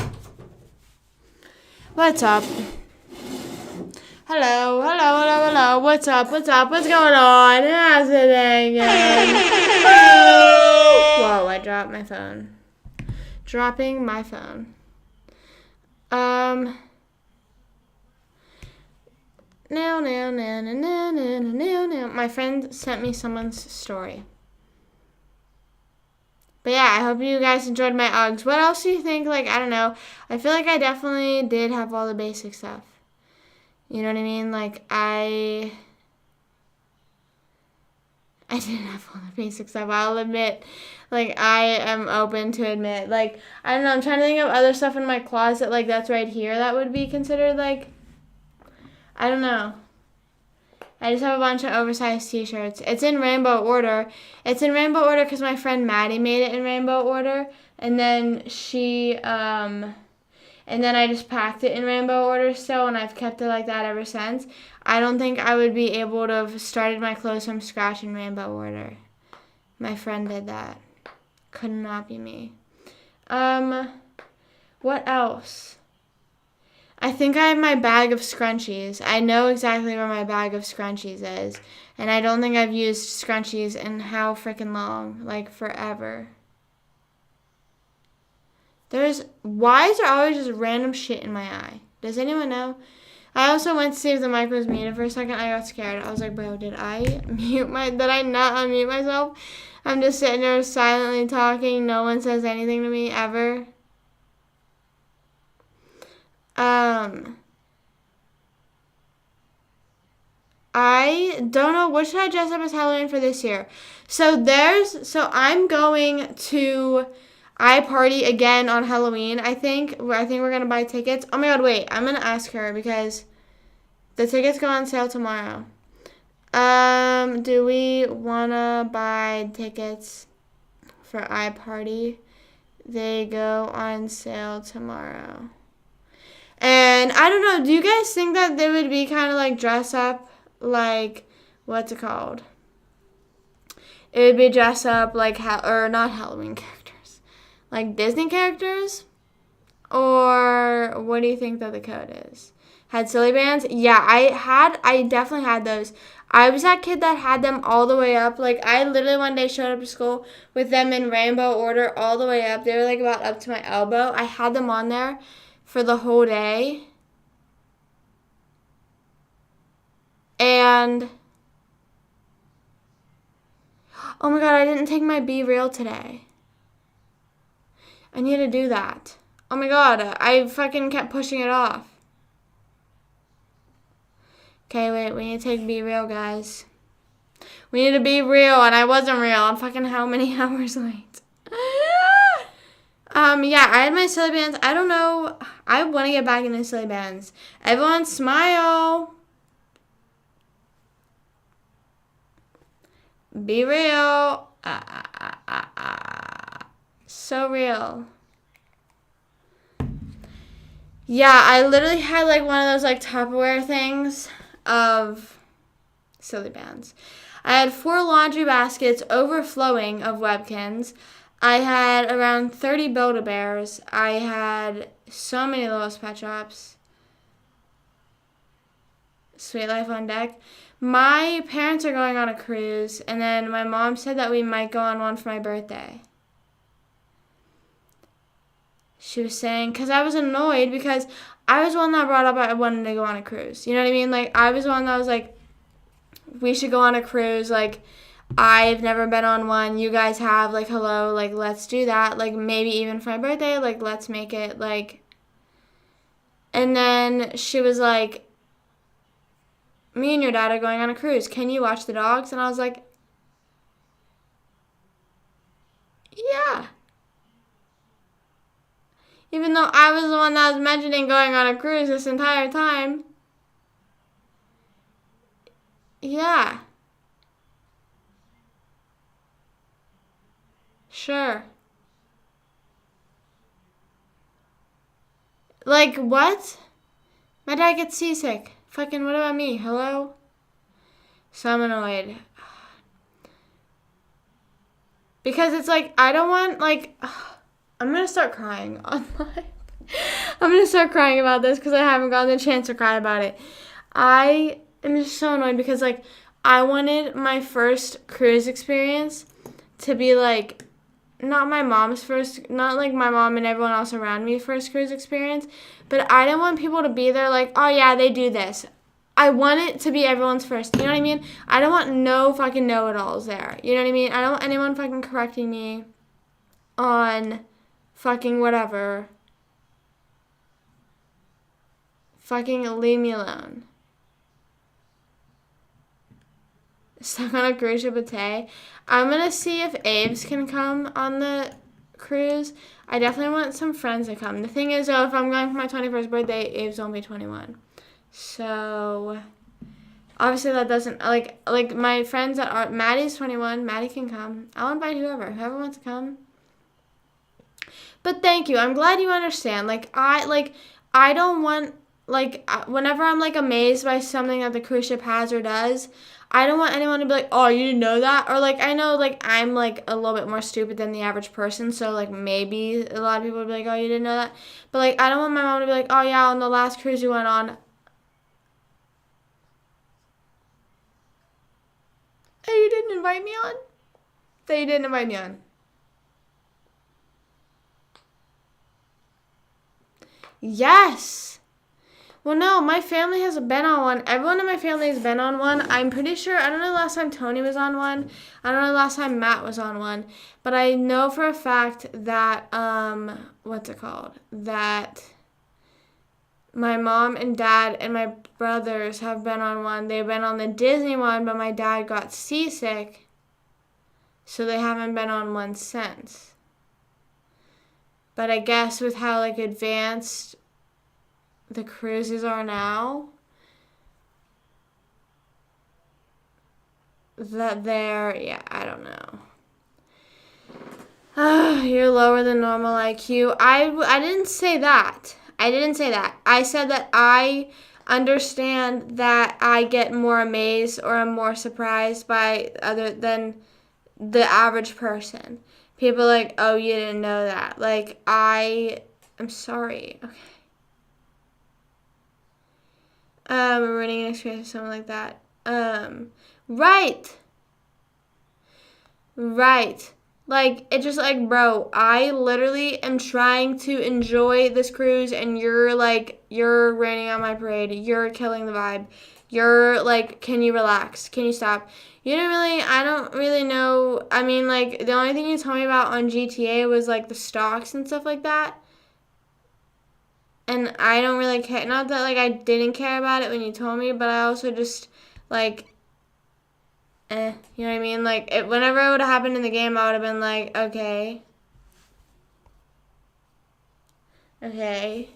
What's up? Hello. What's up? What's going on? How's it going? Whoa, I dropped. drop my phone. Dropping my phone. No. My friend sent me someone's story. But yeah, I hope you guys enjoyed my Uggs. What else do you think? Like, I don't know. I feel like I definitely did have all the basic stuff. You know what I mean? Like, I didn't have all the basic stuff. I'll admit. Like, I am open to admit. Like, I don't know. I'm trying to think of other stuff in my closet. Like, that's right here. That would be considered, like, I don't know. I just have a bunch of oversized t-shirts. It's in rainbow order. It's in rainbow order because my friend Maddie made it in rainbow order. And then and then I just packed it in rainbow order still, and I've kept it like that ever since. I don't think I would be able to have started my clothes from scratch in rainbow order. My friend did that. Could not be me. What else? I think I have my bag of scrunchies. I know exactly where my bag of scrunchies is. And I don't think I've used scrunchies in how freaking long. Like, forever. Why is there always just random shit in my eye? Does anyone know? I also went to see if the mic was muted for a second. I got scared. I was like, bro, did I not unmute myself? I'm just sitting there silently talking. No one says anything to me ever. I don't know. What should I dress up as Halloween for this year? So I'm going to iParty again on Halloween, I think. I think we're going to buy tickets. Oh my god, wait. I'm going to ask her because the tickets go on sale tomorrow. Do we want to buy tickets for iParty? They go on sale tomorrow. And I don't know, do you guys think that they would be kind of like dress up like, what's it called? It would be dress up like, or not Halloween characters, like Disney characters? Or what do you think that the code is? Had silly bands? Yeah, I definitely had those. I was that kid that had them all the way up. Like, I literally one day showed up to school with them in rainbow order all the way up. They were like about up to my elbow. I had them on there for the whole day. And oh my god, I didn't take my Be Real today. I need to do that. Oh my god, I fucking kept pushing it off. Okay, wait, we need to take Be Real, guys. We need to be real, and I wasn't real. I'm fucking how many hours late? Yeah, I had my silly bands. I don't know. I want to get back into silly bands. Everyone smile. Be real. So real. Yeah, I literally had like one of those like Tupperware things of silly bands. I had 4 laundry baskets overflowing of Webkins. I had around 30 Build-A-Bears. I had so many Littlest Pet Shops. Sweet Life on deck. My parents are going on a cruise, and then my mom said that we might go on one for my birthday. She was saying, because I was annoyed because I was the one that brought up I wanted to go on a cruise. You know what I mean? Like, I was the one that was like, we should go on a cruise. Like, I've never been on one. You guys have. Like, hello. Like, let's do that. Like, maybe even for my birthday. Like, let's make it. Like, and then she was like, me and your dad are going on a cruise. Can you watch the dogs? And I was like, yeah. Even though I was the one that was mentioning going on a cruise this entire time. Yeah. Sure. Like, what? My dad gets seasick. Fucking what about me? Hello? So I'm annoyed. Because it's like, I don't want, like, I'm going to start crying online. I'm going to start crying about this because I haven't gotten the chance to cry about it. I am just so annoyed because, like, I wanted my first cruise experience to be, like, not my mom's first, not like my mom and everyone else around me first cruise experience, but I didn't want people to be there like, oh yeah, they do this. I want it to be everyone's first. You know what I mean? I don't want no fucking know-it-alls there. You know what I mean? I don't want anyone fucking correcting me on fucking whatever. Fucking leave me alone. Stuck on a cruise ship with Tay. I'm gonna see if Aves can come on the cruise. I definitely want some friends to come. The thing is, though, if I'm going for my 21st birthday, Aves won't be 21. So, obviously that doesn't, like my friends that are, Maddie's 21, Maddie can come. I'll invite whoever wants to come. But thank you. I'm glad you understand. I don't want, whenever I'm, amazed by something that the cruise ship has or does, I don't want anyone to be like, oh, you didn't know that? Or, I know, I'm, a little bit more stupid than the average person, so, maybe a lot of people would be like, oh, you didn't know that? But, I don't want my mom to be like, oh, yeah, on the last cruise we went on, hey, you didn't invite me on? That you didn't invite me on. Yes. Well, no, my family has been on one. Everyone in my family has been on one. I'm pretty sure, I don't know the last time Tony was on one. I don't know the last time Matt was on one. But I know for a fact that, what's it called? That my mom and dad and my brothers have been on one. They've been on the Disney one, but my dad got seasick. So they haven't been on one since. But I guess with how, advanced the cruises are now, that yeah, I don't know. You're lower than normal IQ. I didn't say that. I said that I understand that I get more amazed or I'm more surprised by other than the average person. People like, oh, you didn't know that. I'm sorry. Okay. Ruining an experience with someone like that. Right. It's just bro, I literally am trying to enjoy this cruise and you're raining on my parade. You're killing the vibe. You're can you relax? Can you stop? I don't really know. I mean, the only thing you told me about on GTA was the stocks and stuff like that. And I don't really care. Not that I didn't care about it when you told me, but I also just you know what I mean? Whenever it would have happened in the game, I would have been okay. Okay.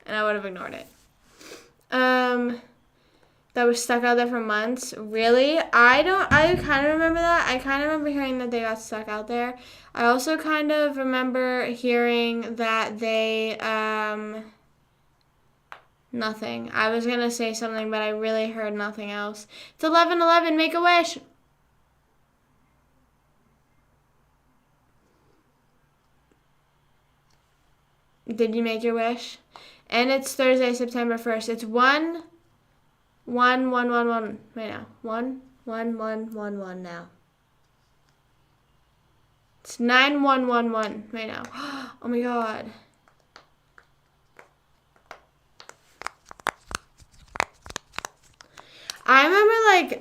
And I would have ignored it. That was stuck out there for months. Really? I kind of remember that. I kind of remember hearing that they got stuck out there. I also kind of remember hearing that they, nothing. I was going to say something, but I really heard nothing else. It's 11:11. Make a wish. Did you make your wish? And it's Thursday, September 1st. It's 1, 1, 1, 1, 1 right now. 1, 1, 1, 1, 1 now. It's 9, 1, 1, 1 right now. Oh my god. I remember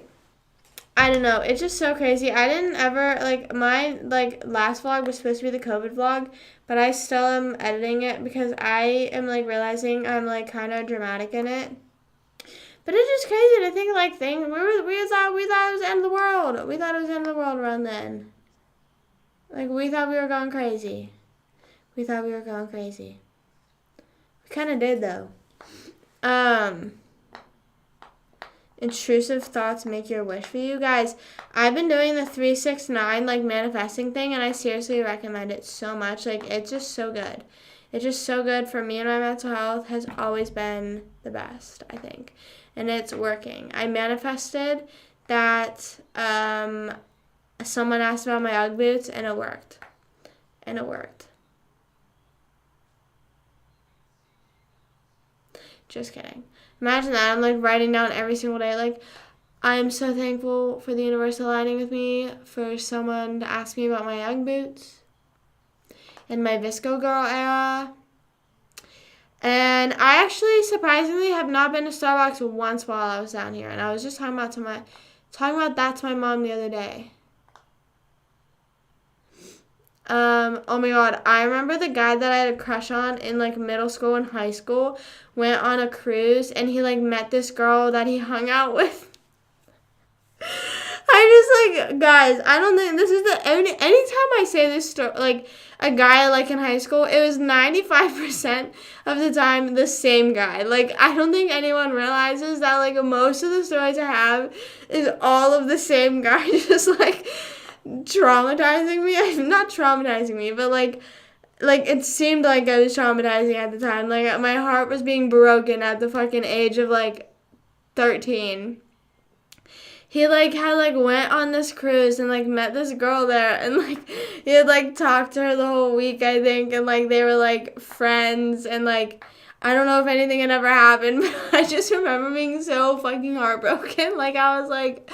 I don't know, it's just so crazy. I didn't ever my last vlog was supposed to be the COVID vlog, but I still am editing it because I am realizing I'm kind of dramatic in it. But it's just crazy to think we thought it was the end of the world. We thought it was the end of the world around then. We thought we were going crazy. We kind of did though. Intrusive thoughts make your wish for you guys. I've been doing the 369 manifesting thing, and I seriously recommend it so much. It's just so good. It's just so good for me, and my mental health has always been the best, I think, and it's working. I manifested that someone asked about my Ugg boots, and it worked. Just kidding. Imagine that. I'm writing down every single day I'm so thankful for the universe aligning with me, for someone to ask me about my Young boots and my Visco Girl era. And I actually surprisingly have not been to Starbucks once while I was down here. And I was just talking about that to my mom the other day. Oh my god, I remember the guy that I had a crush on in like middle school and high school went on a cruise and he like met this girl that he hung out with. I just like, guys, I don't think this is the only, anytime I say this story, like a guy like in high school, it was 95% of the time the same guy. Like, I don't think anyone realizes that like most of the stories I have is all of the same guy just like traumatizing me. Not traumatizing me, but like it seemed like I was traumatizing at the time. Like my heart was being broken at the fucking age of like 13. He like had like went on this cruise and like met this girl there and like he had like talked to her the whole week, I think, and like they were like friends and like I don't know if anything had ever happened, but I just remember being so fucking heartbroken. Like I was like,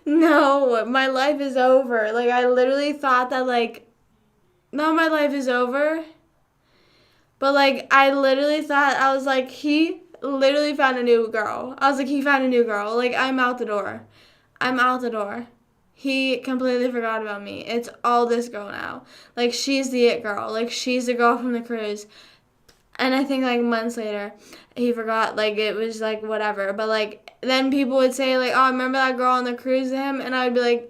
no, my life is over. Like I literally thought that like, no, my life is over. But like I literally thought, I was like, he literally found a new girl. I was like, he found a new girl. Like I'm out the door. I'm out the door. He completely forgot about me. It's all this girl now. Like, she's the it girl. Like, she's the girl from the cruise. And I think, like, months later, he forgot. Like, it was, like, whatever. But, like, then people would say, like, oh, remember that girl on the cruise to him? And I would be like,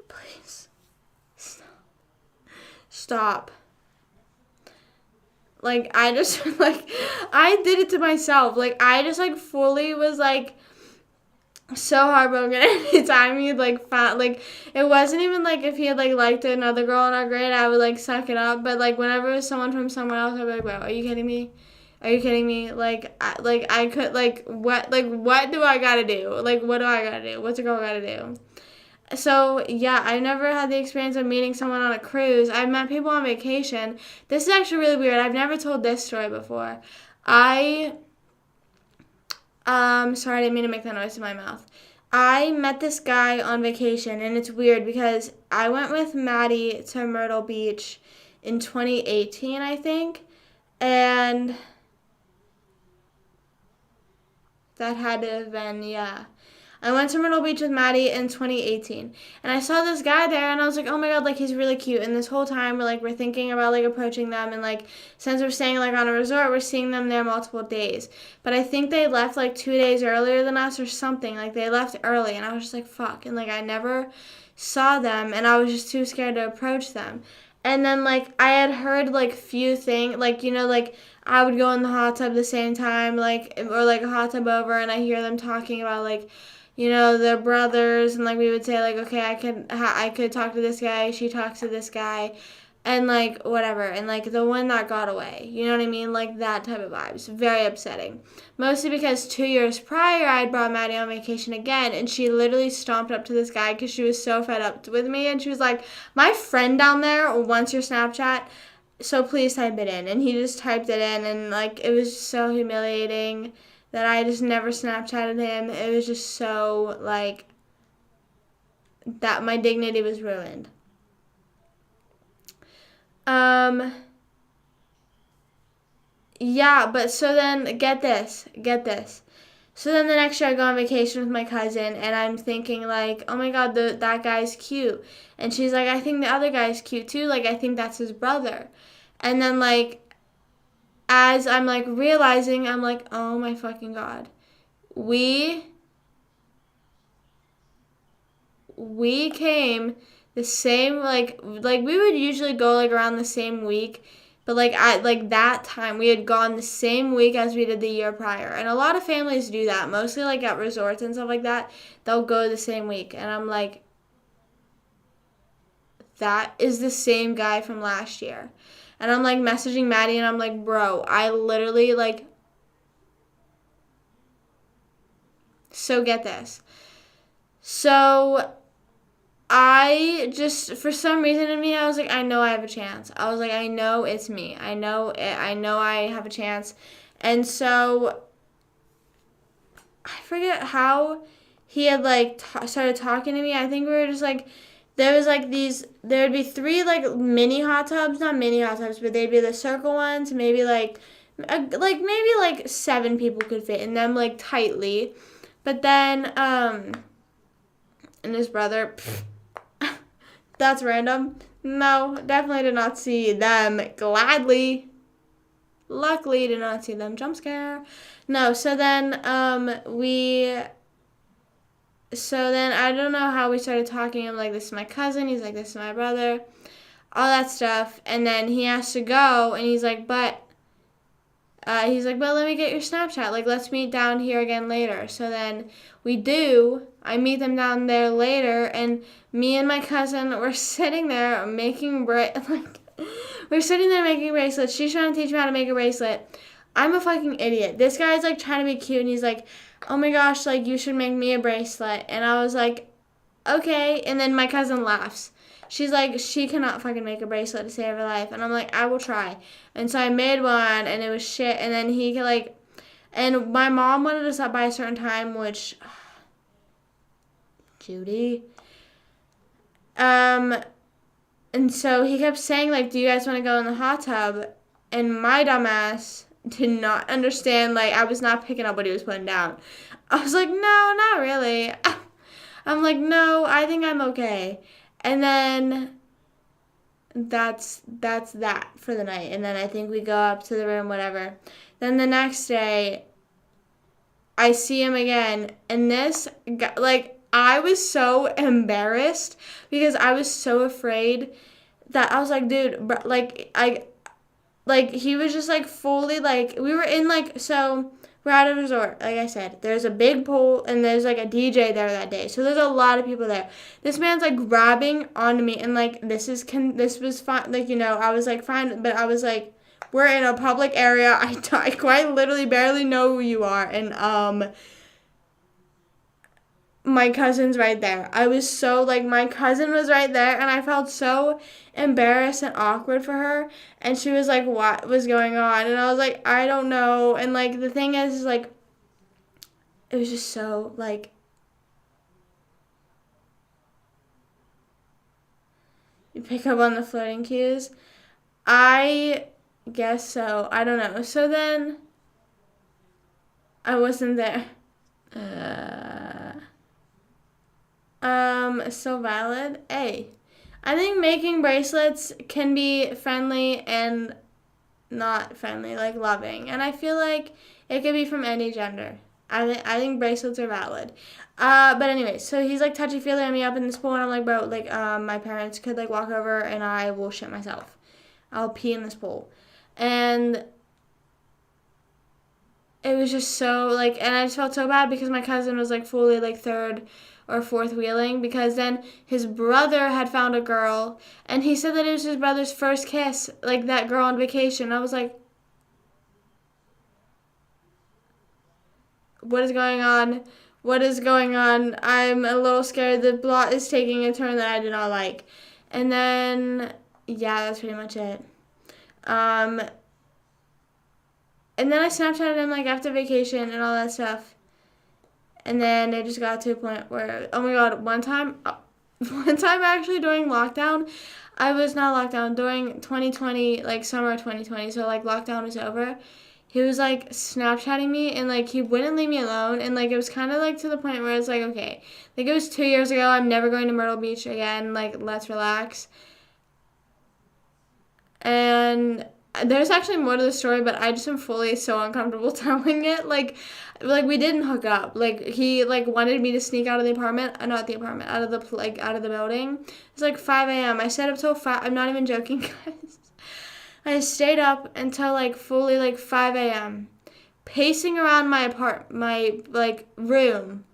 please, stop. Like, I just, like, I did it to myself. Like, I just, like, fully was, like, so heartbroken anytime he'd like found like it wasn't even like if he had like liked another girl in our grade I would like suck it up, but like whenever it was someone from somewhere else I'd be like, bro, are you kidding me? Are you kidding me? Like I could like what do I gotta do? Like what do I gotta do? What's a girl gotta do? So yeah, I never had the experience of meeting someone on a cruise. I've met people on vacation. This is actually really weird. I've never told this story before. Sorry, I didn't mean to make that noise in my mouth. I met this guy on vacation, and it's weird because I went with Maddie to Myrtle Beach in 2018, I think, and that had to have been, yeah. I went to Myrtle Beach with Maddie in 2018, and I saw this guy there, and I was like, oh my god, like, he's really cute, and this whole time, we're thinking about, like, approaching them, and, like, since we're staying, like, on a resort, we're seeing them there multiple days, but I think they left, like, 2 days earlier than us or something, like, they left early, and I was just like, fuck, and, like, I never saw them, and I was just too scared to approach them, and then, like, I had heard, like, few things, like, you know, like, I would go in the hot tub the same time, like, or, like, a hot tub over, and I hear them talking about, like, you know, they're brothers, and like we would say like, okay, I could talk to this guy, she talks to this guy, and like whatever, and like the one that got away, you know what I mean, like that type of vibes, very upsetting, mostly because 2 years prior I had brought Maddie on vacation again, and she literally stomped up to this guy because she was so fed up with me, and she was like, my friend down there wants your Snapchat, so please type it in, and he just typed it in, and like it was so humiliating that I just never Snapchatted him. It was just so, like, that my dignity was ruined. Yeah, but so then, get this. So then the next year I go on vacation with my cousin, and I'm thinking, like, oh my god, that guy's cute. And she's like, I think the other guy's cute, too. Like, I think that's his brother. And then, like, as I'm, like, realizing, I'm like, oh my fucking god. We came the same, like we would usually go, like, around the same week. But, like, at, like, that time, we had gone the same week as we did the year prior. And a lot of families do that. Mostly, like, at resorts and stuff like that. They'll go the same week. And I'm like, that is the same guy from last year. And I'm, like, messaging Maddie, and I'm like, bro, I literally, like, so get this. So I just, for some reason in me, I was like, I know I have a chance. I was like, I know it's me. I know I have a chance. And so I forget how he had like started talking to me. I think we were just like, there was like these, there would be 3 like mini hot tubs, not mini hot tubs, but they'd be the circle ones. Maybe like maybe like 7 people could fit in them like tightly. But then and his brother, that's random. No, definitely did not see them gladly. Luckily, did not see them jump scare. No, so then I don't know how we started talking. I'm like, this is my cousin. He's like, this is my brother. All that stuff. And then he has to go, and he's like, but let me get your Snapchat. Like, let's meet down here again later. So then we do. I meet them down there later, and me and my cousin were sitting there making we're sitting there making bracelets. She's trying to teach me how to make a bracelet. I'm a fucking idiot. This guy's like trying to be cute, and he's like, oh my gosh, like you should make me a bracelet. And I was like, okay. And then my cousin laughs. She's like, she cannot fucking make a bracelet to save her life. And I'm like, I will try. And so I made one, and it was shit. And then he like, and my mom wanted us up by a certain time, which, Judy. And so he kept saying like, do you guys want to go in the hot tub? And my dumbass did not understand. Like, I was not picking up what he was putting down. I was like, no, not really. I'm like, no, I think I'm okay. And then that's that for the night. And then I think we go up to the room, whatever. Then the next day, I see him again. And this guy, like, I was so embarrassed because I was so afraid that I was like, dude, he was just like fully like, we were in like, so we're at a resort, like I said. There's a big pool, and there's like a DJ there that day. So there's a lot of people there. This man's like grabbing onto me, and like this was fine. Like, I was like fine, but I was like, we're in a public area. I quite literally barely know who you are, and my cousin's right there. I was so like, my cousin was right there, and I felt so embarrassed and awkward for her. And she was like, what was going on? And I was like, I don't know. And like the thing is like, it was just so like, you pick up on the flirting cues. I guess so. I don't know. So then I wasn't there. So valid. I think making bracelets can be friendly and not friendly, like loving. And I feel like it could be from any gender. I think bracelets are valid. But anyway, so he's like touchy-feely on me up in this pool, and I'm like, bro, like, my parents could like walk over, and I will shit myself. I'll pee in this pool. And it was just so like, and I just felt so bad because my cousin was like fully like 3rd or 4th wheeling, because then his brother had found a girl, and he said that it was his brother's first kiss, like that girl on vacation. I was like, what is going on? What is going on? I'm a little scared. The plot is taking a turn that I do not like. And then, yeah, that's pretty much it. And then I Snapchatted him like after vacation and all that stuff. And then it just got to a point where, oh my god, one time actually during lockdown, I was not locked down, during 2020, like summer 2020, so like lockdown was over. He was like Snapchatting me, and like he wouldn't leave me alone, and like it was kind of like to the point where it's like, okay, like it was 2 years ago, I'm never going to Myrtle Beach again, like let's relax. And there's actually more to the story, but I just am fully so uncomfortable telling it. Like we didn't hook up. Like he like wanted me to sneak out of the apartment, not the apartment, out of the building. It's like 5 a.m. I stayed up till 5. I'm not even joking, guys. I stayed up until like fully like 5 a.m. pacing around my like room,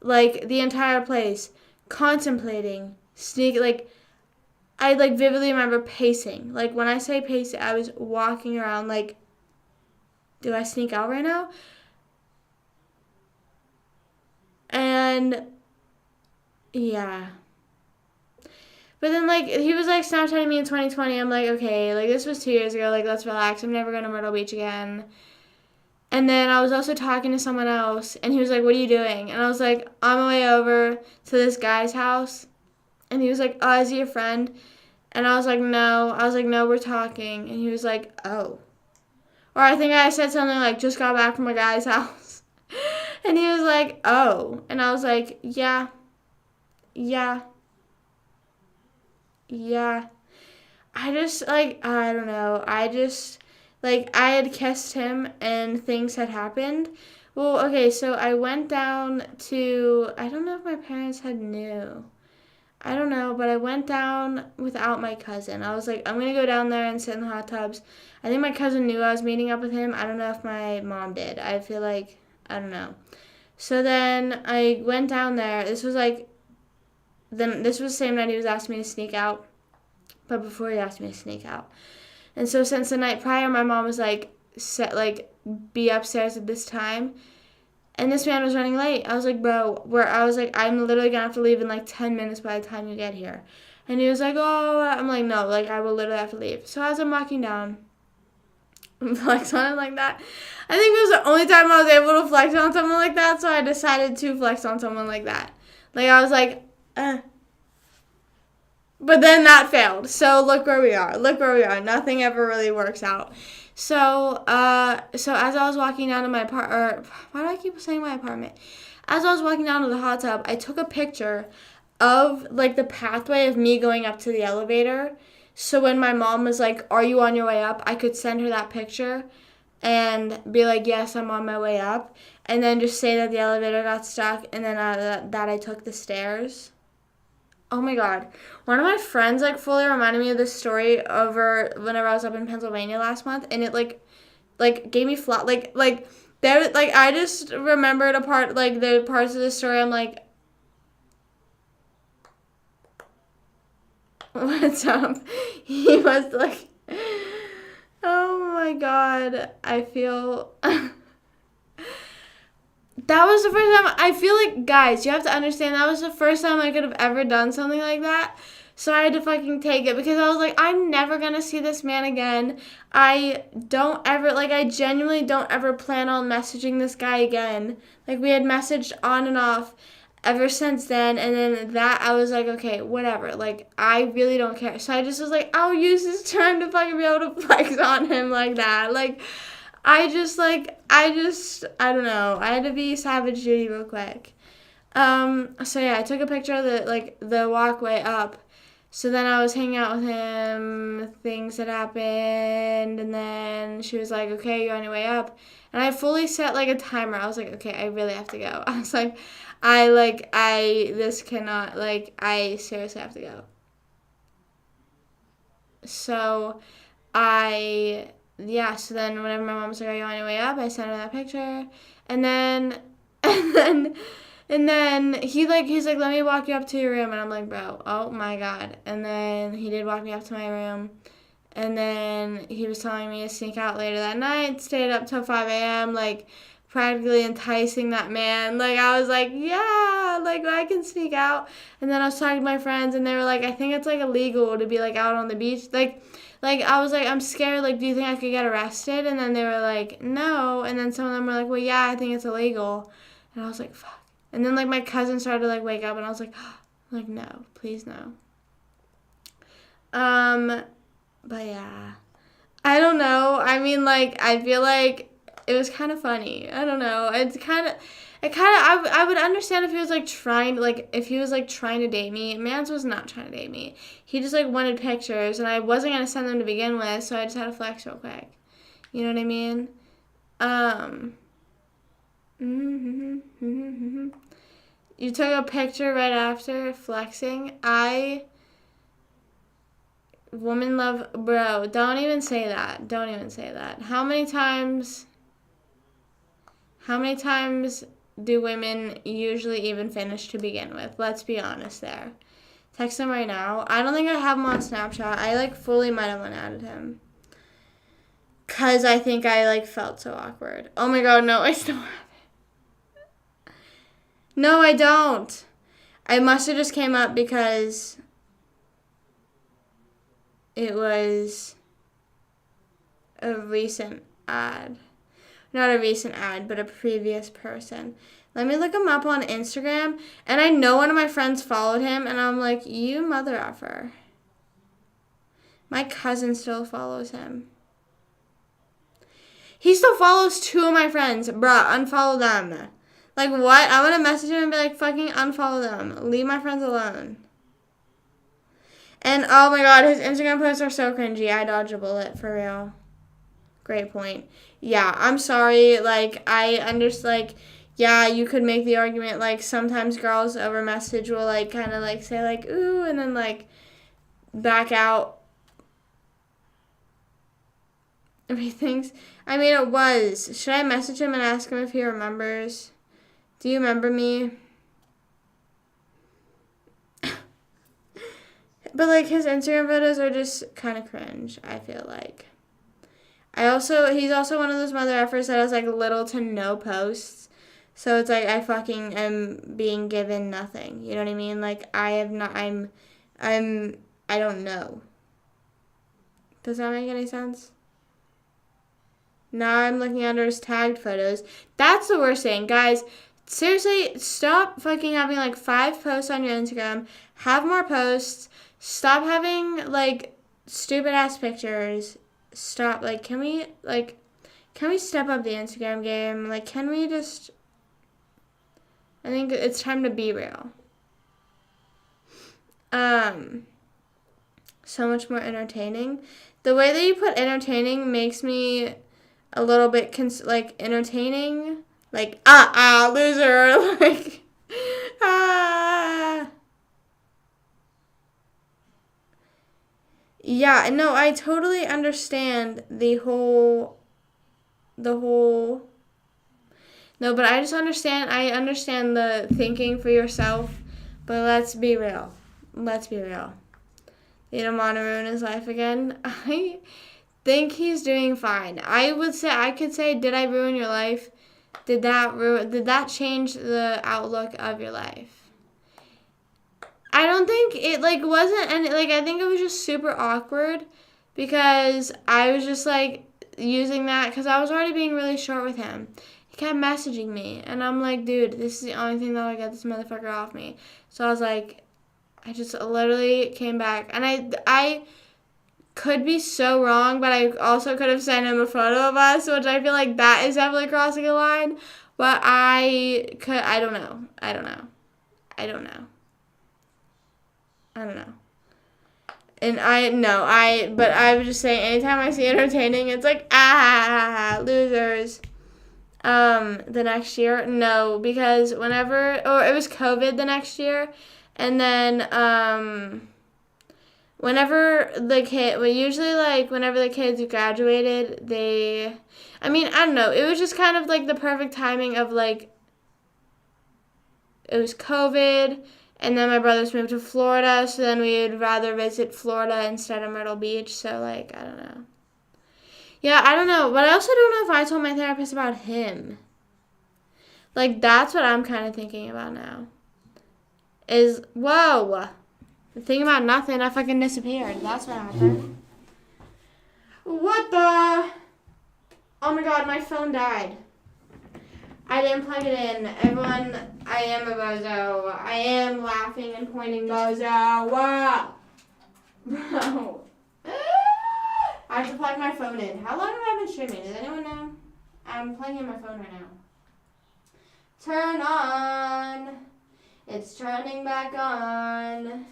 like the entire place, contemplating, like. I, like, vividly remember pacing. Like, when I say pacing, I was walking around, like, do I sneak out right now? And, yeah. But then, like, he was, like, Snapchatting me in 2020. I'm like, okay, like, this was 2 years ago. Like, let's relax. I'm never going to Myrtle Beach again. And then I was also talking to someone else, and he was like, "What are you doing?" And I was like, "On my way over to this guy's house." And he was like, "Oh, is he your friend?" And I was like, "No." I was like, "No, we're talking." And he was like, "Oh." Or I think I said something like, "Just got back from a guy's house." And he was like, "Oh." And I was like, "Yeah, yeah, yeah." I just, like, I don't know. I just, like, I had kissed him and things had happened. Well, okay, so I went down to, I don't know if my parents had knew. I don't know, but I went down without my cousin. I was like, I'm going to go down there and sit in the hot tubs. I think my cousin knew I was meeting up with him. I don't know if my mom did. I feel like, I don't know. So then I went down there. This was the same night he was asking me to sneak out, but before he asked me to sneak out. And so since the night prior, my mom was like, be upstairs at this time. And this man was running late. I was like, "Bro, I was like, I'm literally gonna have to leave in like 10 minutes by the time you get here." And he was like, "Oh," I'm like, "No, like, I will literally have to leave." So as I'm walking down, flex on him like that. I think it was the only time I was able to flex on someone like that, so I decided to flex on someone like that. Like, I was like, eh. But then that failed. So look where we are. Look where we are. Nothing ever really works out. So as I was walking down to my apartment, why do I keep saying my apartment? As I was walking down to the hot tub, I took a picture of like the pathway of me going up to the elevator. So when my mom was like, "Are you on your way up?" I could send her that picture and be like, "Yes, I'm on my way up." And then just say that the elevator got stuck and then that I took the stairs. Oh my god. One of my friends like fully reminded me of this story over whenever I was up in Pennsylvania last month, and it like gave me flat like there like I just remembered a part like the parts of the story I'm like, "What's up?" He was like, "Oh my god, I feel." That was the first time. I feel like, guys, you have to understand, that was the first time I could have ever done something like that. So I had to fucking take it because I was like, I'm never going to see this man again. I genuinely don't ever plan on messaging this guy again. Like, we had messaged on and off ever since then. And then that, I was like, okay, whatever. Like, I really don't care. So I just was like, I'll use this time to fucking be able to flex on him like that. Like, I don't know. I had to be Savage Judy real quick. So yeah, I took a picture of the walkway up. So then I was hanging out with him, things had happened, and then she was like, "Okay, you're on your way up." And I fully set like a timer. I was like, "Okay, I really have to go." I was like, this cannot, like, I seriously have to go. So I so then whenever my mom was like, "Are you on your way up?" I sent her that picture, and then and then he's like, "Let me walk you up to your room," and I'm like, "Bro, oh my god!" And then he did walk me up to my room, and then he was telling me to sneak out later that night, stayed up till 5 a.m. like practically enticing that man. Like, I was like, yeah, like, I can sneak out. And then I was talking to my friends, and they were like, I think it's like illegal to be like out on the beach. Like I was like, I'm scared. Like, do you think I could get arrested? And then they were like, no. And then some of them were like, well, yeah, I think it's illegal. And I was like, fuck. And then like my cousin started to like wake up, and I was like, like, no, please no. But yeah, I don't know. I mean, like, I feel like it was kind of funny. I don't know. I would understand if he was like trying to date me. Mans was not trying to date me. He just like wanted pictures, and I wasn't gonna send them to begin with, so I just had to flex real quick. You know what I mean? Um. You took a picture right after flexing. Woman love, bro. Don't even say that. Don't even say that. How many times do women usually even finish to begin with? Let's be honest there. Text him right now. I don't think I have him on Snapchat. I like fully might have unadded him. Cause I think I like felt so awkward. Oh my god, no, I still have it. No, I don't. I must have just came up because it was a recent ad. Not a recent ad, but a previous person. Let me look him up on Instagram. And I know one of my friends followed him, and I'm like, you mother effer. My cousin still follows him. He still follows 2 of my friends. Bruh, unfollow them. Like, what? I want to message him and be like, fucking unfollow them. Leave my friends alone. And, oh my god, his Instagram posts are so cringy. I dodge a bullet, for real. Great point. Yeah, I'm sorry. Like, I understand, like, yeah, you could make the argument, like, sometimes girls over message will, like, kind of, like, say, like, ooh, and then, like, back out. Everything's, I mean, it was. Should I message him and ask him if he remembers? Do you remember me? But, like, his Instagram photos are just kind of cringe, I feel like. He's also one of those mother effers that has, like, little to no posts. So it's like I fucking am being given nothing. You know what I mean? Like, I don't know. Does that make any sense? Now I'm looking under his tagged photos. That's the worst thing. Guys, seriously, stop fucking having, like, 5 posts on your Instagram. Have more posts. Stop having, like, stupid-ass pictures. Stop. Like, can we step up the Instagram game? Like, can we just... I think it's time to be real. So much more entertaining. The way that you put entertaining makes me a little bit, entertaining. Like, loser. Like, Yeah, no, I totally understand the whole... No, but I understand the thinking for yourself, but let's be real. You don't want to ruin his life again? I think he's doing fine. I could say, did I ruin your life? Did that change the outlook of your life? I don't think it, like, wasn't, and, like, I think it was just super awkward because I was just, like, using that because I was already being really short with him. He kept messaging me, and I'm like, dude, this is the only thing that will get this motherfucker off me. So I was like, I just literally came back, and I could be so wrong, but I also could have sent him a photo of us, which I feel like that is definitely crossing a line, but I don't know. And but I would just say anytime I see entertaining, it's like, losers. The next year, no, because it was COVID the next year, and then, whenever the kids graduated, I don't know, it was just kind of, like, the perfect timing of, like, it was COVID, and then my brothers moved to Florida, so then we'd rather visit Florida instead of Myrtle Beach, so, like, I don't know. Yeah, I don't know, but I also don't know if I told my therapist about him. Like, that's what I'm kind of thinking about now. Whoa, thinking about nothing, I fucking disappeared. That's what happened. What the? Oh my god, my phone died. I didn't plug it in. Everyone, I am a bozo. I am laughing and pointing bozo. Wow. Bro. I have to plug my phone in. How long have I been streaming? Does anyone know? I'm plugging in my phone right now. Turn on. It's turning back on.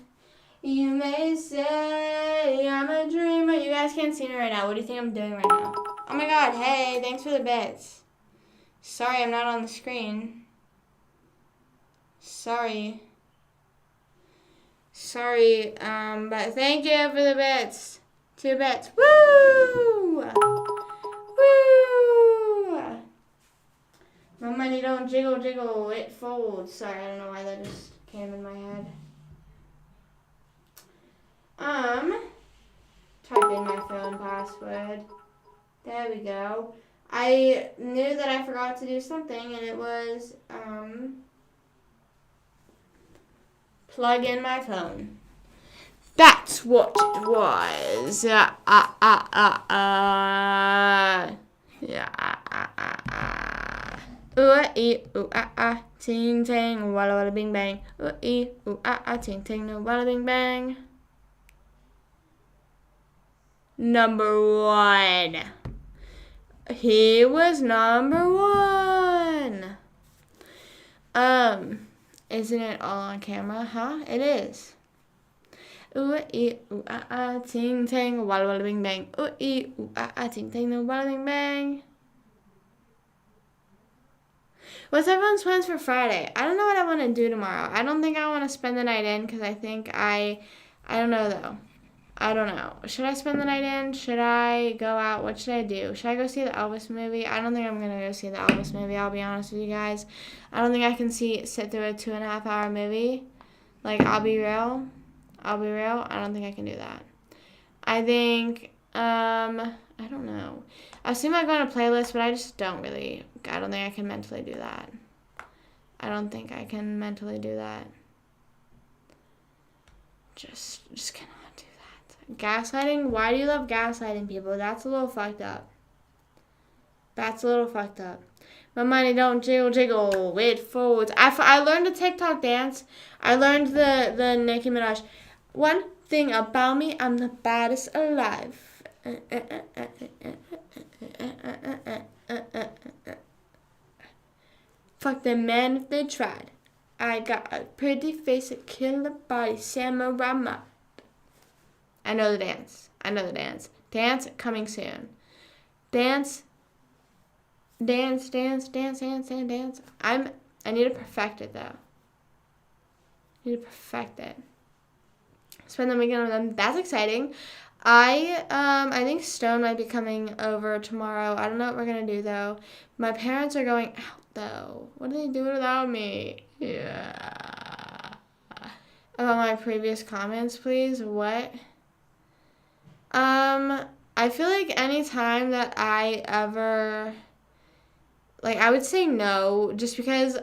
You may say I'm a dreamer. You guys can't see me right now. What do you think I'm doing right now? Oh my god, hey, thanks for the bits. Sorry, I'm not on the screen. Sorry, but thank you for the bits. 2 bits. Woo! My money don't jiggle, jiggle. It folds. Sorry, I don't know why that just came in my head. Type in my phone password. There we go. I knew that I forgot to do something, and it was, plug in my phone. That's what it was. Yeah. ooh ah ah, ting ting, walla walla bing bang. Ooh ah ah, ting ting, no walla bing bang. Number 1. He was number 1. Isn't it all on camera? Huh? It is. Ooh ah ah, ting ting, walla walla bing bang. Ooh ah ah, ting ting, no walla bing bang. What's everyone's plans for Friday? I don't know what I want to do tomorrow. I don't think I want to spend the night in because I think I don't know though. I don't know. Should I spend the night in? Should I go out? What should I do? Should I go see the Elvis movie? I don't think I'm going to go see the Elvis movie. I'll be honest with you guys. I don't think I can sit through a 2.5 hour movie. Like, I'll be real. I don't think I can do that. I think, I don't know. I was thinking about going to playlist, but I don't think I can mentally do that. I don't think I can mentally do that. Just cannot do that. Gaslighting? Why do you love gaslighting people? That's a little fucked up. My money don't jiggle jiggle. It folds. I learned a TikTok dance. I learned the Nicki Minaj. One thing about me, I'm the baddest alive. Fuck them man if they tried. I got a pretty face, a killer body, Samarama. I know the dance. Dance coming soon. Dance. I need to perfect it though. Spend the weekend with them. That's exciting. I think Stone might be coming over tomorrow. I don't know what we're gonna do though. My parents are going out though. What do they do without me? Yeah. About my previous comments, please. What? I feel like any time that I ever, like, I would say no, just because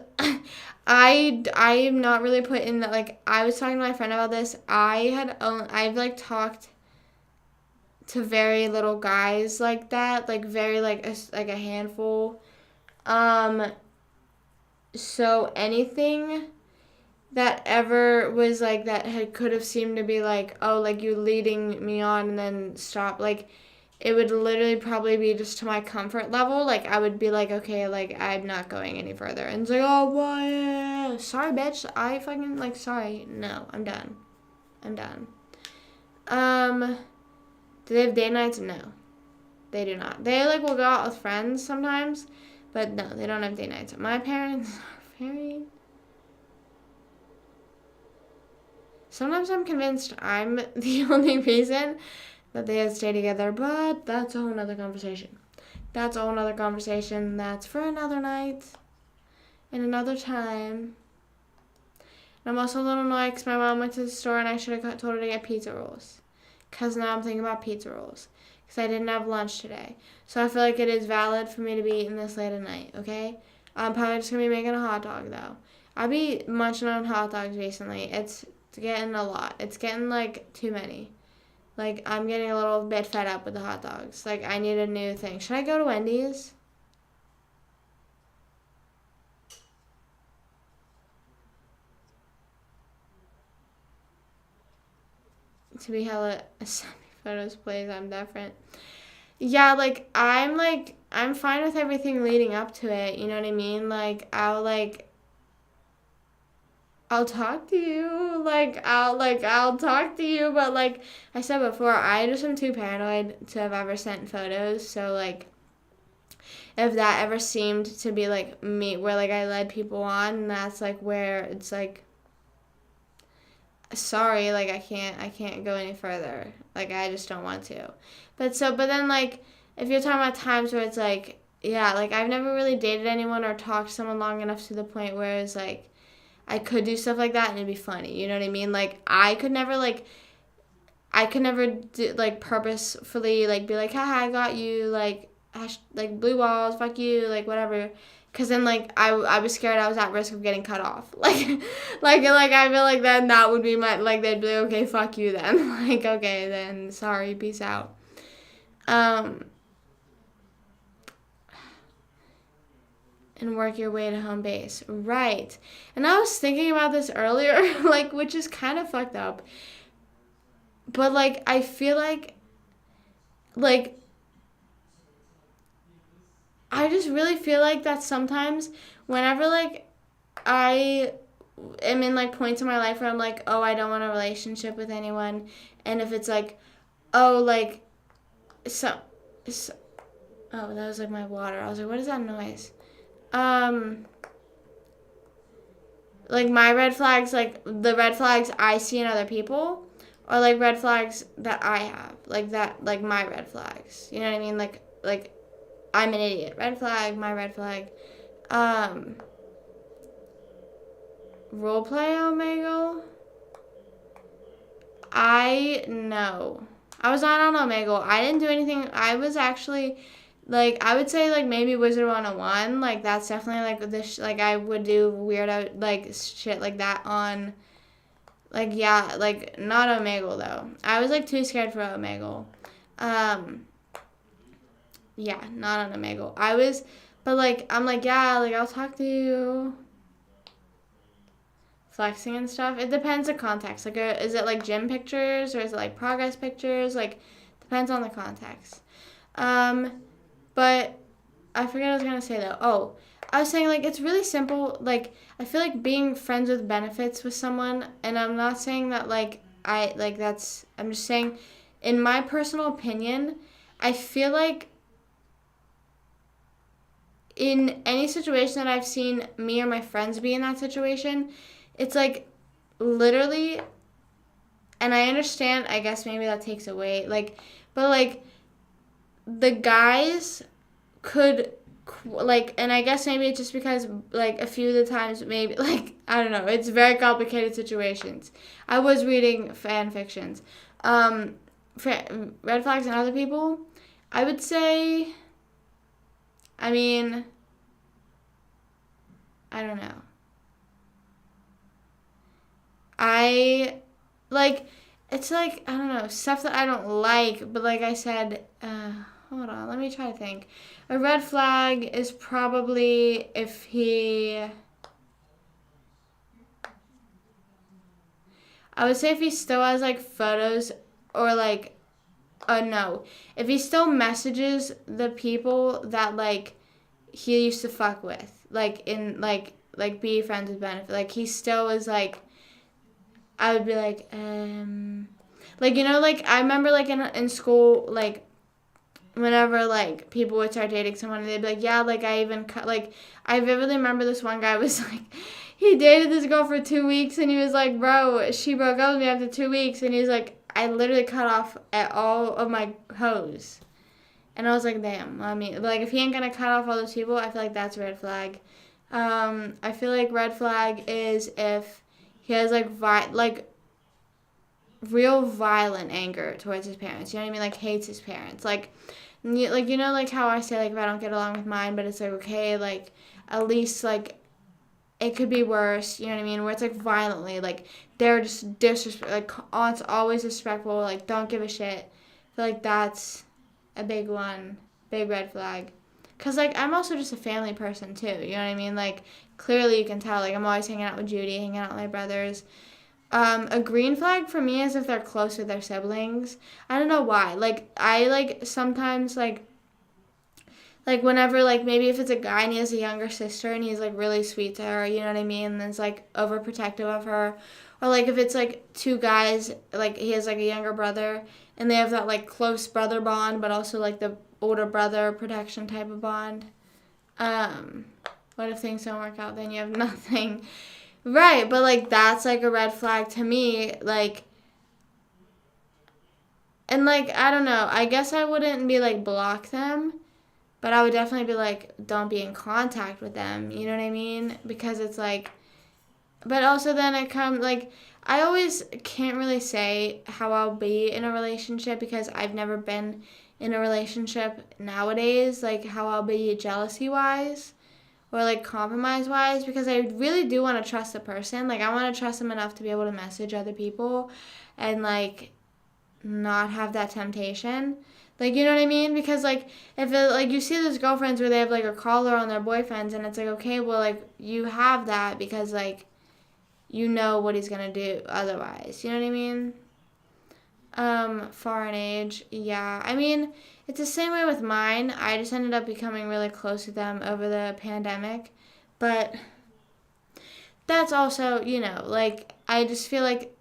I'm not really put in that. Like, I was talking to my friend about this. I've like talked to very little guys like that, like very like a handful. So anything that ever was like that could have seemed to be like, oh, like you leading me on and then stop, like it would literally probably be just to my comfort level. Like I would be like, okay, like I'm not going any further. And it's like, oh, why? Sorry, bitch. I fucking like sorry. No, I'm done. Do they have date nights? No, they do not. They like will go out with friends sometimes, but no, they don't have date nights. My parents are very. Sometimes I'm convinced I'm the only reason that they stay together, but that's a whole nother conversation. That's for another night and another time. And I'm also a little annoyed because my mom went to the store and I should have told her to get pizza rolls. Because now I'm thinking about pizza rolls. Because I didn't have lunch today. So I feel like it is valid for me to be eating this late at night, okay? I'm probably just going to be making a hot dog, though. I've been munching on hot dogs recently. It's getting a lot. It's getting, like, too many. Like, I'm getting a little bit fed up with the hot dogs. Like, I need a new thing. Should I go to Wendy's? To be hella send me photos, please. I'm different. Yeah, like, I'm fine with everything leading up to it. You know what I mean? Like, I'll talk to you. I'll talk to you. But, like I said before, I just am too paranoid to have ever sent photos. So, like, if that ever seemed to be, like, me, where, like, I led people on, and that's, like, where it's, like, sorry, like, I can't go any further. Like, I just don't want to. But then, like, if you're talking about times where it's, like, yeah, like, I've never really dated anyone or talked to someone long enough to the point where it's, like, I could do stuff like that and it'd be funny. You know what I mean? Like, I could never do, like, purposefully, like, be like, haha, I got you, like, blue balls, fuck you, like, whatever. Because then, like, I was scared I was at risk of getting cut off. Like, I feel like then that would be my, like, they'd be like, okay, fuck you then. Like, okay, then, sorry, peace out. and work your way to home base. Right. And I was thinking about this earlier, like, which is kind of fucked up. But, like, I feel like, I just really feel like that sometimes whenever, like, I am in, like, points in my life where I'm like, oh, I don't want a relationship with anyone. And if it's like, oh, like, so oh, that was, like, my water. I was like, what is that noise? Like, my red flags, like, the red flags I see in other people, or, like, red flags that I have. Like, that, like, my red flags. You know what I mean? Like, I'm an idiot. Red flag, my red flag. Roleplay Omegle? I know. I was not on Omegle. I didn't do anything. I was actually, like, I would say, like, maybe Wizard 101. Like, that's definitely, like, this, like, I would do weird, like, shit like that on, like, yeah, like, not Omegle, though. I was, like, too scared for Omegle. Yeah, not on Omegle. I was, but, like, I'm like, yeah, like, I'll talk to you. Flexing and stuff. It depends the context. Like, is it like gym pictures or is it like progress pictures? Like, depends on the context. But I forget what I was gonna say though. Oh, I was saying like it's really simple. Like, I feel like being friends with benefits with someone, and I'm not saying that like I like that's. I'm just saying, in my personal opinion, I feel like in any situation that I've seen me or my friends be in that situation, it's like literally, and I understand, I guess maybe that takes away, like, but like the guys could, like, and I guess maybe it's just because, like, a few of the times, maybe, like, I don't know, it's very complicated situations. I was reading fan fictions. Red flags and other people, I would say, I mean, I don't know. I like it's like I don't know stuff that I don't like, but like I said, hold on, let me try to think. A red flag is probably if he. I would say if he still has like photos or like, no, if he still messages the people that like he used to fuck with, like in like be friends with benefit, like he still is like I would be like, you know, like, I remember, like, in school, like, whenever, like, people would start dating someone, and they'd be like, yeah, like, I vividly remember this one guy was, like, he dated this girl for 2 weeks, and he was like, bro, she broke up with me after 2 weeks, and he was like, I literally cut off at all of my hoes. And I was like, damn, I mean, like, if he ain't gonna cut off all those people, I feel like that's a red flag. I feel like red flag is if he has, like, real violent anger towards his parents. You know what I mean? Like, hates his parents. Like, you know, like, how I say, like, if I don't get along with mine, but it's, like, okay, like, at least, like, it could be worse, you know what I mean? Where it's, like, violently, like, they're just disrespect, like, it's always disrespectful, like, don't give a shit. I feel like that's a big one, big red flag. Because, like, I'm also just a family person, too, you know what I mean? Like, clearly you can tell, like, I'm always hanging out with Judy, hanging out with my brothers. A green flag for me is if they're close with their siblings. I don't know why. Like, I, like, sometimes, like, whenever, like, maybe if it's a guy and he has a younger sister and he's, like, really sweet to her, you know what I mean? And is, like, overprotective of her. Or, like, if it's, like, two guys, like, he has, like, a younger brother and they have that, like, close brother bond, but also, like, the older brother protection type of bond. What if things don't work out? Then you have nothing. Right, but, like, that's, like, a red flag to me, like, and, like, I don't know, I guess I wouldn't be, like, block them, but I would definitely be, like, don't be in contact with them, you know what I mean? Because it's, like, but also then it comes, like, I always can't really say how I'll be in a relationship because I've never been in a relationship nowadays, like, how I'll be jealousy-wise. Or, like, compromise-wise, because I really do want to trust the person. Like, I want to trust them enough to be able to message other people and, like, not have that temptation. Like, you know what I mean? Because, like, if it, like, you see those girlfriends where they have, like, a collar on their boyfriends, and it's like, okay, well, like, you have that because, like, you know what he's gonna do otherwise. You know what I mean? Far in age, yeah. I mean, it's the same way with mine. I just ended up becoming really close with them over the pandemic. But that's also, you know, like, I just feel like,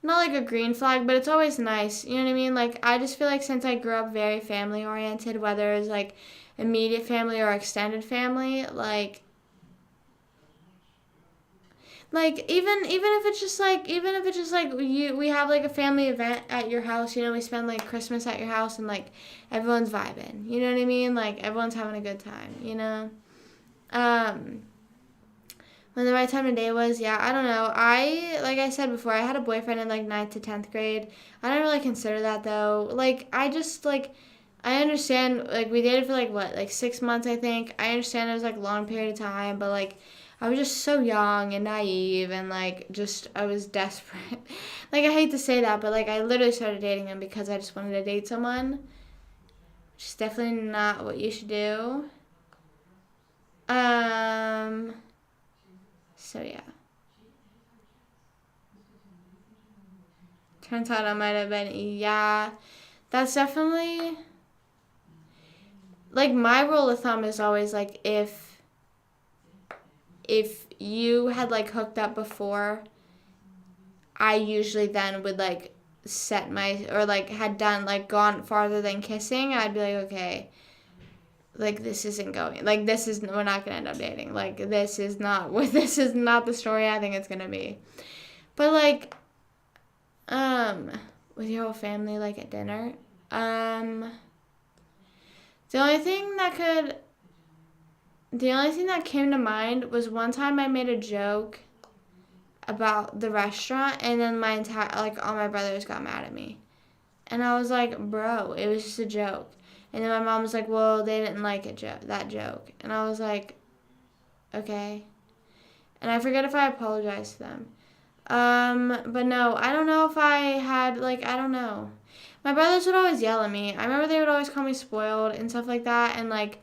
not like a green flag, but it's always nice. You know what I mean? Like, I just feel like since I grew up very family oriented, whether it's like immediate family or extended family, even if it's just like we have like a family event at your house, you know, we spend like Christmas at your house and like everyone's vibing, you know what I mean, like everyone's having a good time, you know. When the right time of day was, yeah, I don't know. Like I said before, I had a boyfriend in like ninth to 10th grade. I don't really consider that though. Like I just like I understand, like, we dated for, like, what, like, 6 months, I think. I understand it was, like, a long period of time, but, like, I was just so young and naive and, like, just, I was desperate. Like, I hate to say that, but, like, I literally started dating him because I just wanted to date someone, which is definitely not what you should do. So, yeah. Turns out I might have been, yeah. That's definitely, like, my rule of thumb is always, like, if you had like hooked up before, I usually then would like set my or like had done like gone farther than kissing. I'd be like, okay, like this isn't going. Like this is we're not gonna end up dating. Like this is not this is not the story I think it's gonna be. But like, with your whole family like at dinner, the only thing that could the only thing that came to mind was one time I made a joke about the restaurant, and then my entire like all my brothers got mad at me, and I was like, bro, it was just a joke. And then my mom was like, well, they didn't like that joke, and I was like, okay. And I forget if I apologized to them. But no, I don't know if I had like I don't know. My brothers would always yell at me. I remember they would always call me spoiled and stuff like that, and like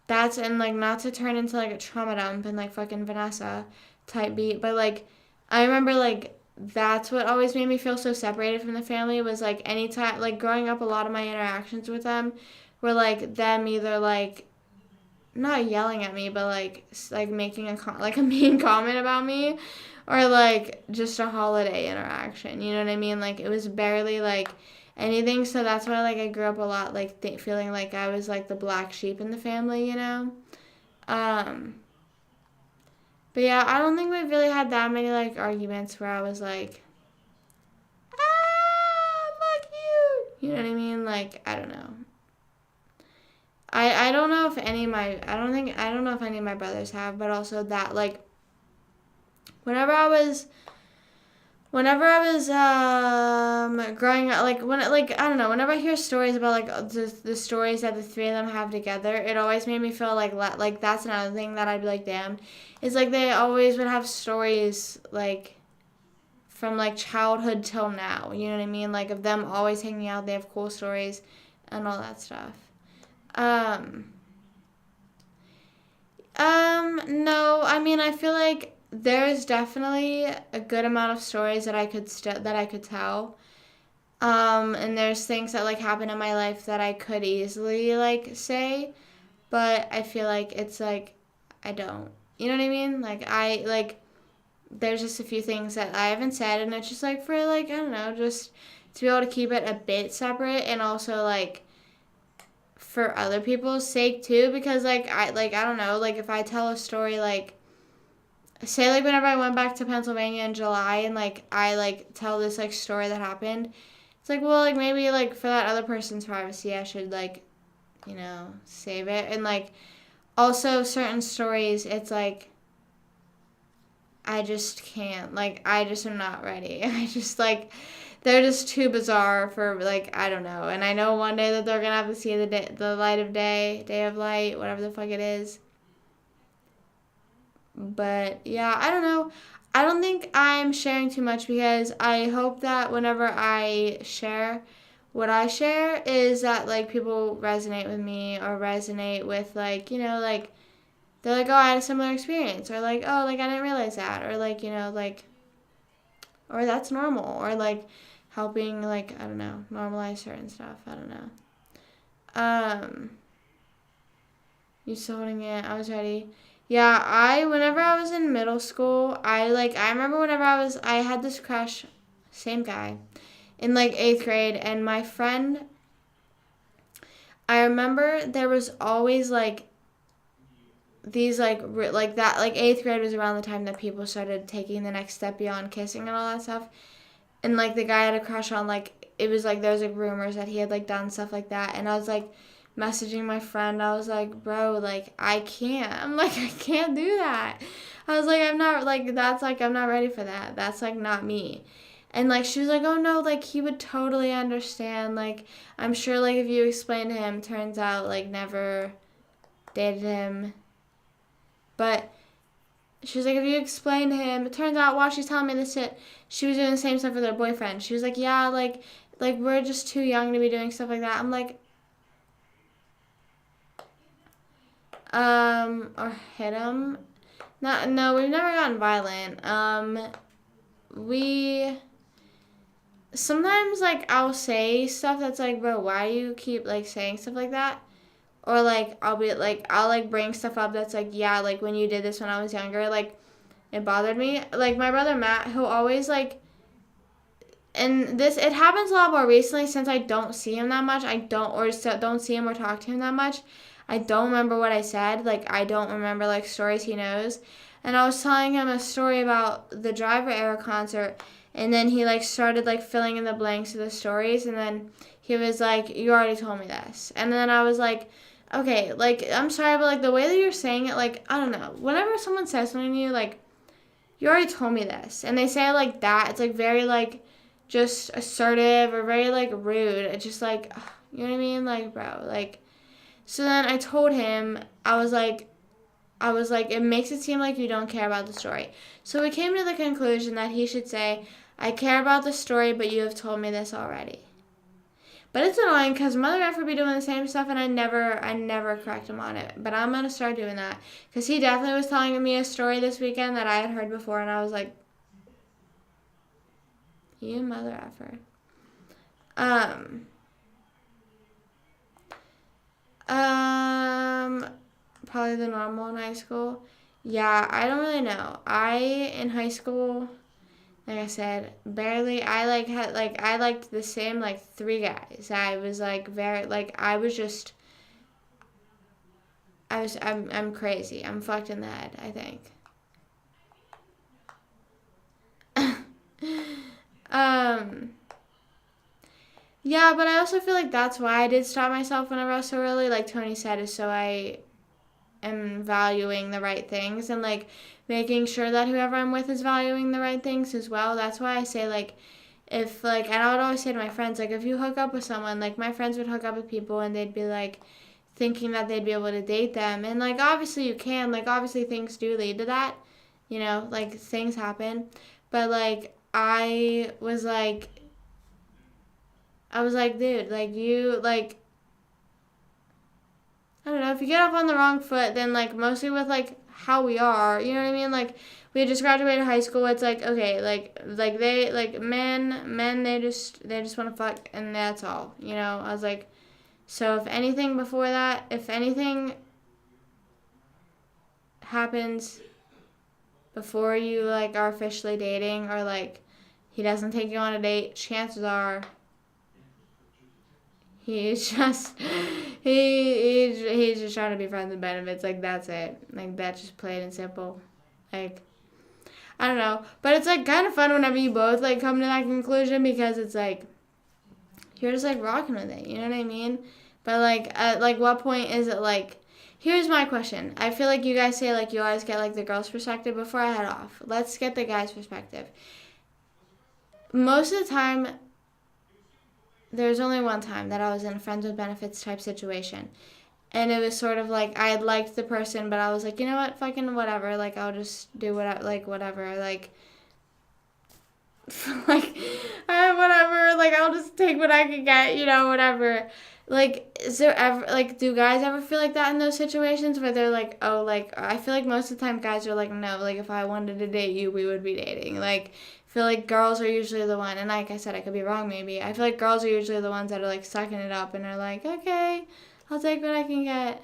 that's and like not to turn into like a trauma dump and like fucking Vanessa type beat, but like I remember like that's what always made me feel so separated from the family was like anytime like growing up a lot of my interactions with them were like them either like not yelling at me but like making like a mean comment about me or like just a holiday interaction, you know what I mean, like it was barely like anything, so that's why like I grew up a lot like feeling like I was like the black sheep in the family, you know. But yeah, I don't think we've really had that many like arguments where I was like, fuck you. You know what I mean? Like I don't know. I don't know if any of my I don't know if any of my brothers have, but also that like whenever I was growing up, like when like I don't know, whenever I hear stories about like the stories that the three of them have together, it always made me feel like that's another thing that I'd be like, damn, is like they always would have stories like from like childhood till now, you know what I mean, like of them always hanging out, they have cool stories and all that stuff. No, I mean I feel like there's definitely a good amount of stories that I could tell. And there's things that like happen in my life that I could easily like say, but I feel like it's like I don't. You know what I mean? Like I like there's just a few things that I haven't said, and it's just like for like I don't know, just to be able to keep it a bit separate and also like for other people's sake too, because I don't know, like if I tell a story like say like whenever I went back to Pennsylvania in July and like I like tell this like story that happened, it's like well like maybe like for that other person's privacy I should like you know save it, and like also certain stories it's like I just can't, like I just am not ready. I just like they're just too bizarre for like I don't know, and I know one day that they're gonna have to see the light of day of light, whatever the fuck it is. But yeah, I don't know. I don't think I'm sharing too much because I hope that whenever I share what I share is that like people resonate with me or resonate with like, like they're like, oh, I had a similar experience, or like, oh, like I didn't realize that, or like, like, or that's normal, or like helping like, I don't know, normalize certain stuff. I don't know. You still holding it? I was ready. Yeah, whenever I was in middle school, I remember whenever I had this crush, same guy, in like 8th grade, and my friend, I remember there was always like these like that, like 8th grade was around the time that people started taking the next step beyond kissing and all that stuff, and like the guy I had a crush on, like it was like there was like rumors that he had like done stuff like that, and I was like messaging my friend. I was like, bro, like I can't. I'm like, I can't do that. I was like, I'm not like that's like I'm not ready for that. That's like not me. And like she was like, oh no, like he would totally understand. Like I'm sure like if you explain to him, turns out like never dated him, but she was like, if you explain to him, it turns out while she's telling me this shit, she was doing the same stuff with her boyfriend. She was like, yeah, like we're just too young to be doing stuff like that. I'm like, or hit him. Not, no, we've never gotten violent. We sometimes like I'll say stuff that's like, bro, why do you keep like saying stuff like that? Or like I'll like bring stuff up that's like, yeah, like when you did this when I was younger, like it bothered me. Like my brother Matt, who always like, and this it happens a lot more recently since I don't see him that much. Don't see him or talk to him that much. I don't remember what I said. Like I don't remember like stories he knows. And I was telling him a story about the Driver Era concert, and then he like started like filling in the blanks of the stories, and then he was like, "You already told me this." And then I was like, "Okay, like I'm sorry, but like the way that you're saying it, like I don't know. Whenever someone says something to you, like you already told me this," and they say it like that, it's like very like just assertive or very like rude. It's just like, ugh, you know what I mean, like bro, like. So then I told him, I was like, it makes it seem like you don't care about the story. So we came to the conclusion that he should say, I care about the story, but you have told me this already. But it's annoying because Mother F would be doing the same stuff, and I never correct him on it. But I'm gonna start doing that because he definitely was telling me a story this weekend that I had heard before, and I was like, you Mother Effer. Probably the normal in high school. Yeah, I don't really know. In high school, like I said, barely. I liked the same like 3 guys. I was like very like I was just I'm crazy. I'm fucked in the head, I think. um yeah, but I also feel like that's why I did stop myself whenever I was so early, like Tony said, is so I am valuing the right things and like making sure that whoever I'm with is valuing the right things as well. That's why I say like if like, and I would always say to my friends, like if you hook up with someone, like my friends would hook up with people and they'd be like thinking that they'd be able to date them, and like obviously you can, like obviously things do lead to that, like things happen, but like I was like, dude, like you like I don't know, if you get off on the wrong foot, then like mostly with like how we are, you know what I mean? Like we just graduated high school. It's like okay, like they like men they just want to fuck and that's all. I was like, so if anything before that, if anything happens before you like are officially dating or like he doesn't take you on a date, chances are he's just he's just trying to be friends with benefits. Like that's it. Like that's just plain and simple. Like I don't know, but it's like kind of fun whenever you both like come to that conclusion because it's like you're just like rocking with it. You know what I mean? But like at like what point is it like? Here's my question. I feel like you guys say like you always get like the girl's perspective. Before I head off, let's get the guy's perspective. Most of the time, there's only one time that I was in a friends with benefits type situation. And it was sort of like I had liked the person, but I was like, you know what, fucking whatever. Like I'll just do whatever. Like like whatever. Like I'll just take what I can get. Whatever. Like, is there ever like do guys ever feel like that in those situations where they're like, oh, like I feel like most of the time guys are like, no, like if I wanted to date you, we would be dating. Like I feel like girls are usually the one, and like I said, I could be wrong maybe. I feel like girls are usually the ones that are like sucking it up and are like, okay, I'll take what I can get.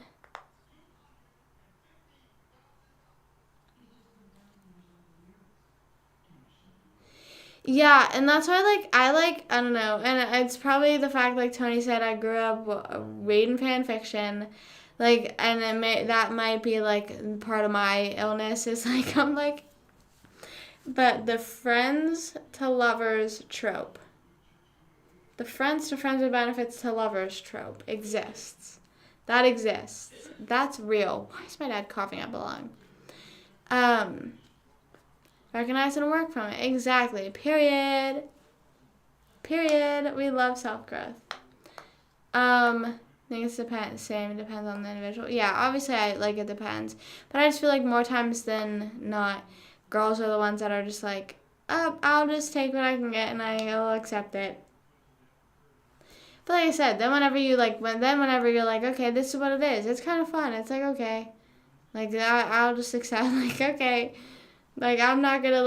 Yeah, and that's why I don't know, and it's probably the fact like Tony said I grew up reading fan fiction, like, and that might be like part of my illness is like I'm like, but the friends to lovers trope, the friends to friends with benefits to lovers trope exists, that exists, that's real. Why is my dad coughing up a lung? Um. Recognize and work from it. Exactly. Period. Period. We love self-growth. I think it's same. It depends on the individual. Yeah, obviously, it depends. But I just feel like more times than not, girls are the ones that are just like, oh, I'll just take what I can get and I'll accept it. But like I said, then whenever you're like, okay, this is what it is. It's kind of fun. It's like, okay. Like, I'll just accept, like, okay. Like, I'm not gonna,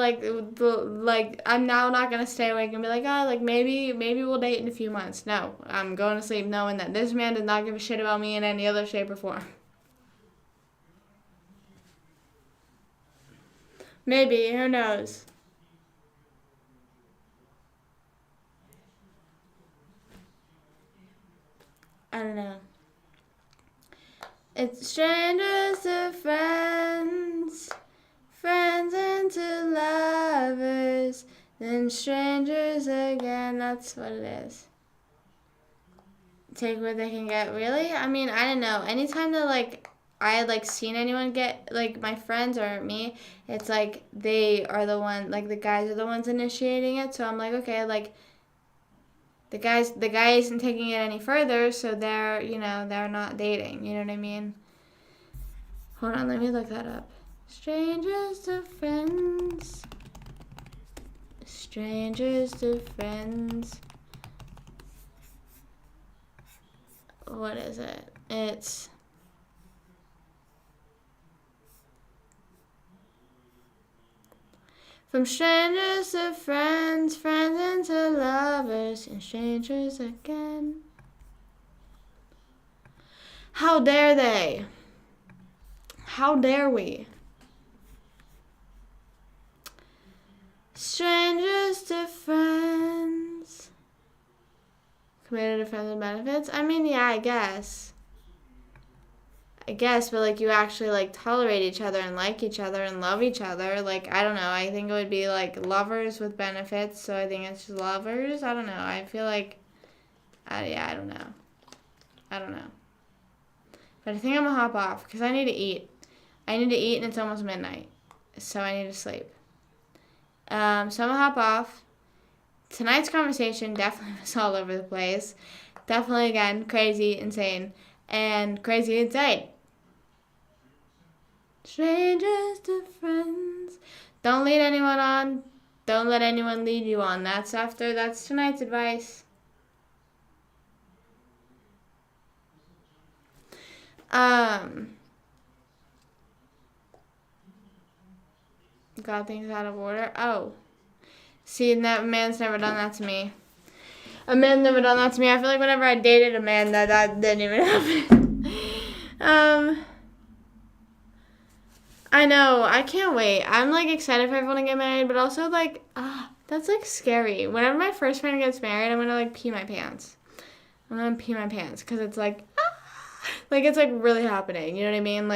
I'm now not gonna stay awake and be like, oh, like, maybe we'll date in a few months. No, I'm going to sleep knowing that this man does not give a shit about me in any other shape or form. Maybe, who knows? I don't know. It's strangers to friends, friends into lovers, then strangers again. That's what it is. Take what they can get. Really? I mean, I don't know. Anytime that I had seen anyone get my friends or me, it's like they are the one, the guys are the ones initiating it. So I'm like, okay, the guy isn't taking it any further, so they're not dating. You know what I mean? Hold on, let me look that up. Strangers to friends. Strangers to friends. What is it? It's from strangers to friends, friends into lovers, and strangers again. How dare they? How dare we? Strangers to friends. Committed to friends with benefits? I mean, yeah, I guess, but you actually tolerate each other and like each other and love each other. I don't know. I think it would be lovers with benefits. So I think it's just lovers. I don't know. I feel like, I don't know. I don't know. But I think I'm gonna hop off because I need to eat. And it's almost midnight, so I need to sleep. So I'm gonna hop off. Tonight's conversation definitely was all over the place. Definitely, again, crazy, insane, and crazy, insane. Strangers to friends. Don't lead anyone on. Don't let anyone lead you on. That's tonight's advice. Got things out of order. Oh. See, that man's never done that to me. A man's never done that to me. I feel like whenever I dated a man, that didn't even happen. I know. I can't wait. I'm excited for everyone to get married, but also that's scary. Whenever my first friend gets married, I'm gonna pee my pants. I'm gonna pee my pants because it's it's really happening. You know what I mean?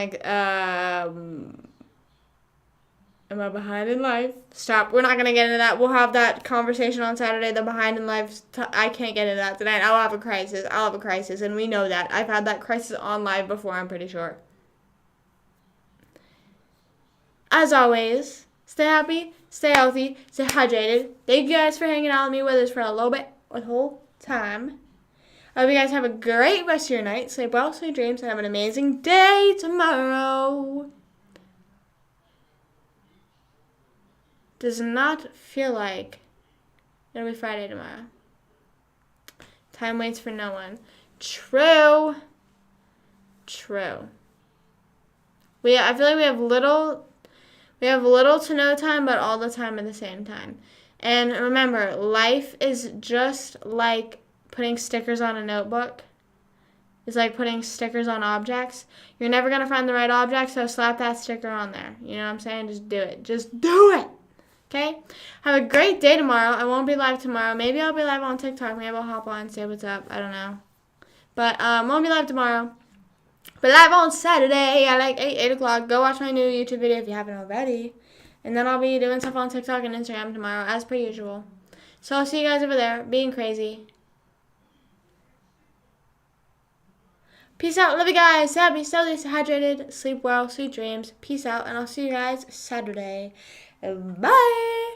Am I behind in life? Stop. We're not going to get into that. We'll have that conversation on Saturday. The behind in life. I can't get into that tonight. I'll have a crisis. And we know that. I've had that crisis on live before, I'm pretty sure. As always, stay happy, stay healthy, stay hydrated. Thank you guys for hanging out with me with us for a little bit, the whole time. I hope you guys have a great rest of your night. Sleep well, sweet dreams, and have an amazing day tomorrow. Does not feel like it'll be Friday tomorrow. Time waits for no one. True. I feel like we have little to no time, but all the time at the same time. And remember, life is just like putting stickers on a notebook. It's like putting stickers on objects. You're never going to find the right object, so slap that sticker on there. You know what I'm saying? Just do it. Just do it. Okay? Have a great day tomorrow. I won't be live tomorrow. Maybe I'll be live on TikTok. Maybe I'll hop on and say what's up. I don't know. But won't be live tomorrow. But live on Saturday at like 8 o'clock. Go watch my new YouTube video if you haven't already. And then I'll be doing stuff on TikTok and Instagram tomorrow, as per usual. So I'll see you guys over there, being crazy. Peace out. Love you guys. Stay happy, stay hydrated, sleep well, sweet dreams. Peace out, and I'll see you guys Saturday. Bye.